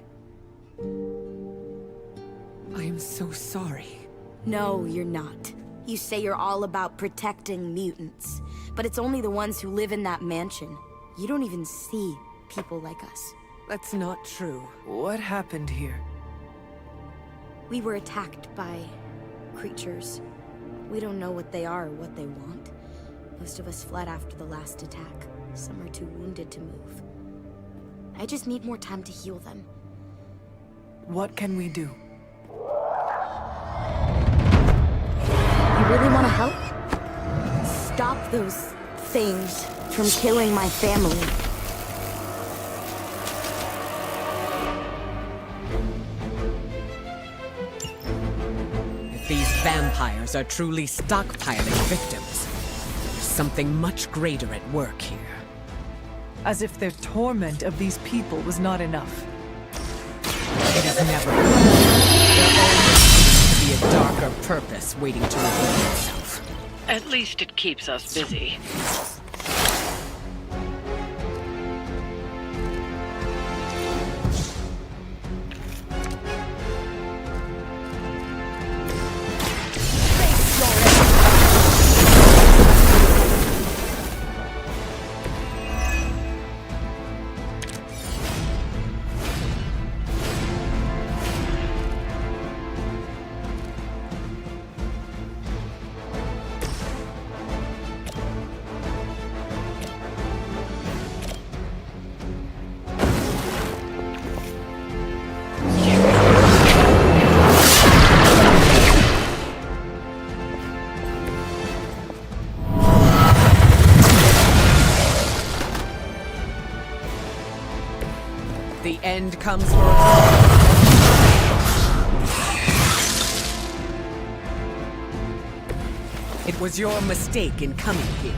I am so sorry. No, you're not. You say you're all about protecting mutants, but it's only the ones who live in that mansion. You don't even see people like us. That's not true. What happened here? We were attacked by creatures. We don't know what they are or what they want. Most of us fled after the last attack. Some are too wounded to move. I just need more time to heal them. What can we do? You really want to help? Stop those things from killing my family. If these vampires are truly stockpiling victims, there's something much greater at work here. As if their torment of these people was not enough. It is never enough. There always seems to be a darker purpose waiting to reveal itself. At least it keeps us busy. The end comes for us. It was your mistake in coming here.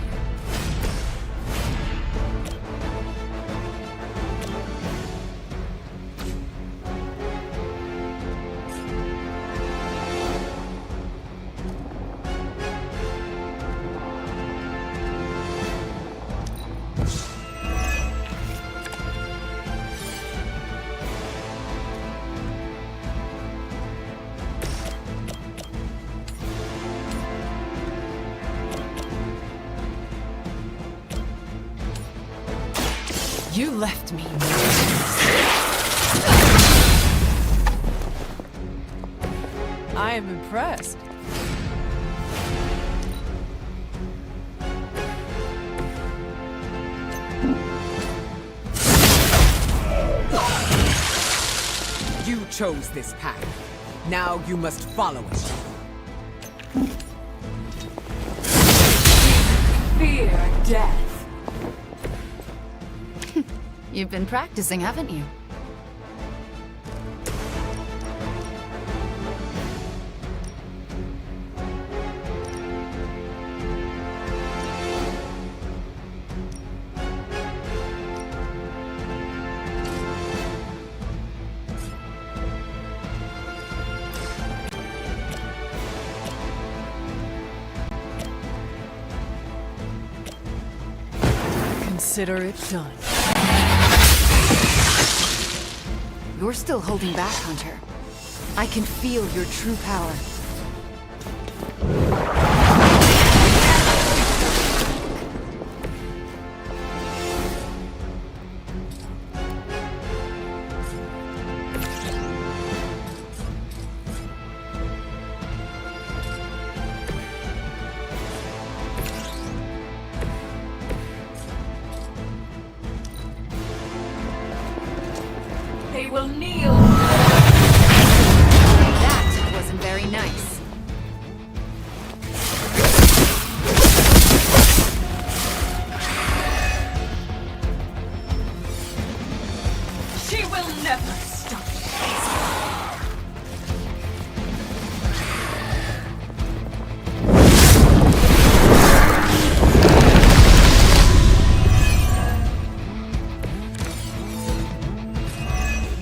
You left me. I am impressed. You chose this path. Now you must follow it. Fear death. You've been practicing, haven't you? Consider it done. You're still holding back, Hunter. I can feel your true power. They will kneel. That wasn't very nice. She will never stop.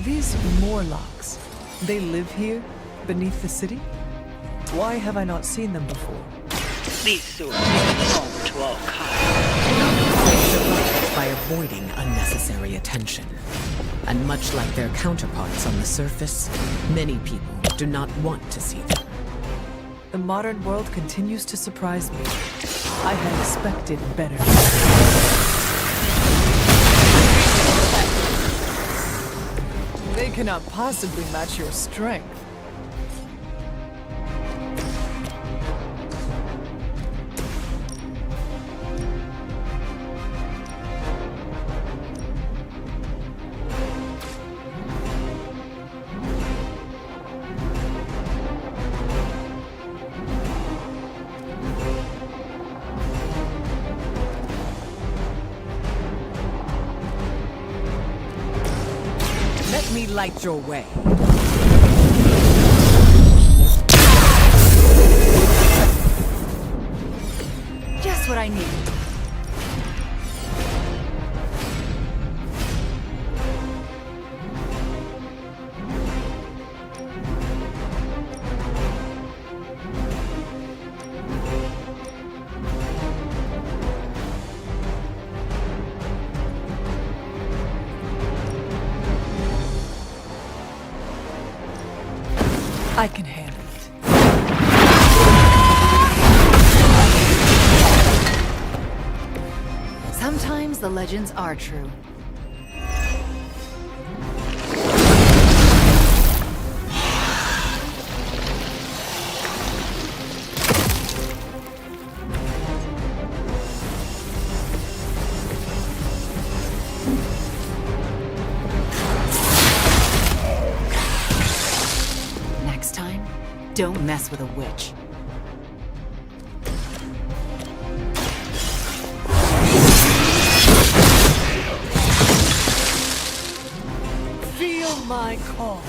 These Morlocks, they live here, beneath the city? Why have I not seen them before? These sewers are home to all kinds. By avoiding unnecessary attention. And much like their counterparts on the surface, many people do not want to see them. The modern world continues to surprise me. I had expected better. They cannot possibly match your strength. Let me light your way. Just what I need. I can handle it. Sometimes the legends are true. Next time, don't mess with a witch. Feel my call.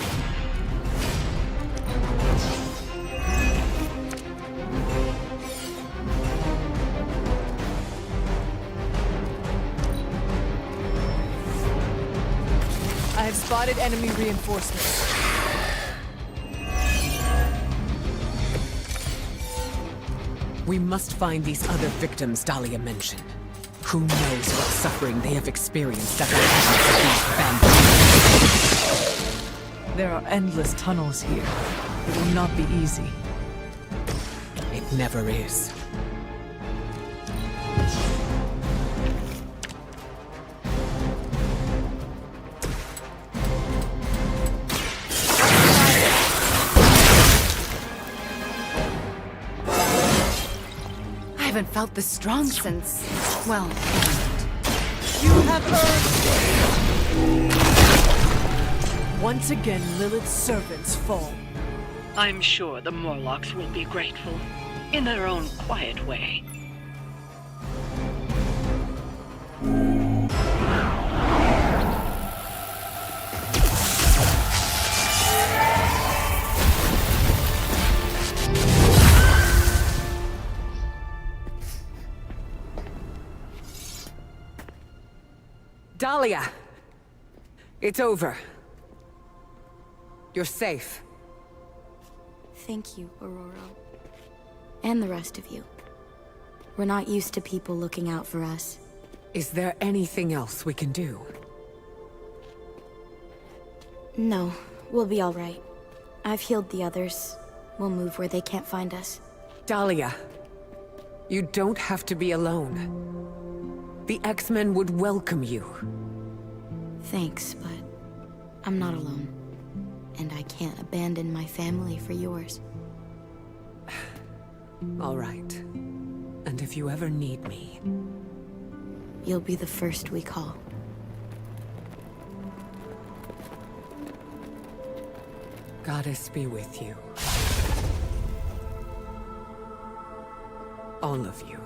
I have spotted enemy reinforcements. We must find these other victims Dahlia mentioned. Who knows what suffering they have experienced at the hands of these bandits. There are endless tunnels here. It will not be easy. It never is. I haven't felt this strong since, well, You have earned it. Once again, Lilith's servants fall. I'm sure the Morlocks will be grateful, in their own quiet way. Dahlia! It's over. You're safe. Thank you, Aurora. And the rest of you. We're not used to people looking out for us. Is there anything else we can do? No, we'll be all right. I've healed the others. We'll move where they can't find us. Dahlia, you don't have to be alone. The X-Men would welcome you. Thanks, but I'm not alone. And I can't abandon my family for yours. All right. And if you ever need me... You'll be the first we call. Goddess be with you. All of you.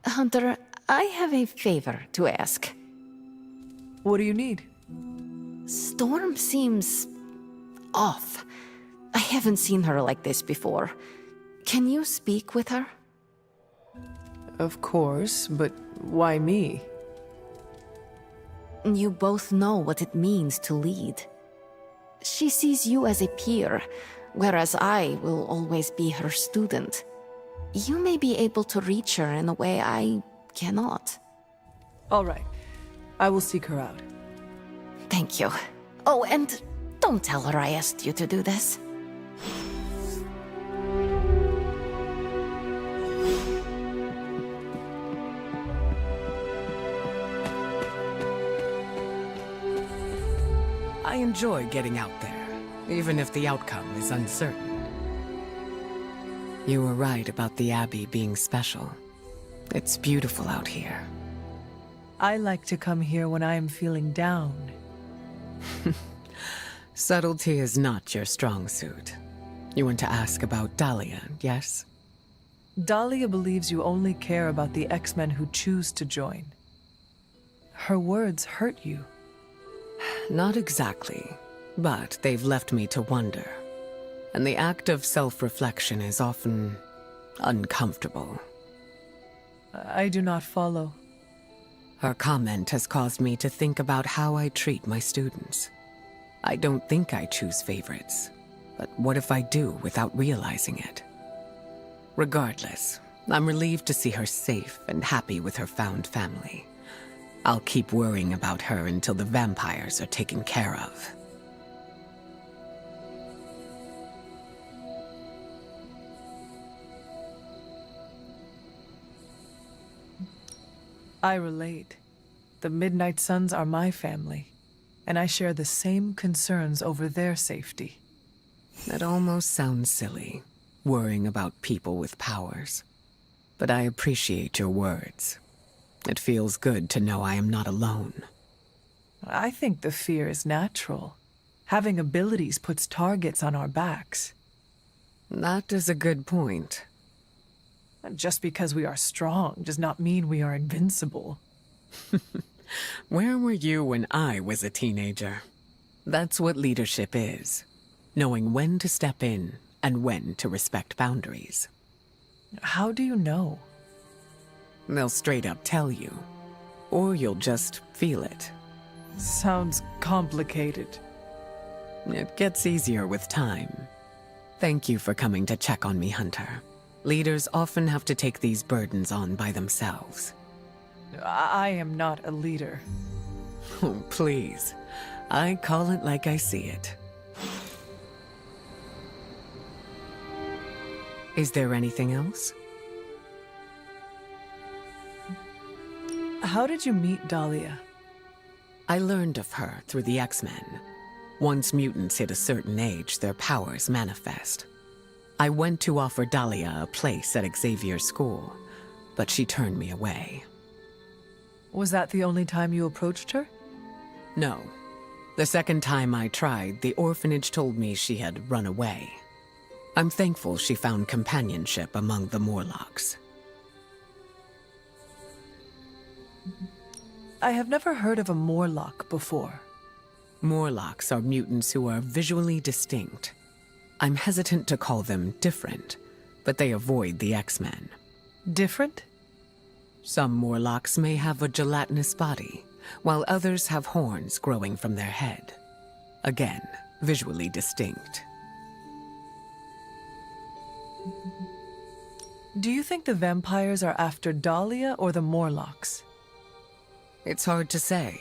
Hunter, I have a favor to ask. What do you need? Storm seems off. I haven't seen her like this before. Can you speak with her? Of course, but why me? You both know what it means to lead. She sees you as a peer, whereas I will always be her student. You may be able to reach her in a way I cannot. All right. I will seek her out. Thank you. Oh, and don't tell her I asked you to do this. I enjoy getting out there, even if the outcome is uncertain. You were right about the Abbey being special. It's beautiful out here. I like to come here when I am feeling down. Subtlety is not your strong suit. You want to ask about Dahlia, yes? Dahlia believes you only care about the X-Men who choose to join. Her words hurt you. Not exactly, but they've left me to wonder. And the act of self-reflection is often uncomfortable. I do not follow. Her comment has caused me to think about how I treat my students. I don't think I choose favorites, but what if I do without realizing it? Regardless, I'm relieved to see her safe and happy with her found family. I'll keep worrying about her until the vampires are taken care of. I relate. The Midnight Suns are my family, and I share the same concerns over their safety. That almost sounds silly, worrying about people with powers. But I appreciate your words. It feels good to know I am not alone. I think the fear is natural. Having abilities puts targets on our backs. That is a good point. Just because we are strong does not mean we are invincible. Where were you when I was a teenager? That's what leadership is. Knowing when to step in and when to respect boundaries. How do you know? They'll straight up tell you. Or you'll just feel it. Sounds complicated. It gets easier with time. Thank you for coming to check on me, Hunter. Leaders often have to take these burdens on by themselves. I am not a leader. Oh, please. I call it like I see it. Is there anything else? How did you meet Dahlia? I learned of her through the X-Men. Once mutants hit a certain age, their powers manifest. I went to offer Dahlia a place at Xavier's school, but she turned me away. Was that the only time you approached her? No. The second time I tried, the orphanage told me she had run away. I'm thankful she found companionship among the Morlocks. I have never heard of a Morlock before. Morlocks are mutants who are visually distinct. I'm hesitant to call them different, but they avoid the X-Men. Different? Some Morlocks may have a gelatinous body, while others have horns growing from their head. Again, visually distinct. Do you think the vampires are after Dahlia or the Morlocks? It's hard to say.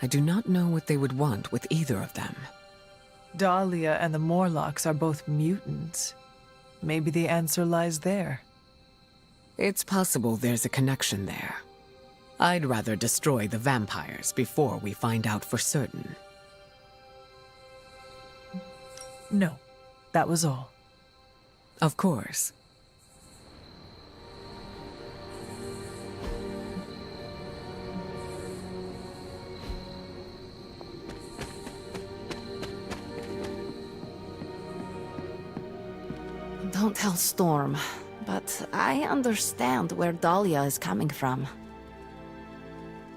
I do not know what they would want with either of them. Dahlia and the Morlocks are both mutants. Maybe the answer lies there. It's possible there's a connection there. I'd rather destroy the vampires before we find out for certain. No, that was all. Of course. Don't tell Storm, but I understand where Dahlia is coming from.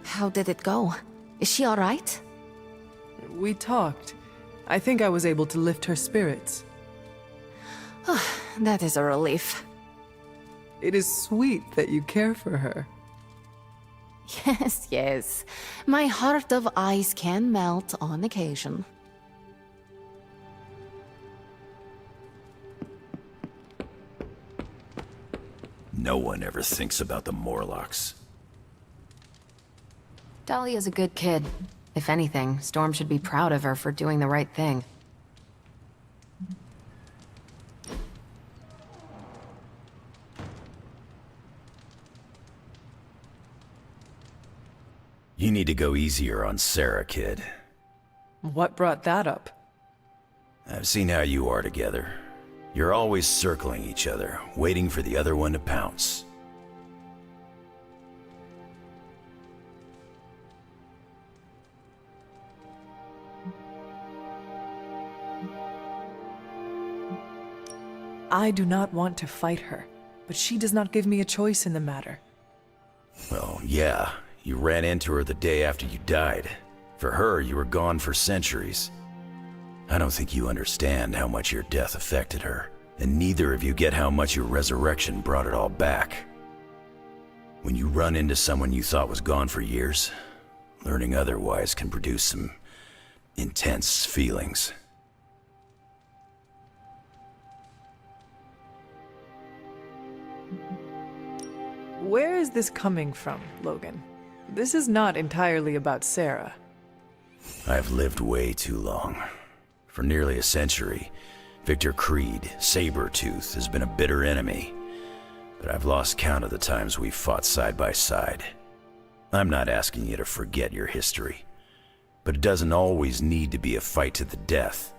How did it go? Is she all right? We talked. I think I was able to lift her spirits. That is a relief. It is sweet that you care for her. Yes, yes. My heart of ice can melt on occasion. No one ever thinks about the Morlocks. Dahlia's a good kid. If anything, Storm should be proud of her for doing the right thing. You need to go easier on Sarah, kid. What brought that up? I've seen how you are together. You're always circling each other, waiting for the other one to pounce. I do not want to fight her, but she does not give me a choice in the matter. Well, yeah, you ran into her the day after you died. For her, you were gone for centuries. I don't think you understand how much your death affected her, and neither of you get how much your resurrection brought it all back. When you run into someone you thought was gone for years, learning otherwise can produce some intense feelings. Where is this coming from, Logan? This is not entirely about Sarah. I've lived way too long. For nearly a century, Victor Creed, Sabretooth, has been a bitter enemy. But I've lost count of the times we've fought side by side. I'm not asking you to forget your history, but it doesn't always need to be a fight to the death.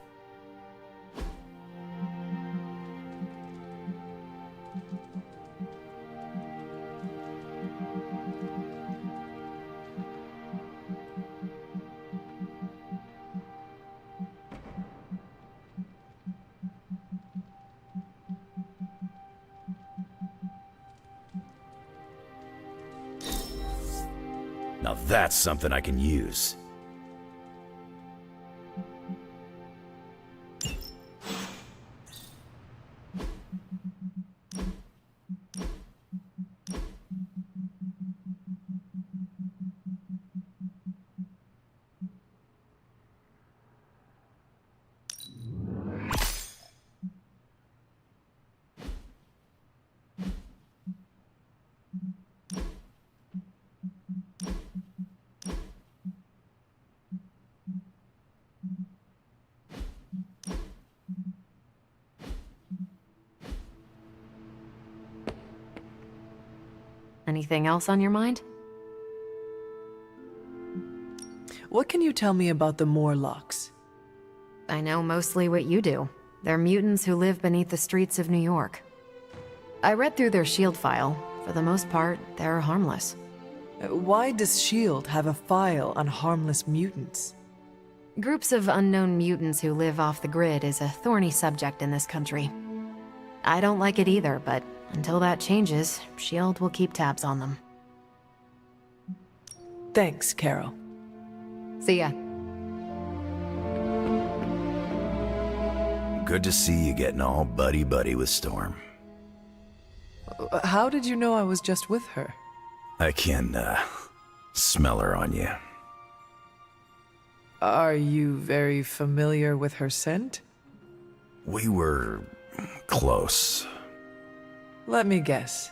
Now that's something I can use. Anything else on your mind? What can you tell me about the Morlocks? I know mostly what you do. They're mutants who live beneath the streets of New York. I read through their shield file. For the most part, they're harmless. Why does S.H.I.E.L.D. have a file on harmless mutants? Groups of unknown mutants who live off the grid is a thorny subject in this country. I don't like it either, but until that changes, S.H.I.E.L.D. will keep tabs on them. Thanks, Carol. See ya. Good to see you getting all buddy-buddy with Storm. How did you know I was just with her? I can, smell her on you. Are you very familiar with her scent? We were close. Let me guess.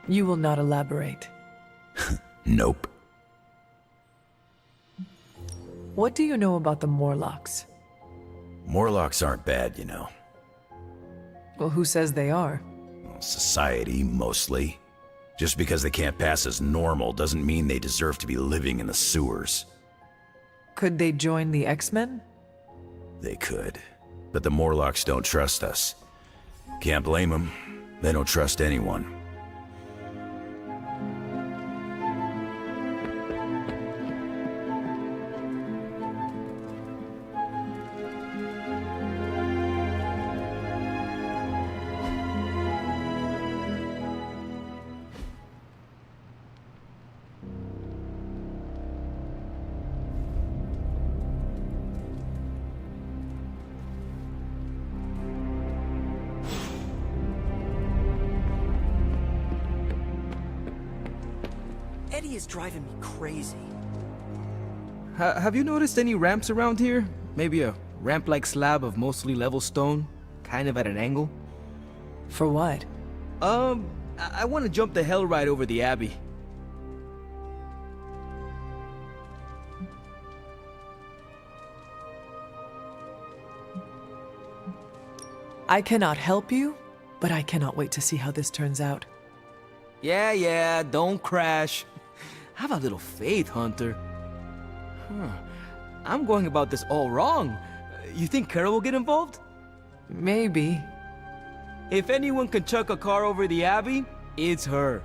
You will not elaborate. Nope. What do you know about the Morlocks? Morlocks aren't bad, you know. Well, who says they are? Well, society, mostly. Just because they can't pass as normal doesn't mean they deserve to be living in the sewers. Could they join the X-Men? They could. But the Morlocks don't trust us. Can't blame them. They don't trust anyone. Eddie is driving me crazy. Have you noticed any ramps around here? Maybe a ramp-like slab of mostly level stone, kind of at an angle? For what? I want to jump the hell ride over the Abbey. I cannot help you, but I cannot wait to see how this turns out. Yeah, don't crash. Have a little faith, Hunter. I'm going about this all wrong. You think Carol will get involved? Maybe. If anyone can chuck a car over the Abbey, it's her.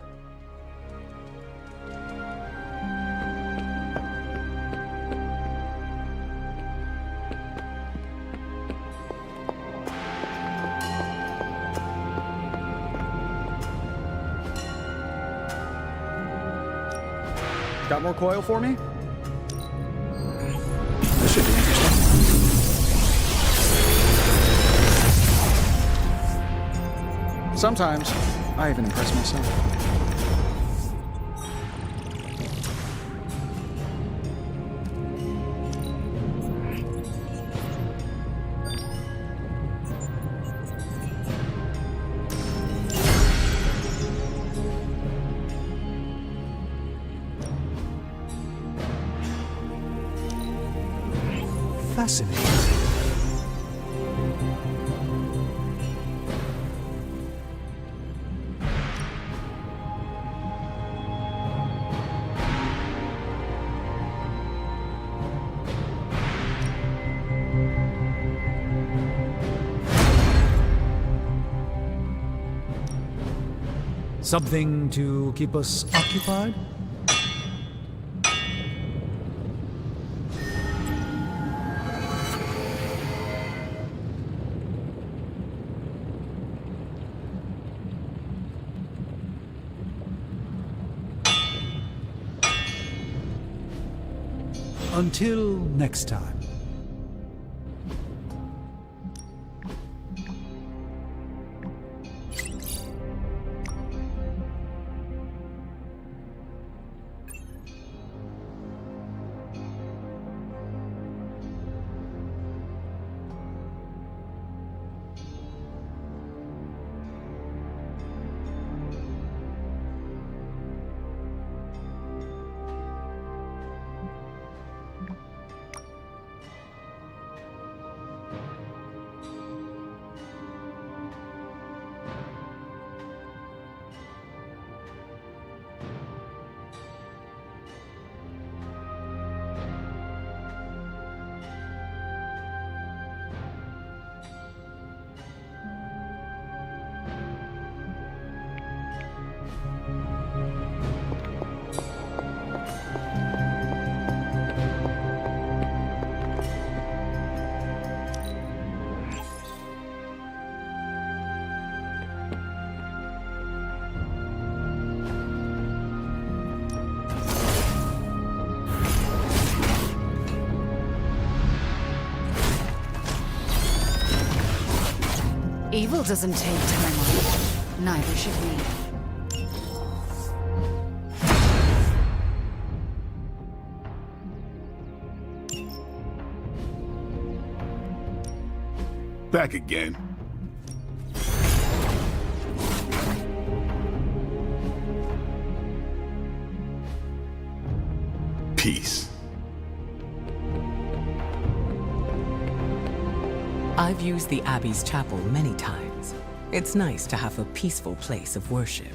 Got more coil for me? This should be interesting. Sometimes, I even impress myself. Fascinating. Something to keep us occupied? Until next time. Evil doesn't take time off. Neither should we. Back again. peace. I've used the Abbey's chapel many times. It's nice to have a peaceful place of worship.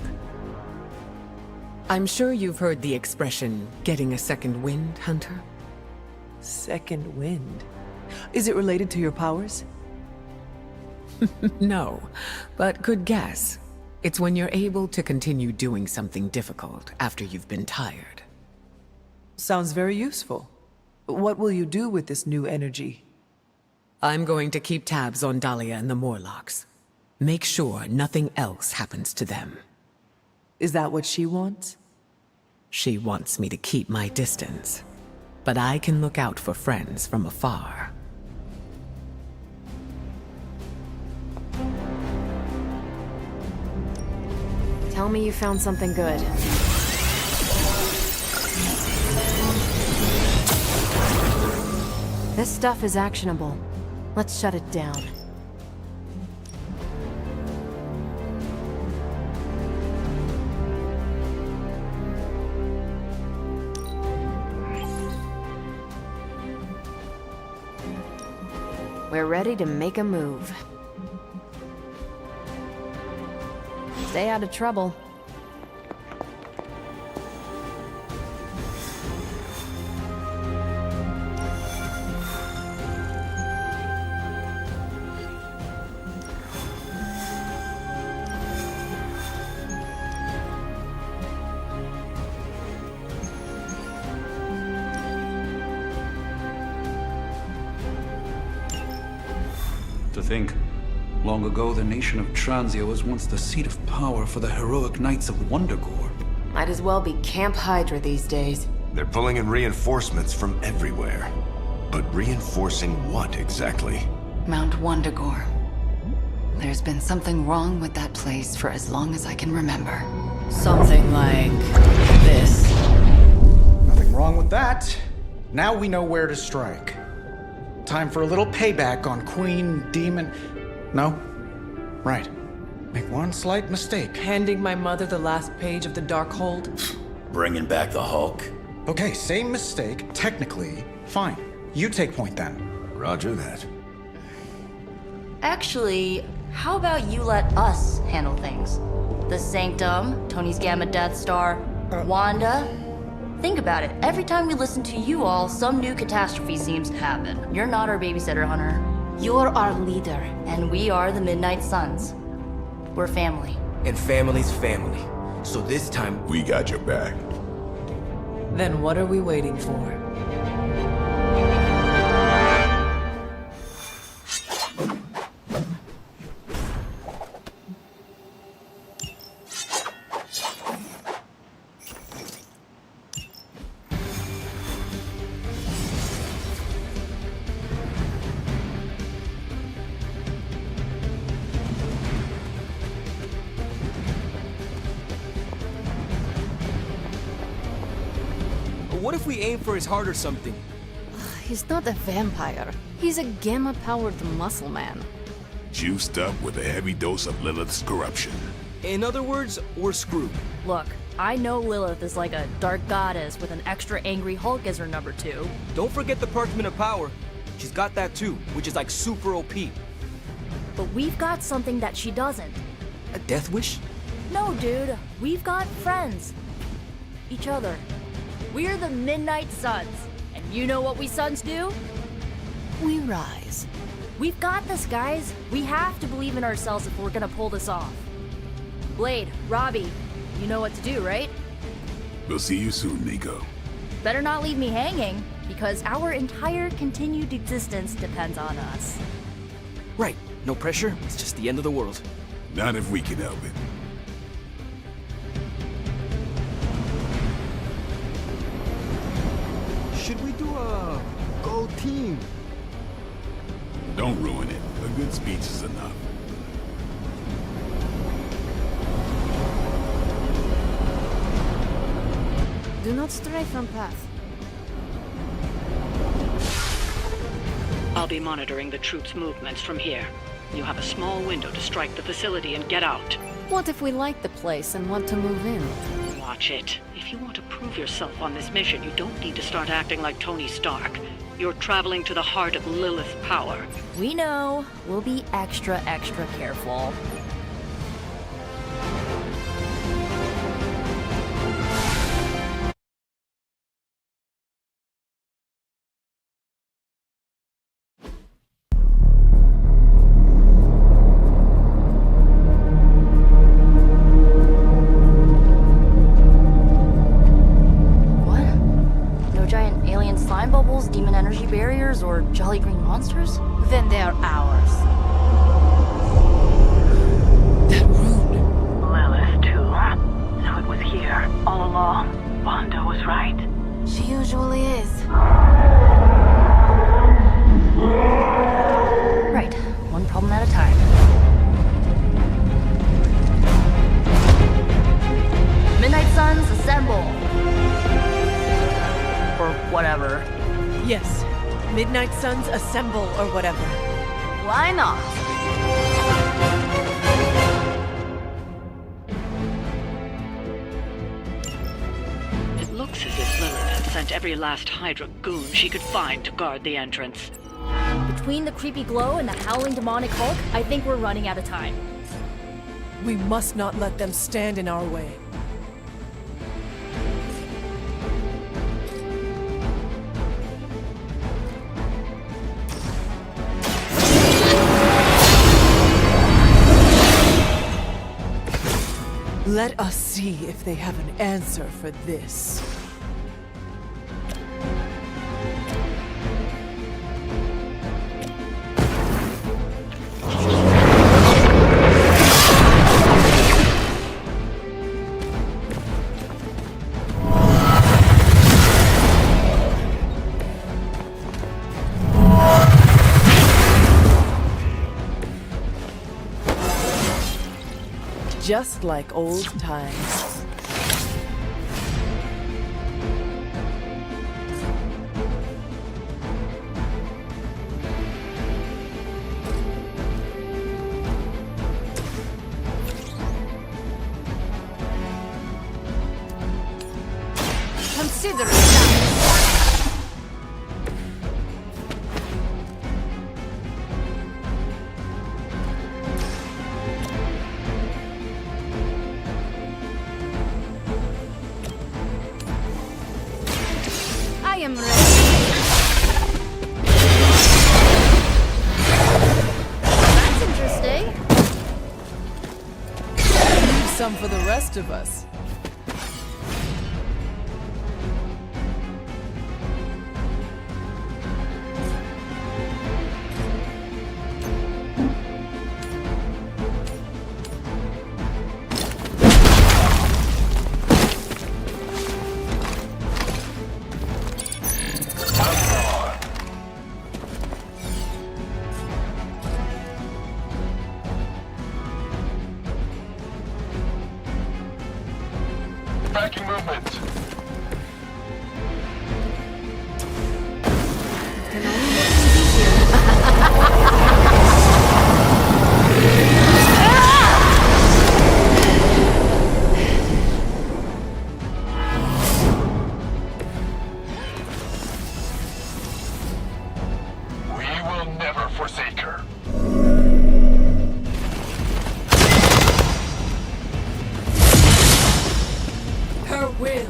I'm sure you've heard the expression, getting a second wind, Hunter? Second wind? Is it related to your powers? No, but good guess. It's when you're able to continue doing something difficult after you've been tired. Sounds very useful. What will you do with this new energy? I'm going to keep tabs on Dahlia and the Morlocks. Make sure nothing else happens to them. Is that what she wants? She wants me to keep my distance, but I can look out for friends from afar. Tell me you found something good. This stuff is actionable. Let's shut it down. We're ready to make a move. Stay out of trouble. To think, long ago the nation of Transia was once the seat of power for the heroic knights of Wondergore. Might as well be Camp Hydra these days. They're pulling in reinforcements from everywhere. But reinforcing what exactly? Mount Wondagore. There's been something wrong with that place for as long as I can remember. Something like this. Nothing wrong with that. Now we know where to strike. Time for a little payback on Queen, Demon... No? Right. Make one slight mistake. Handing my mother the last page of the Darkhold? Bringing back the Hulk? Okay, same mistake, technically. Fine. You take point then. Roger that. Actually, how about you let us handle things? The Sanctum, Tony's Gamma Death Star, Wanda. Think about it. Every time we listen to you all, some new catastrophe seems to happen. You're not our babysitter, Hunter. You're our leader. And we are the Midnight Suns. We're family. And family's family. So this time... We got your back. Then what are we waiting for? What if we aim for his heart or something? He's not a vampire. He's a gamma-powered muscle man. Juiced up with a heavy dose of Lilith's corruption. In other words, we're screwed. Look, I know Lilith is like a dark goddess with an extra angry Hulk as her number 2. Don't forget the Parchment of Power. She's got that too, which is like super OP. But we've got something that she doesn't. A death wish? No, dude. We've got friends. Each other. We're the Midnight Suns. And you know what we Suns do? We rise. We've got this, guys. We have to believe in ourselves if we're gonna pull this off. Blade, Robbie, you know what to do, right? We'll see you soon, Nico. Better not leave me hanging, because our entire continued existence depends on us. Right. No pressure. It's just the end of the world. Not if we can help it. Should we do a go team? Don't ruin it. A good speech is enough. Do not stray from path. I'll be monitoring the troops' movements from here. You have a small window to strike the facility and get out. What if we like the place and want to move in? What? watch it. If you want to prove yourself on this mission, you don't need to start acting like Tony Stark. You're traveling to the heart of Lilith's power. We know. We'll be extra careful. Demon energy barriers or jolly green monsters? Then they're ours. That rune. Lilith, too. So it was here, all along. Wanda was right. She usually is. Right. One problem at a time. Midnight Suns, assemble! Or whatever. Yes. Midnight Suns, assemble, or whatever. Why not? It looks as if Lilith had sent every last Hydra goon she could find to guard the entrance. Between the creepy glow and the howling demonic Hulk, I think we're running out of time. We must not let them stand in our way. Let us see if they have an answer for this. Just like old times. Consider it. I am ready. That's interesting. Leave some for the rest of us. Tracking movement. We will never forsake her. Her will.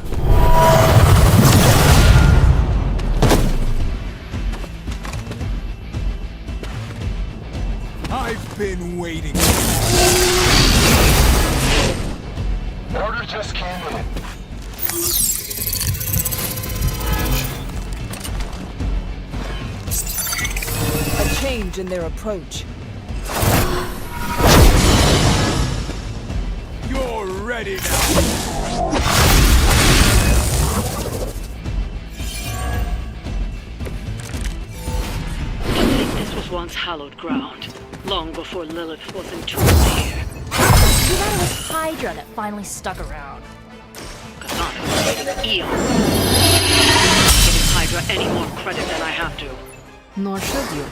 I've been waiting. Order just came in. A change in their approach. You're ready now. This was once hallowed ground, long before Lilith was entombed here. Too bad it was Hydra that finally stuck around. Katana waited eons. Giving Hydra any more credit than I have to. Nor should you.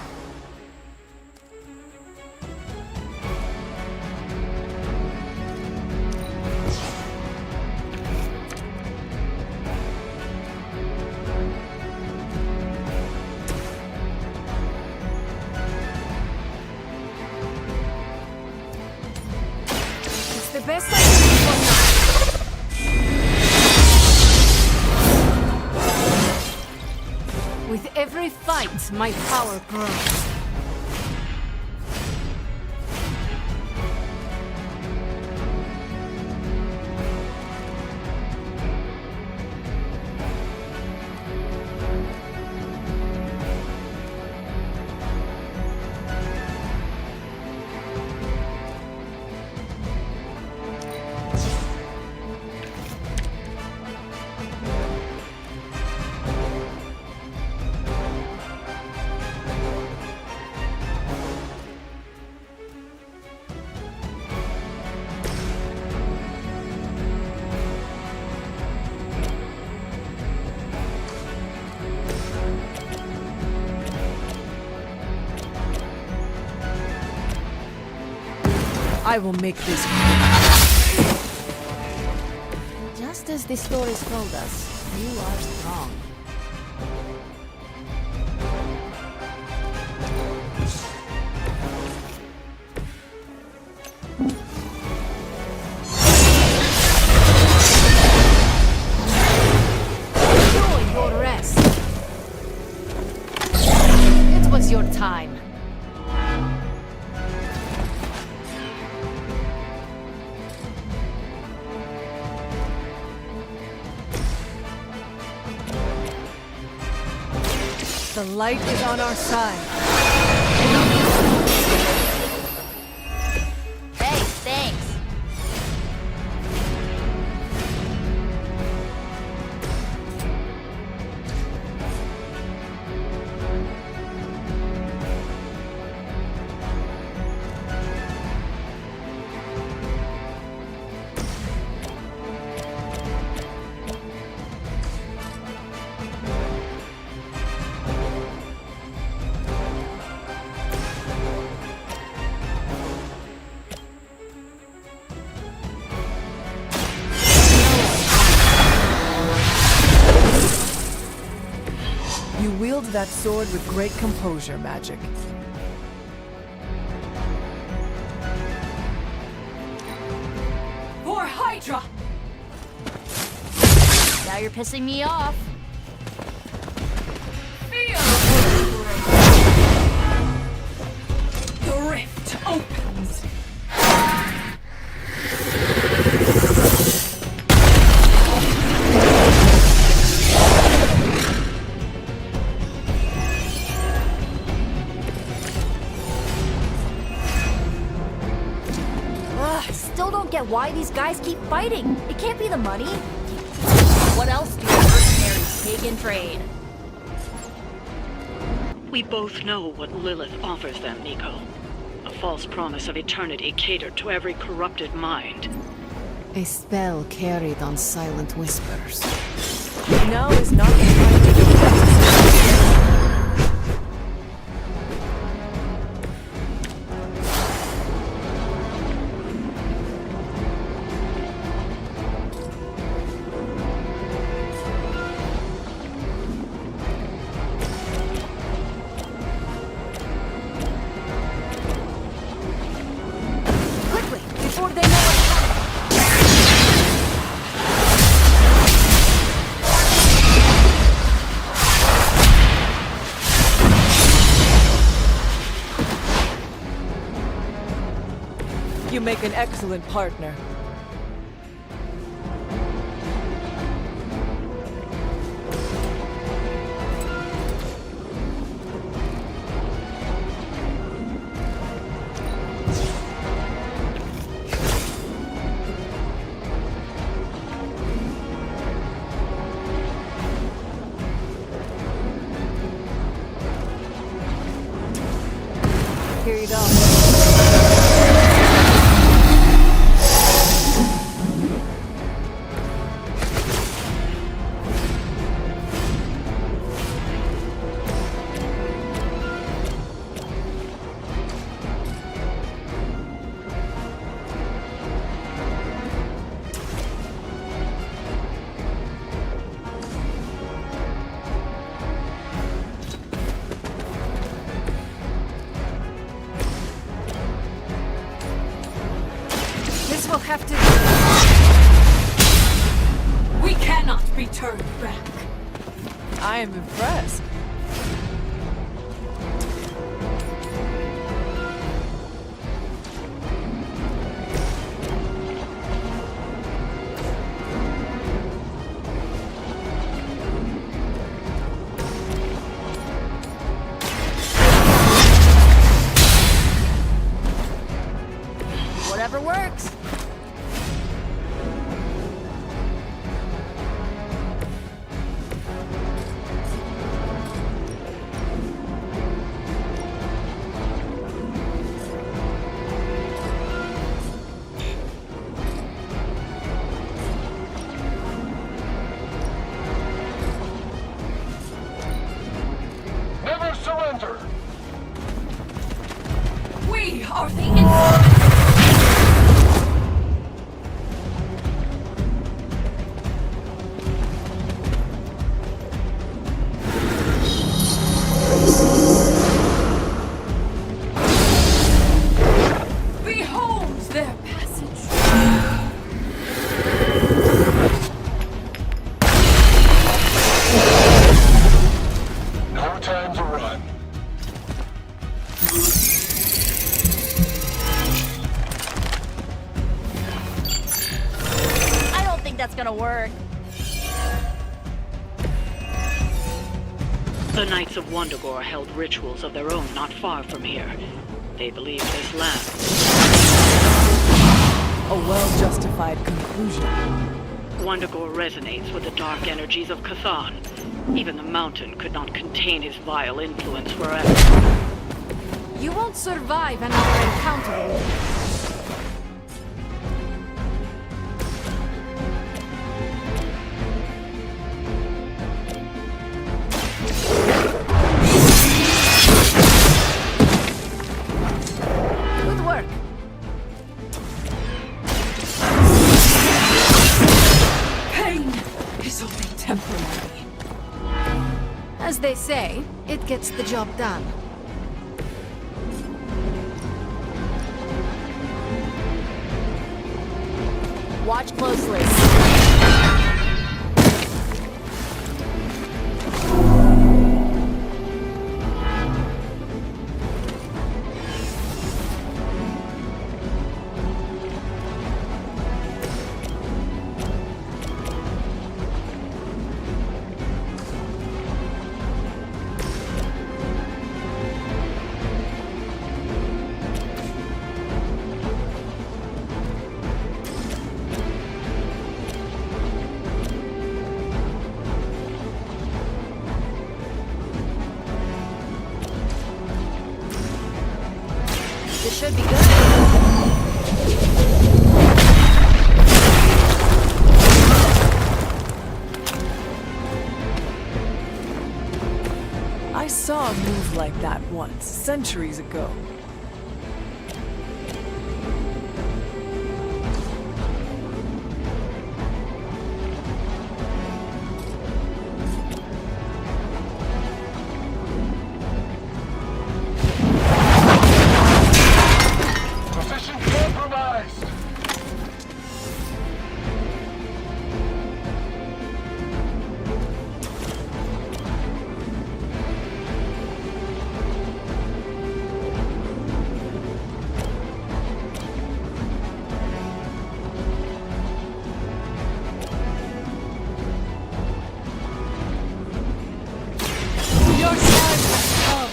best I can do for now. With every fight, my power grows. I will make this. Just as the stories told us, you are strong. Enjoy your rest. It was your time. The light is on our side. Hey, thanks. You wield that sword with great composure, Magic. For Hydra! Now you're pissing me off. Feel the rift opens. Ugh, still don't get why these guys keep fighting. It can't be the money. What else do mercenaries take in trade? We both know what Lilith offers them, Nico. A false promise of eternity catered to every corrupted mind. A spell carried on silent whispers. Now is not the time to do that. Quickly, before they know what's You make an excellent partner. Here you go. This will have to... We cannot be turned back. I am impressed. Whatever works. Never surrender! We are the instruments! Behold their passage! No time to run. I don't think that's gonna work. The Knights of Wundagore held rituals of their own not far from here. They believe this land. A well-justified conclusion. Wundagore resonates with the dark energies of Cathan. Even the mountain could not contain his vile influence forever. You won't survive another encounter with me. Good work. Pain is only temporary. As they say, it gets the job done. Watch closely. This should be good. I saw a move like that once, centuries ago. Position compromised! Your time has come.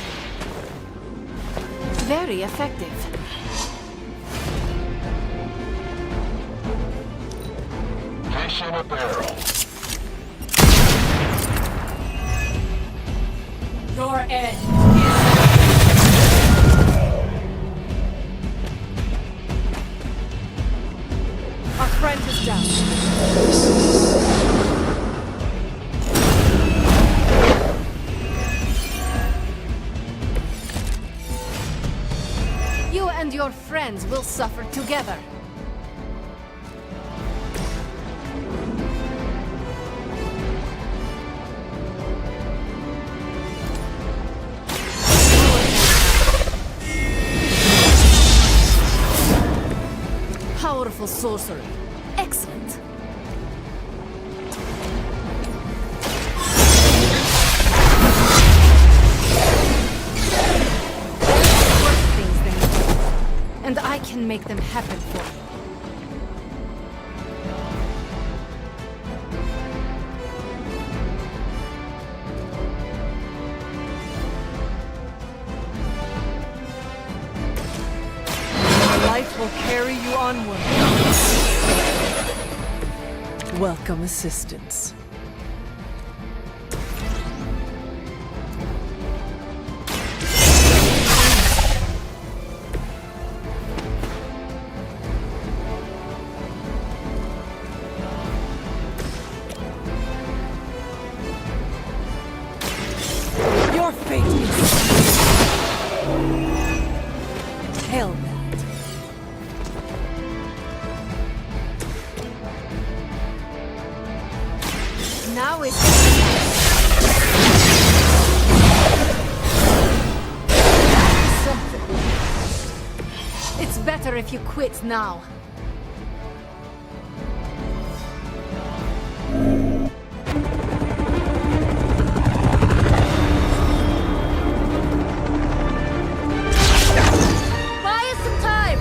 Very effective. Fish in a barrel. Your end Our friend is down. You and your friends will suffer together. How powerful sorcery. Excellent. Worse things than you. And I can make them happen for you. Light will carry you onward. Welcome assistance. Your fate is hell. Now it's something. It's better if you quit now. Buy us some time!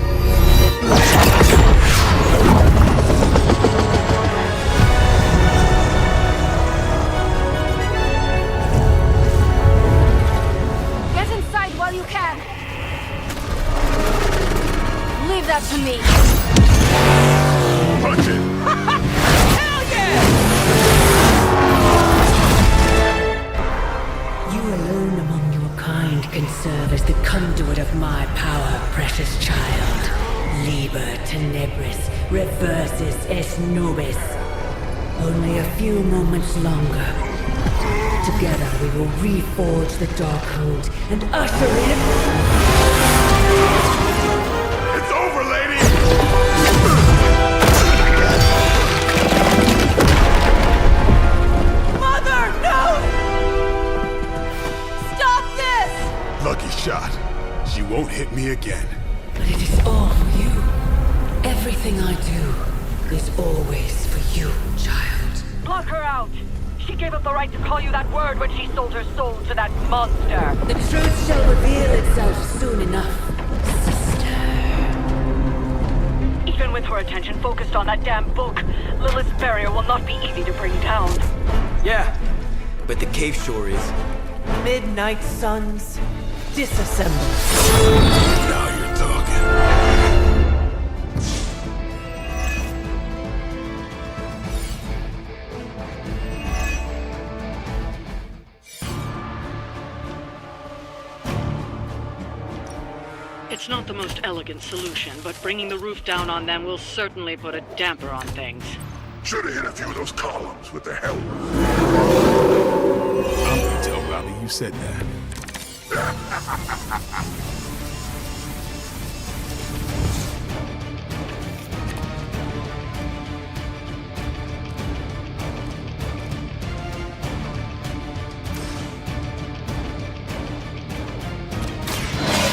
Get inside while you can. Leave that to me. Punch it! Hell yeah! You alone among your kind can serve as the conduit of my power, precious child. Liber tenebris, reversus est nobis. Only a few moments longer. Together we will reforge the Darkhold and usher in... It's over, lady! Mother, no! Stop this! Lucky shot. She won't hit me again. But it is all for you. Everything I do is always for you, child. Block her out! She gave up the right to call you that word when she sold her soul to that monster. The truth shall reveal itself soon enough, sister. Even with her attention focused on that damn book, Lilith's barrier will not be easy to bring down. Yeah, but the cave sure is. Midnight suns, disassemble. Now you're talking. It's not the most elegant solution, but bringing the roof down on them will certainly put a damper on things. Should have hit a few of those columns with the help. I'm gonna tell Robbie you said that.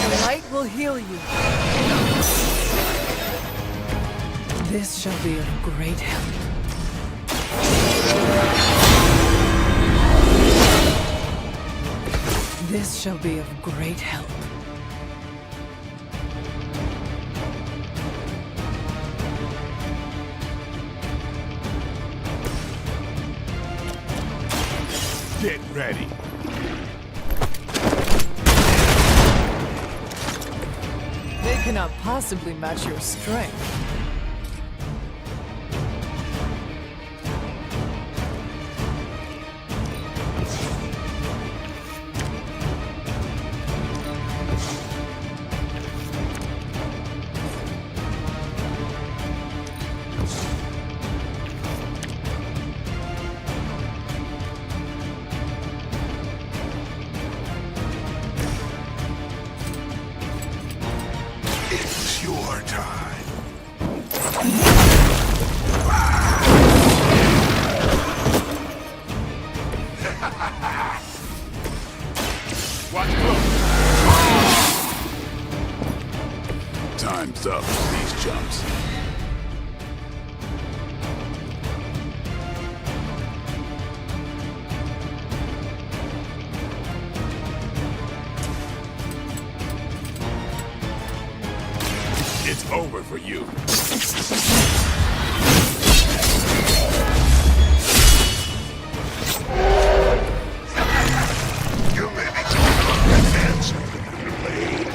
The light will heal you. This shall be of great help. This shall be of great help. Get ready. They cannot possibly match your strength. It's your time. Watch close. Time's up for these jumps. It's over for you. You may be talking about handsome, Blade.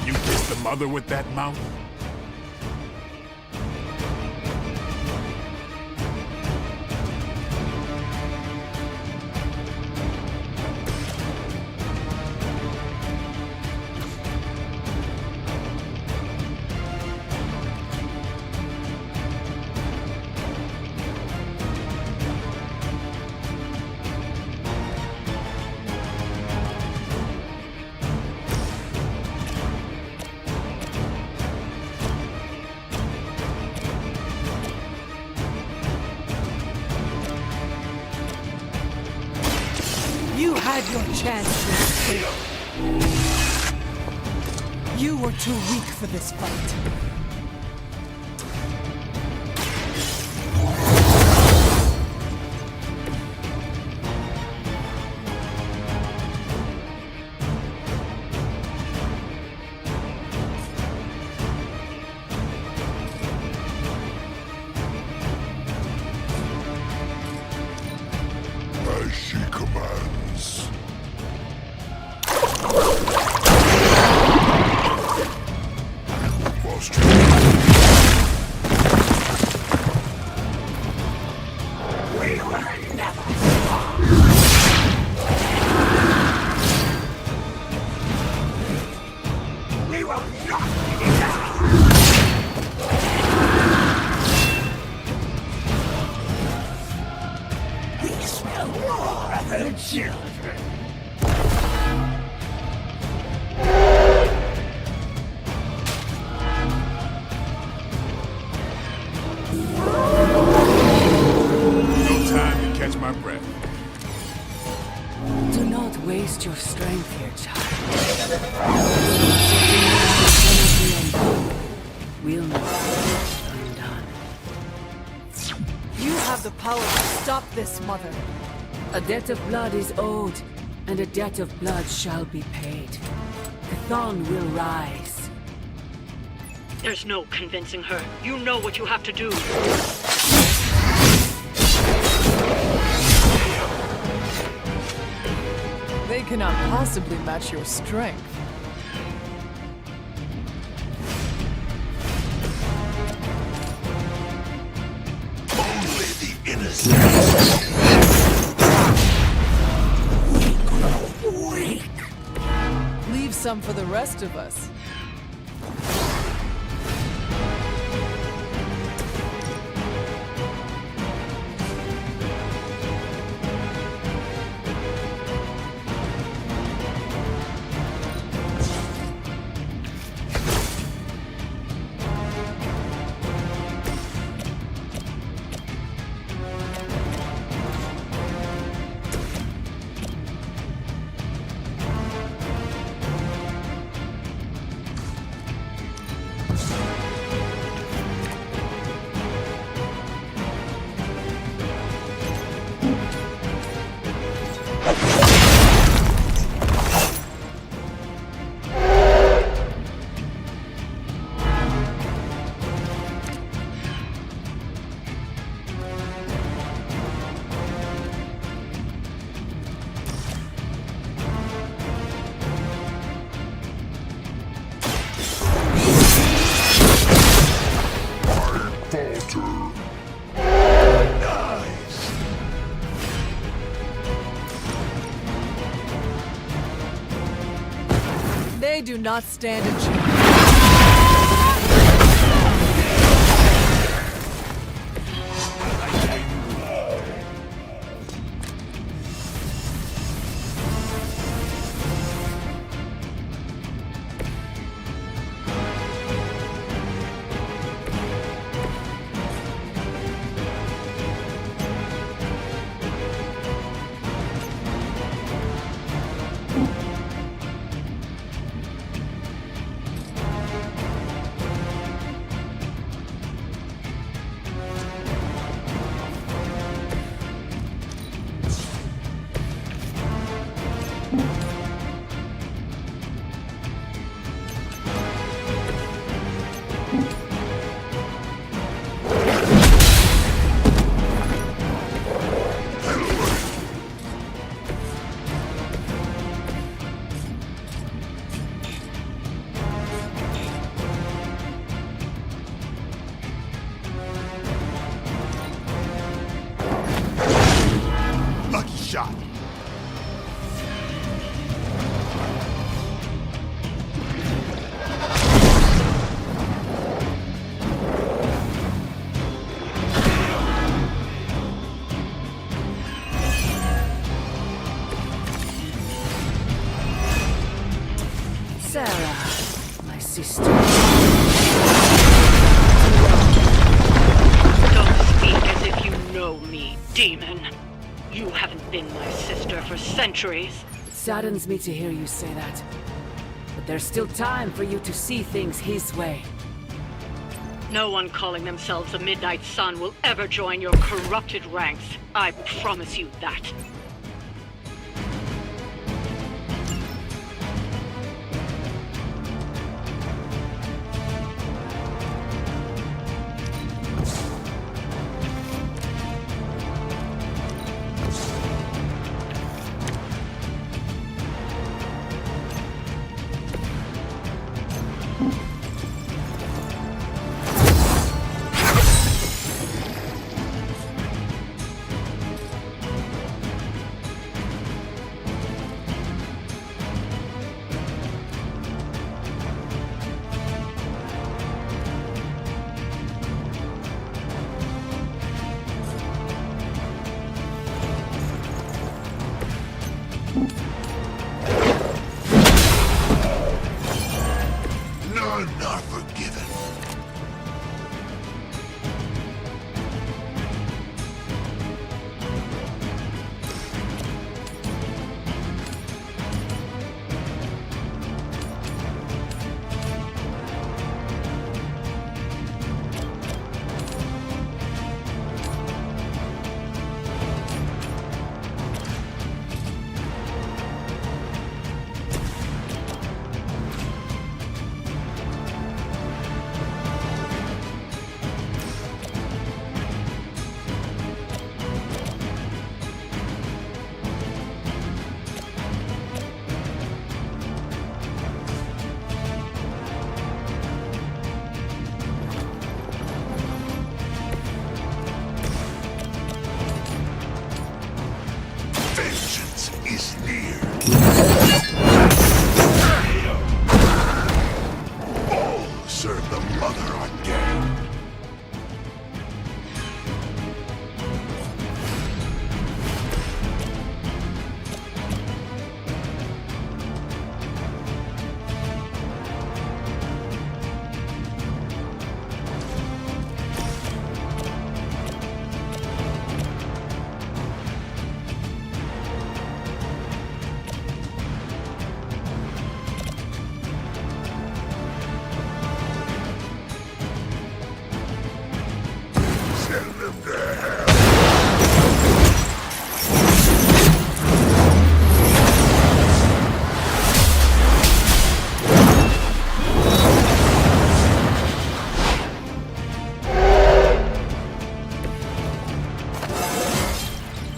You kissed the mother with that mouth? You had your chance to escape. You were too weak for this fight. As she commands. Do not waste your strength here, child. We'll not undone. You have the power to stop this, Mother. A debt of blood is owed, and a debt of blood shall be paid. Chthon will rise. There's no convincing her. You know what you have to do. They cannot possibly match your strength. Only the innocent. Leave some for the rest of us. They do not stand a chance. Sarah, my sister. Don't speak as if you know me, demon. You haven't been my sister for centuries. It saddens me to hear you say that. But there's still time for you to see things his way. No one calling themselves the Midnight Sun will ever join your corrupted ranks. I promise you that. None are forgiven. Vengeance is near. All who serve the Mother are dead. Send them to hell.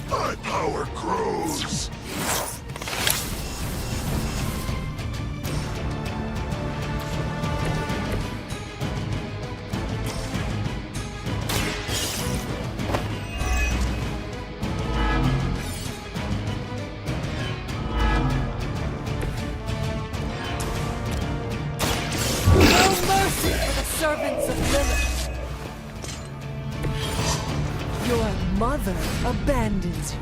My power grows. No mercy for the servants of Lilith. Your mother abandons you.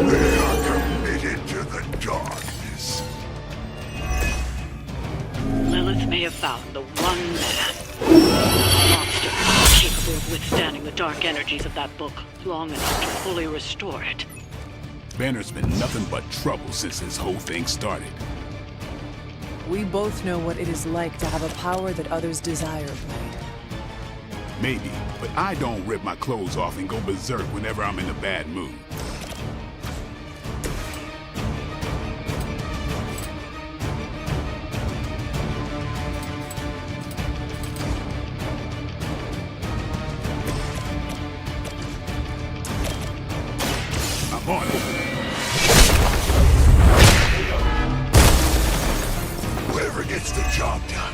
They are committed to the darkness. Lilith may have found the one man, a monster capable of withstanding the dark energies of that book long enough to fully restore it. Banner's been nothing but trouble since this whole thing started. We both know what it is like to have a power that others desire, Blade. Maybe, but I don't rip my clothes off and go berserk whenever I'm in a bad mood. I'm on it. Whoever gets the job done.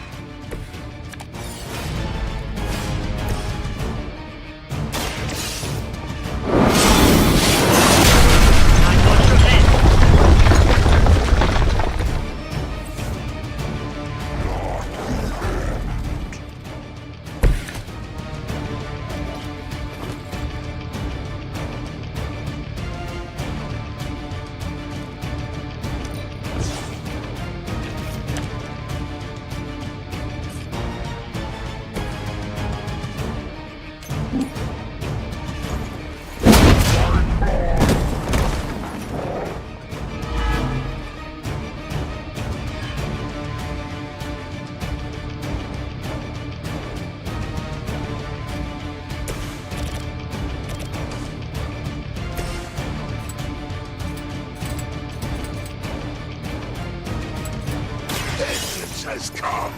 has come.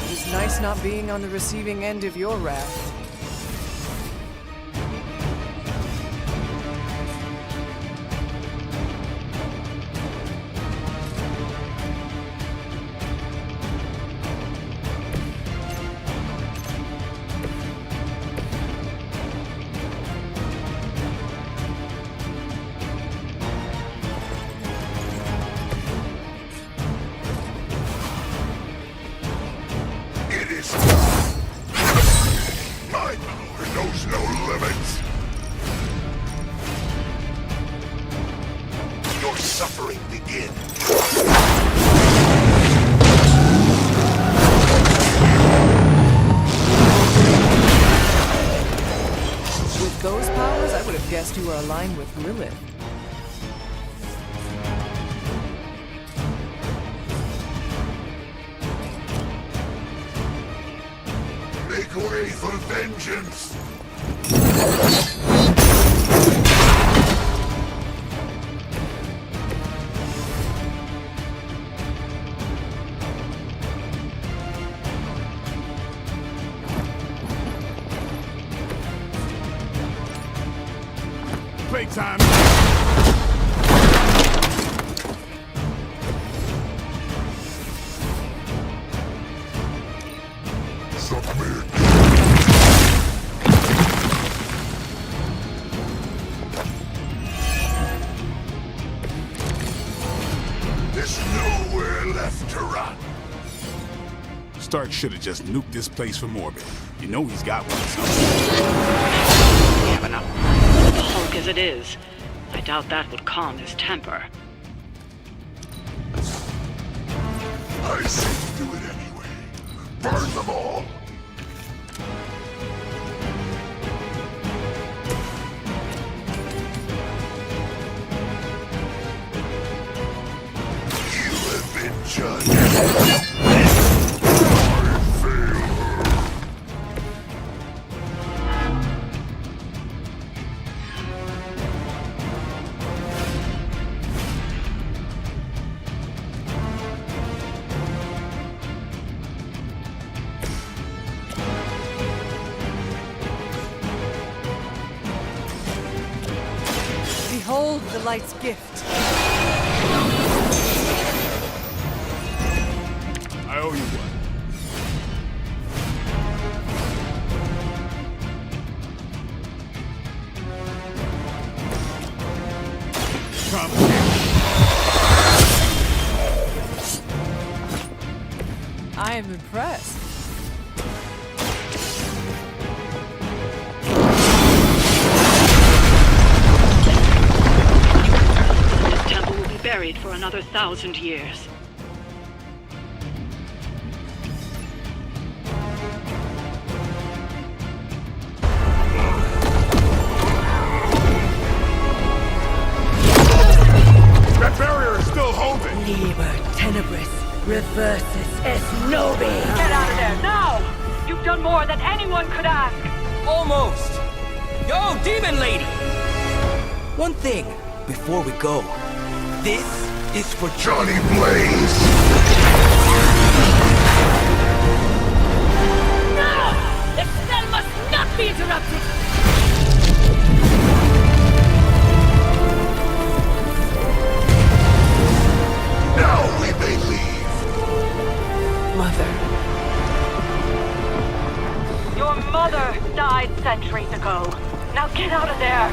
It is nice not being on the receiving end of your wrath. It is my power knows no limits. Your suffering begins. With those powers, I would have guessed you were aligned with Lilith. Make way for vengeance. Playtime. Submit. There's nowhere left to run. Stark should have just nuked this place from orbit. You know he's got one Yeah, but not the Hulk as it is. I doubt that would calm his temper. I say to do it anyway. Burn them all. You have been judged. I fail her. Behold the light's gift. I owe you one. Come I am impressed. This temple will be buried for another 1,000 years. That barrier is still holding. Liber tenebris reversus es nobi. Get out of there, now! You've done more than anyone could ask! Almost. Yo, demon lady! One thing before we go. This is for Johnny Blaze. No! The spell must not be interrupted! Now we may leave. Mother. Your mother died centuries ago. Now get out of there!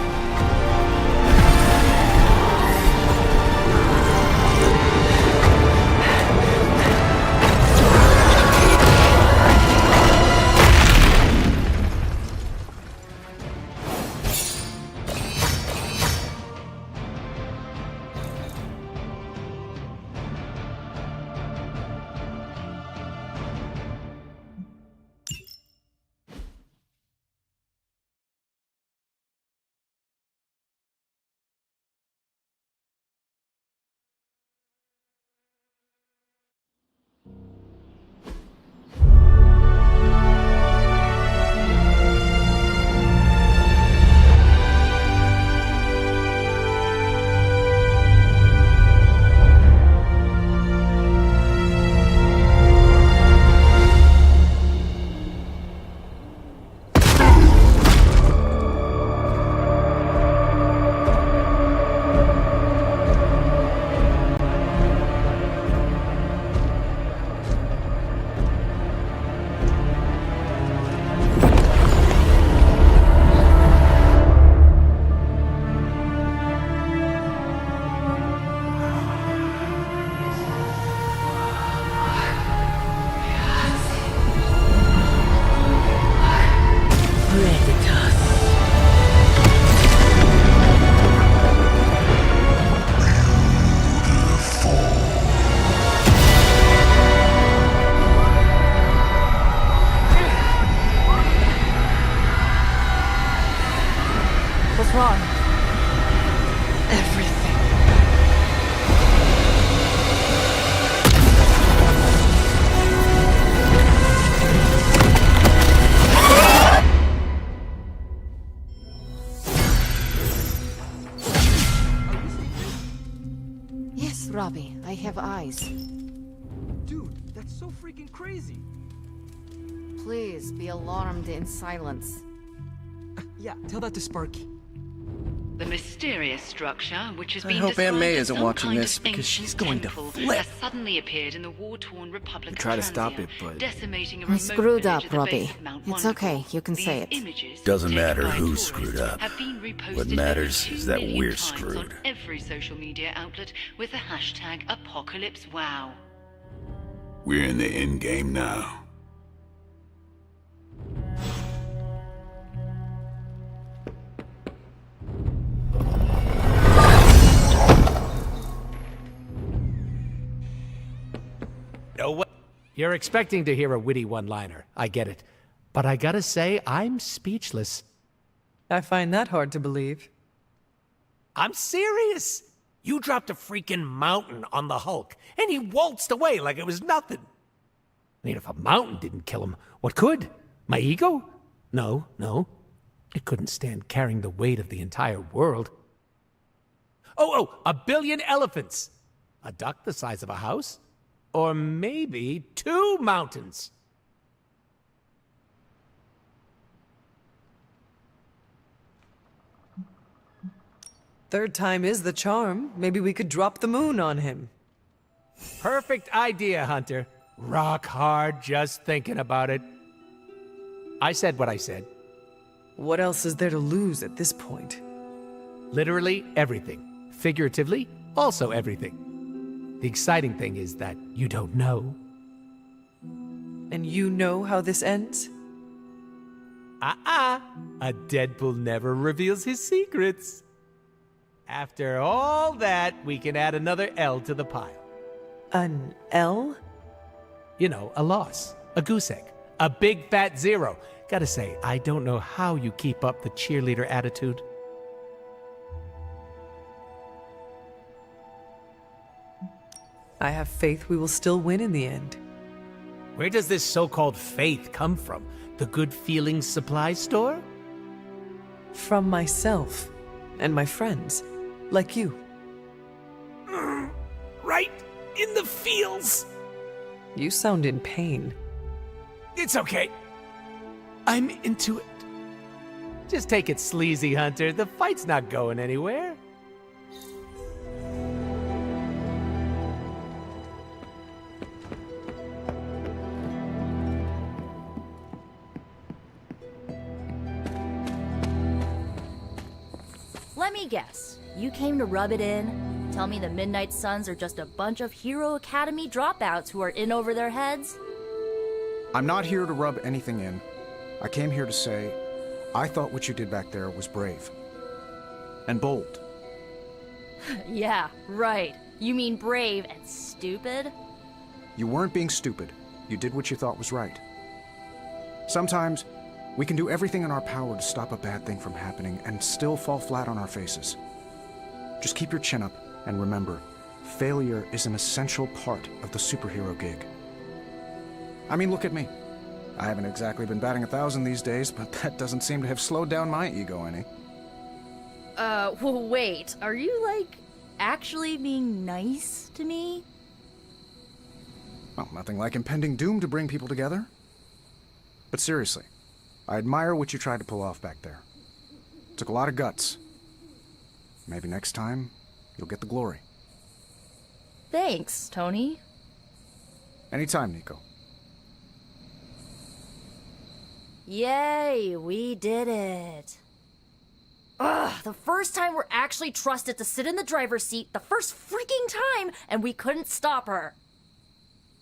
gone. Everything. Yes, Robbie, I have eyes. Dude, that's so freaking crazy. Please be alarmed in silence. Yeah, tell that to Sparky. The mysterious structure, which has I been hope Aunt May described as isn't some watching kind this of because she's ancient going to temple, flip. has suddenly appeared in the war-torn Republic We try to of stop Transia, it, but decimating a I remote screwed village up, at the base Robbie. of Mount It's Wonderful. okay, you can say it. These images, Doesn't taken matter by who tourists, screwed up. have been reposted What over matters 2 is that million we're times screwed. on every social media outlet with the hashtag #ApocalypseWow. We're in the end game now. No way. You're expecting to hear a witty one-liner. I get it. But I gotta say, I'm speechless. I find that hard to believe. I'm serious. You dropped a freaking mountain on the Hulk, and he waltzed away like it was nothing. I mean, if a mountain didn't kill him, what could? My ego? No. It couldn't stand carrying the weight of the entire world. Oh, 1 billion elephants. A duck the size of a house? Or maybe 2 mountains. Third time is the charm. Maybe we could drop the moon on him. Perfect idea, Hunter. Rock hard just thinking about it. I said what I said. What else is there to lose at this point? Literally everything. Figuratively, also everything. The exciting thing is that you don't know. And you know how this ends? A Deadpool never reveals his secrets. After all that, we can add another L to the pile. An L? You know, a loss. A goose egg. A big fat 0. Gotta say, I don't know how you keep up the cheerleader attitude. I have faith we will still win in the end. Where does this so-called faith come from? The Good Feelings supply store? From myself and my friends, like you. Right in the feels. You sound in pain. It's okay. I'm into it. Just take it sleazy, Hunter. The fight's not going anywhere. Let me guess. You came to rub it in? Tell me the Midnight Suns are just a bunch of Hero Academy dropouts who are in over their heads? I'm not here to rub anything in. I came here to say, I thought what you did back there was brave. And bold. Yeah, right. You mean brave and stupid? You weren't being stupid. You did what you thought was right. Sometimes, we can do everything in our power to stop a bad thing from happening and still fall flat on our faces. Just keep your chin up and remember, failure is an essential part of the superhero gig. I mean, look at me. I haven't exactly been batting 1,000 these days, but that doesn't seem to have slowed down my ego any. Well, wait. Are you, like, actually being nice to me? Well, nothing like impending doom to bring people together. But seriously, I admire what you tried to pull off back there. It took a lot of guts. Maybe next time, you'll get the glory. Thanks, Tony. Anytime, Nico. Yay, we did it. Ugh, the first time we're actually trusted to sit in the driver's seat, the first freaking time, and we couldn't stop her.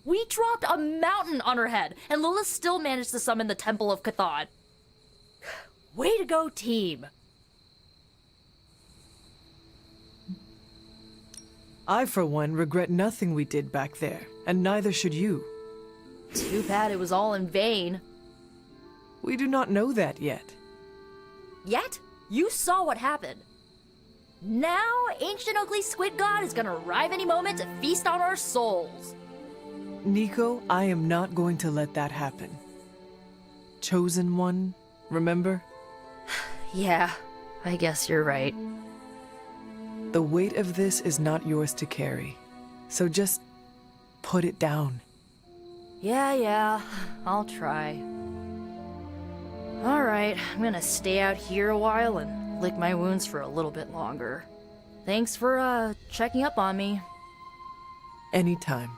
We dropped a mountain on her head, and Lilith still managed to summon the Temple of Cathod. Way to go, team. I, for one, regret nothing we did back there, and neither should you. Too bad it was all in vain. We do not know that yet. Yet? You saw what happened. Now, ancient ugly squid god is gonna arrive any moment to feast on our souls. Nico, I am not going to let that happen. Chosen one, remember? Yeah, I guess you're right. The weight of this is not yours to carry, so just put it down. Yeah, I'll try. Alright, I'm gonna stay out here a while and lick my wounds for a little bit longer. Thanks for, checking up on me. Anytime.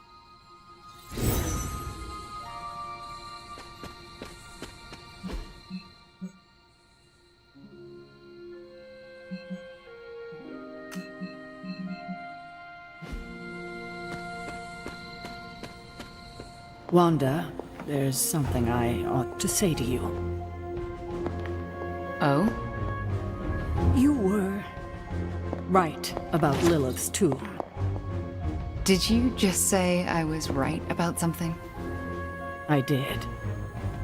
Wanda, there's something I ought to say to you. Oh? You were right about Lilith's tomb. Did you just say I was right about something? I did.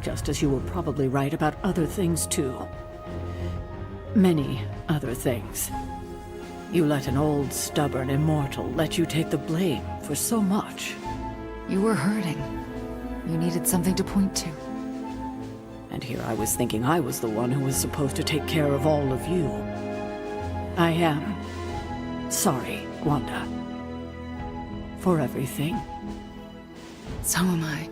Just as you were probably right about other things too. Many other things. You let an old, stubborn immortal let you take the blame for so much. You were hurting. You needed something to point to. And here I was thinking I was the one who was supposed to take care of all of you. I am sorry, Wanda. For everything. So am I.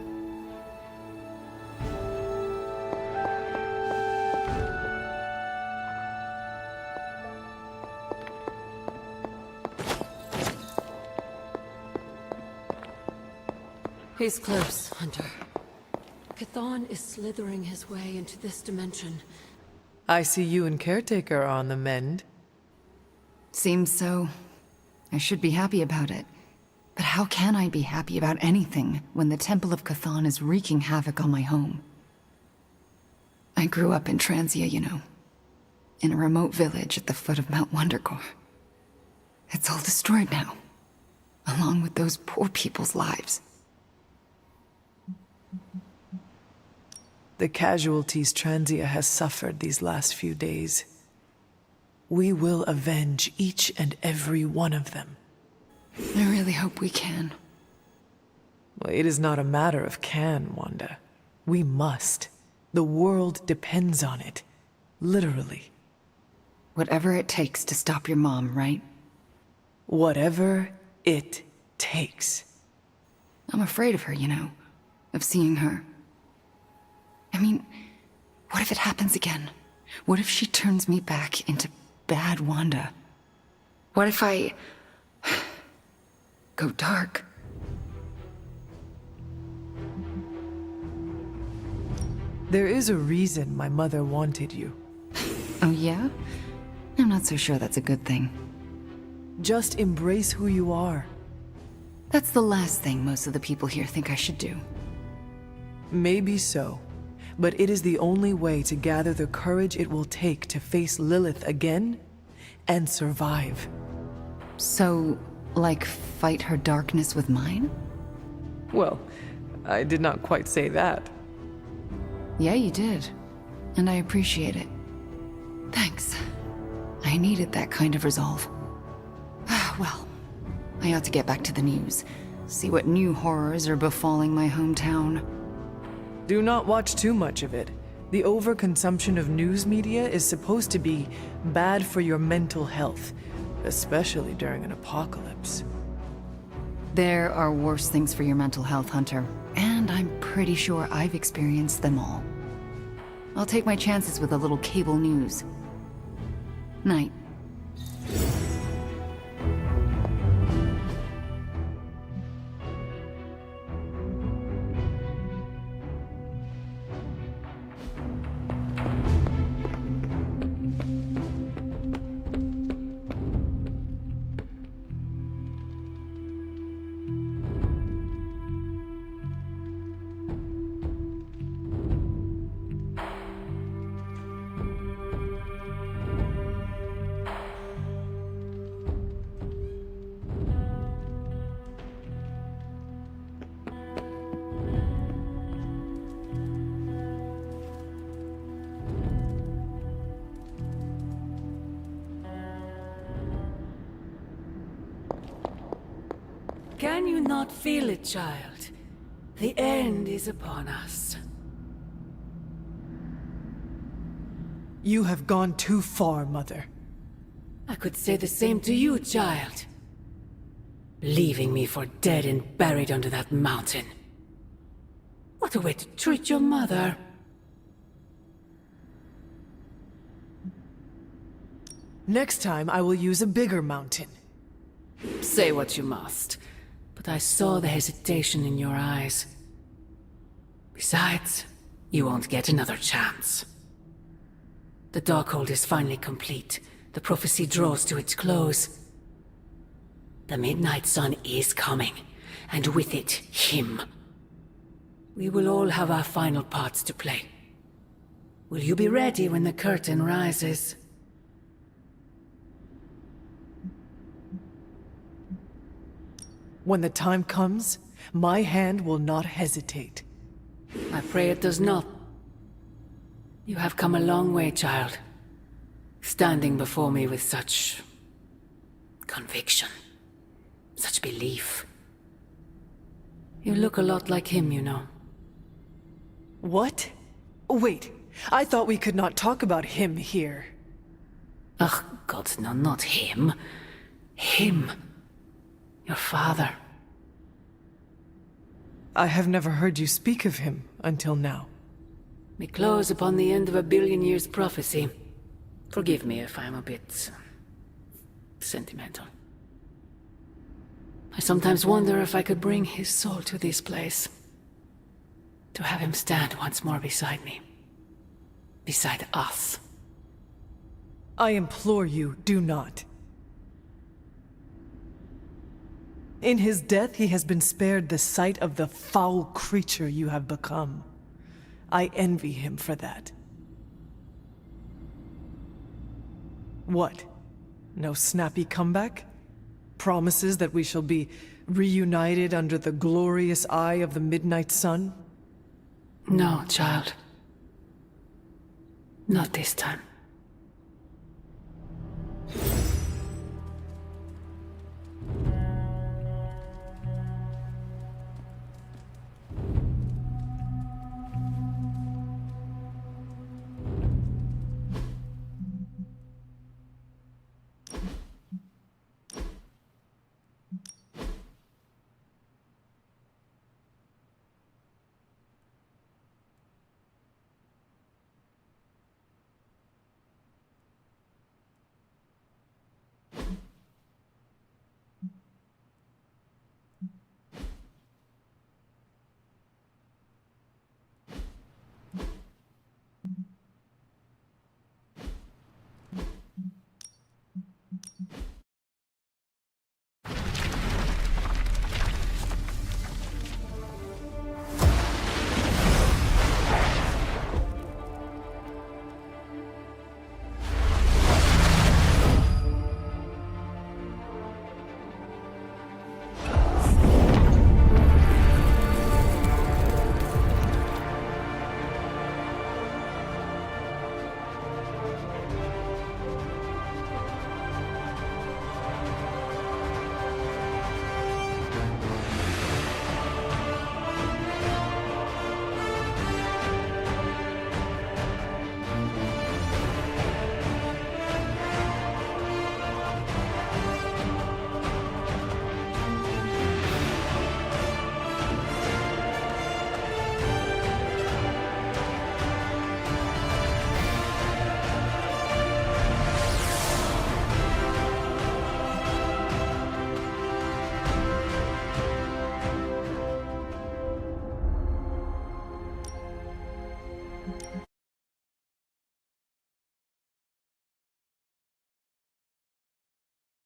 He's close, Hunter. Chthon is slithering his way into this dimension. I see you and Caretaker are on the mend. Seems so. I should be happy about it. But how can I be happy about anything when the Temple of Chthon is wreaking havoc on my home? I grew up in Transia, you know. In a remote village at the foot of Mount Wondergore. It's all destroyed now. Along with those poor people's lives. The casualties Transia has suffered these last few days. We will avenge each and every one of them. I really hope we can. Well, it is not a matter of can, Wanda. We must. The world depends on it. Literally. Whatever it takes to stop your mom, right? Whatever it takes. I'm afraid of her, you know. Of seeing her. I mean, what if it happens again? What if she turns me back into bad Wanda? What if I go dark? There is a reason my mother wanted you. Oh yeah? I'm not so sure that's a good thing. Just embrace who you are. That's the last thing most of the people here think I should do. Maybe so. But it is the only way to gather the courage it will take to face Lilith again and survive. So, like, fight her darkness with mine? Well, I did not quite say that. Yeah, you did. And I appreciate it. Thanks. I needed that kind of resolve. Well, I ought to get back to the news. See what new horrors are befalling my hometown. Do not watch too much of it. The overconsumption of news media is supposed to be bad for your mental health, especially during an apocalypse. There are worse things for your mental health, Hunter. And I'm pretty sure I've experienced them all. I'll take my chances with a little cable news. Night. Can you not feel it, child? The end is upon us. You have gone too far, Mother. I could say the same to you, child. Leaving me for dead and buried under that mountain. What a way to treat your mother. Next time, I will use a bigger mountain. Say what you must, but I saw the hesitation in your eyes. Besides, you won't get another chance. The Darkhold is finally complete. The prophecy draws to its close. The Midnight Sun is coming, and with it, him. We will all have our final parts to play. Will you be ready when the curtain rises? When the time comes, my hand will not hesitate. I pray it does not. You have come a long way, child. Standing before me with such conviction, such belief. You look a lot like him, you know. What? Wait, I thought we could not talk about him here. Ugh, God, no, not him. Him. Your father. I have never heard you speak of him until now. We close upon the end of a billion years prophecy. Forgive me if I'm a bit sentimental. I sometimes wonder if I could bring his soul to this place. To have him stand once more beside me. Beside us. I implore you, do not. In his death, he has been spared the sight of the foul creature you have become. I envy him for that. What? No snappy comeback? Promises that we shall be reunited under the glorious eye of the Midnight Sun? No, child. Not this time.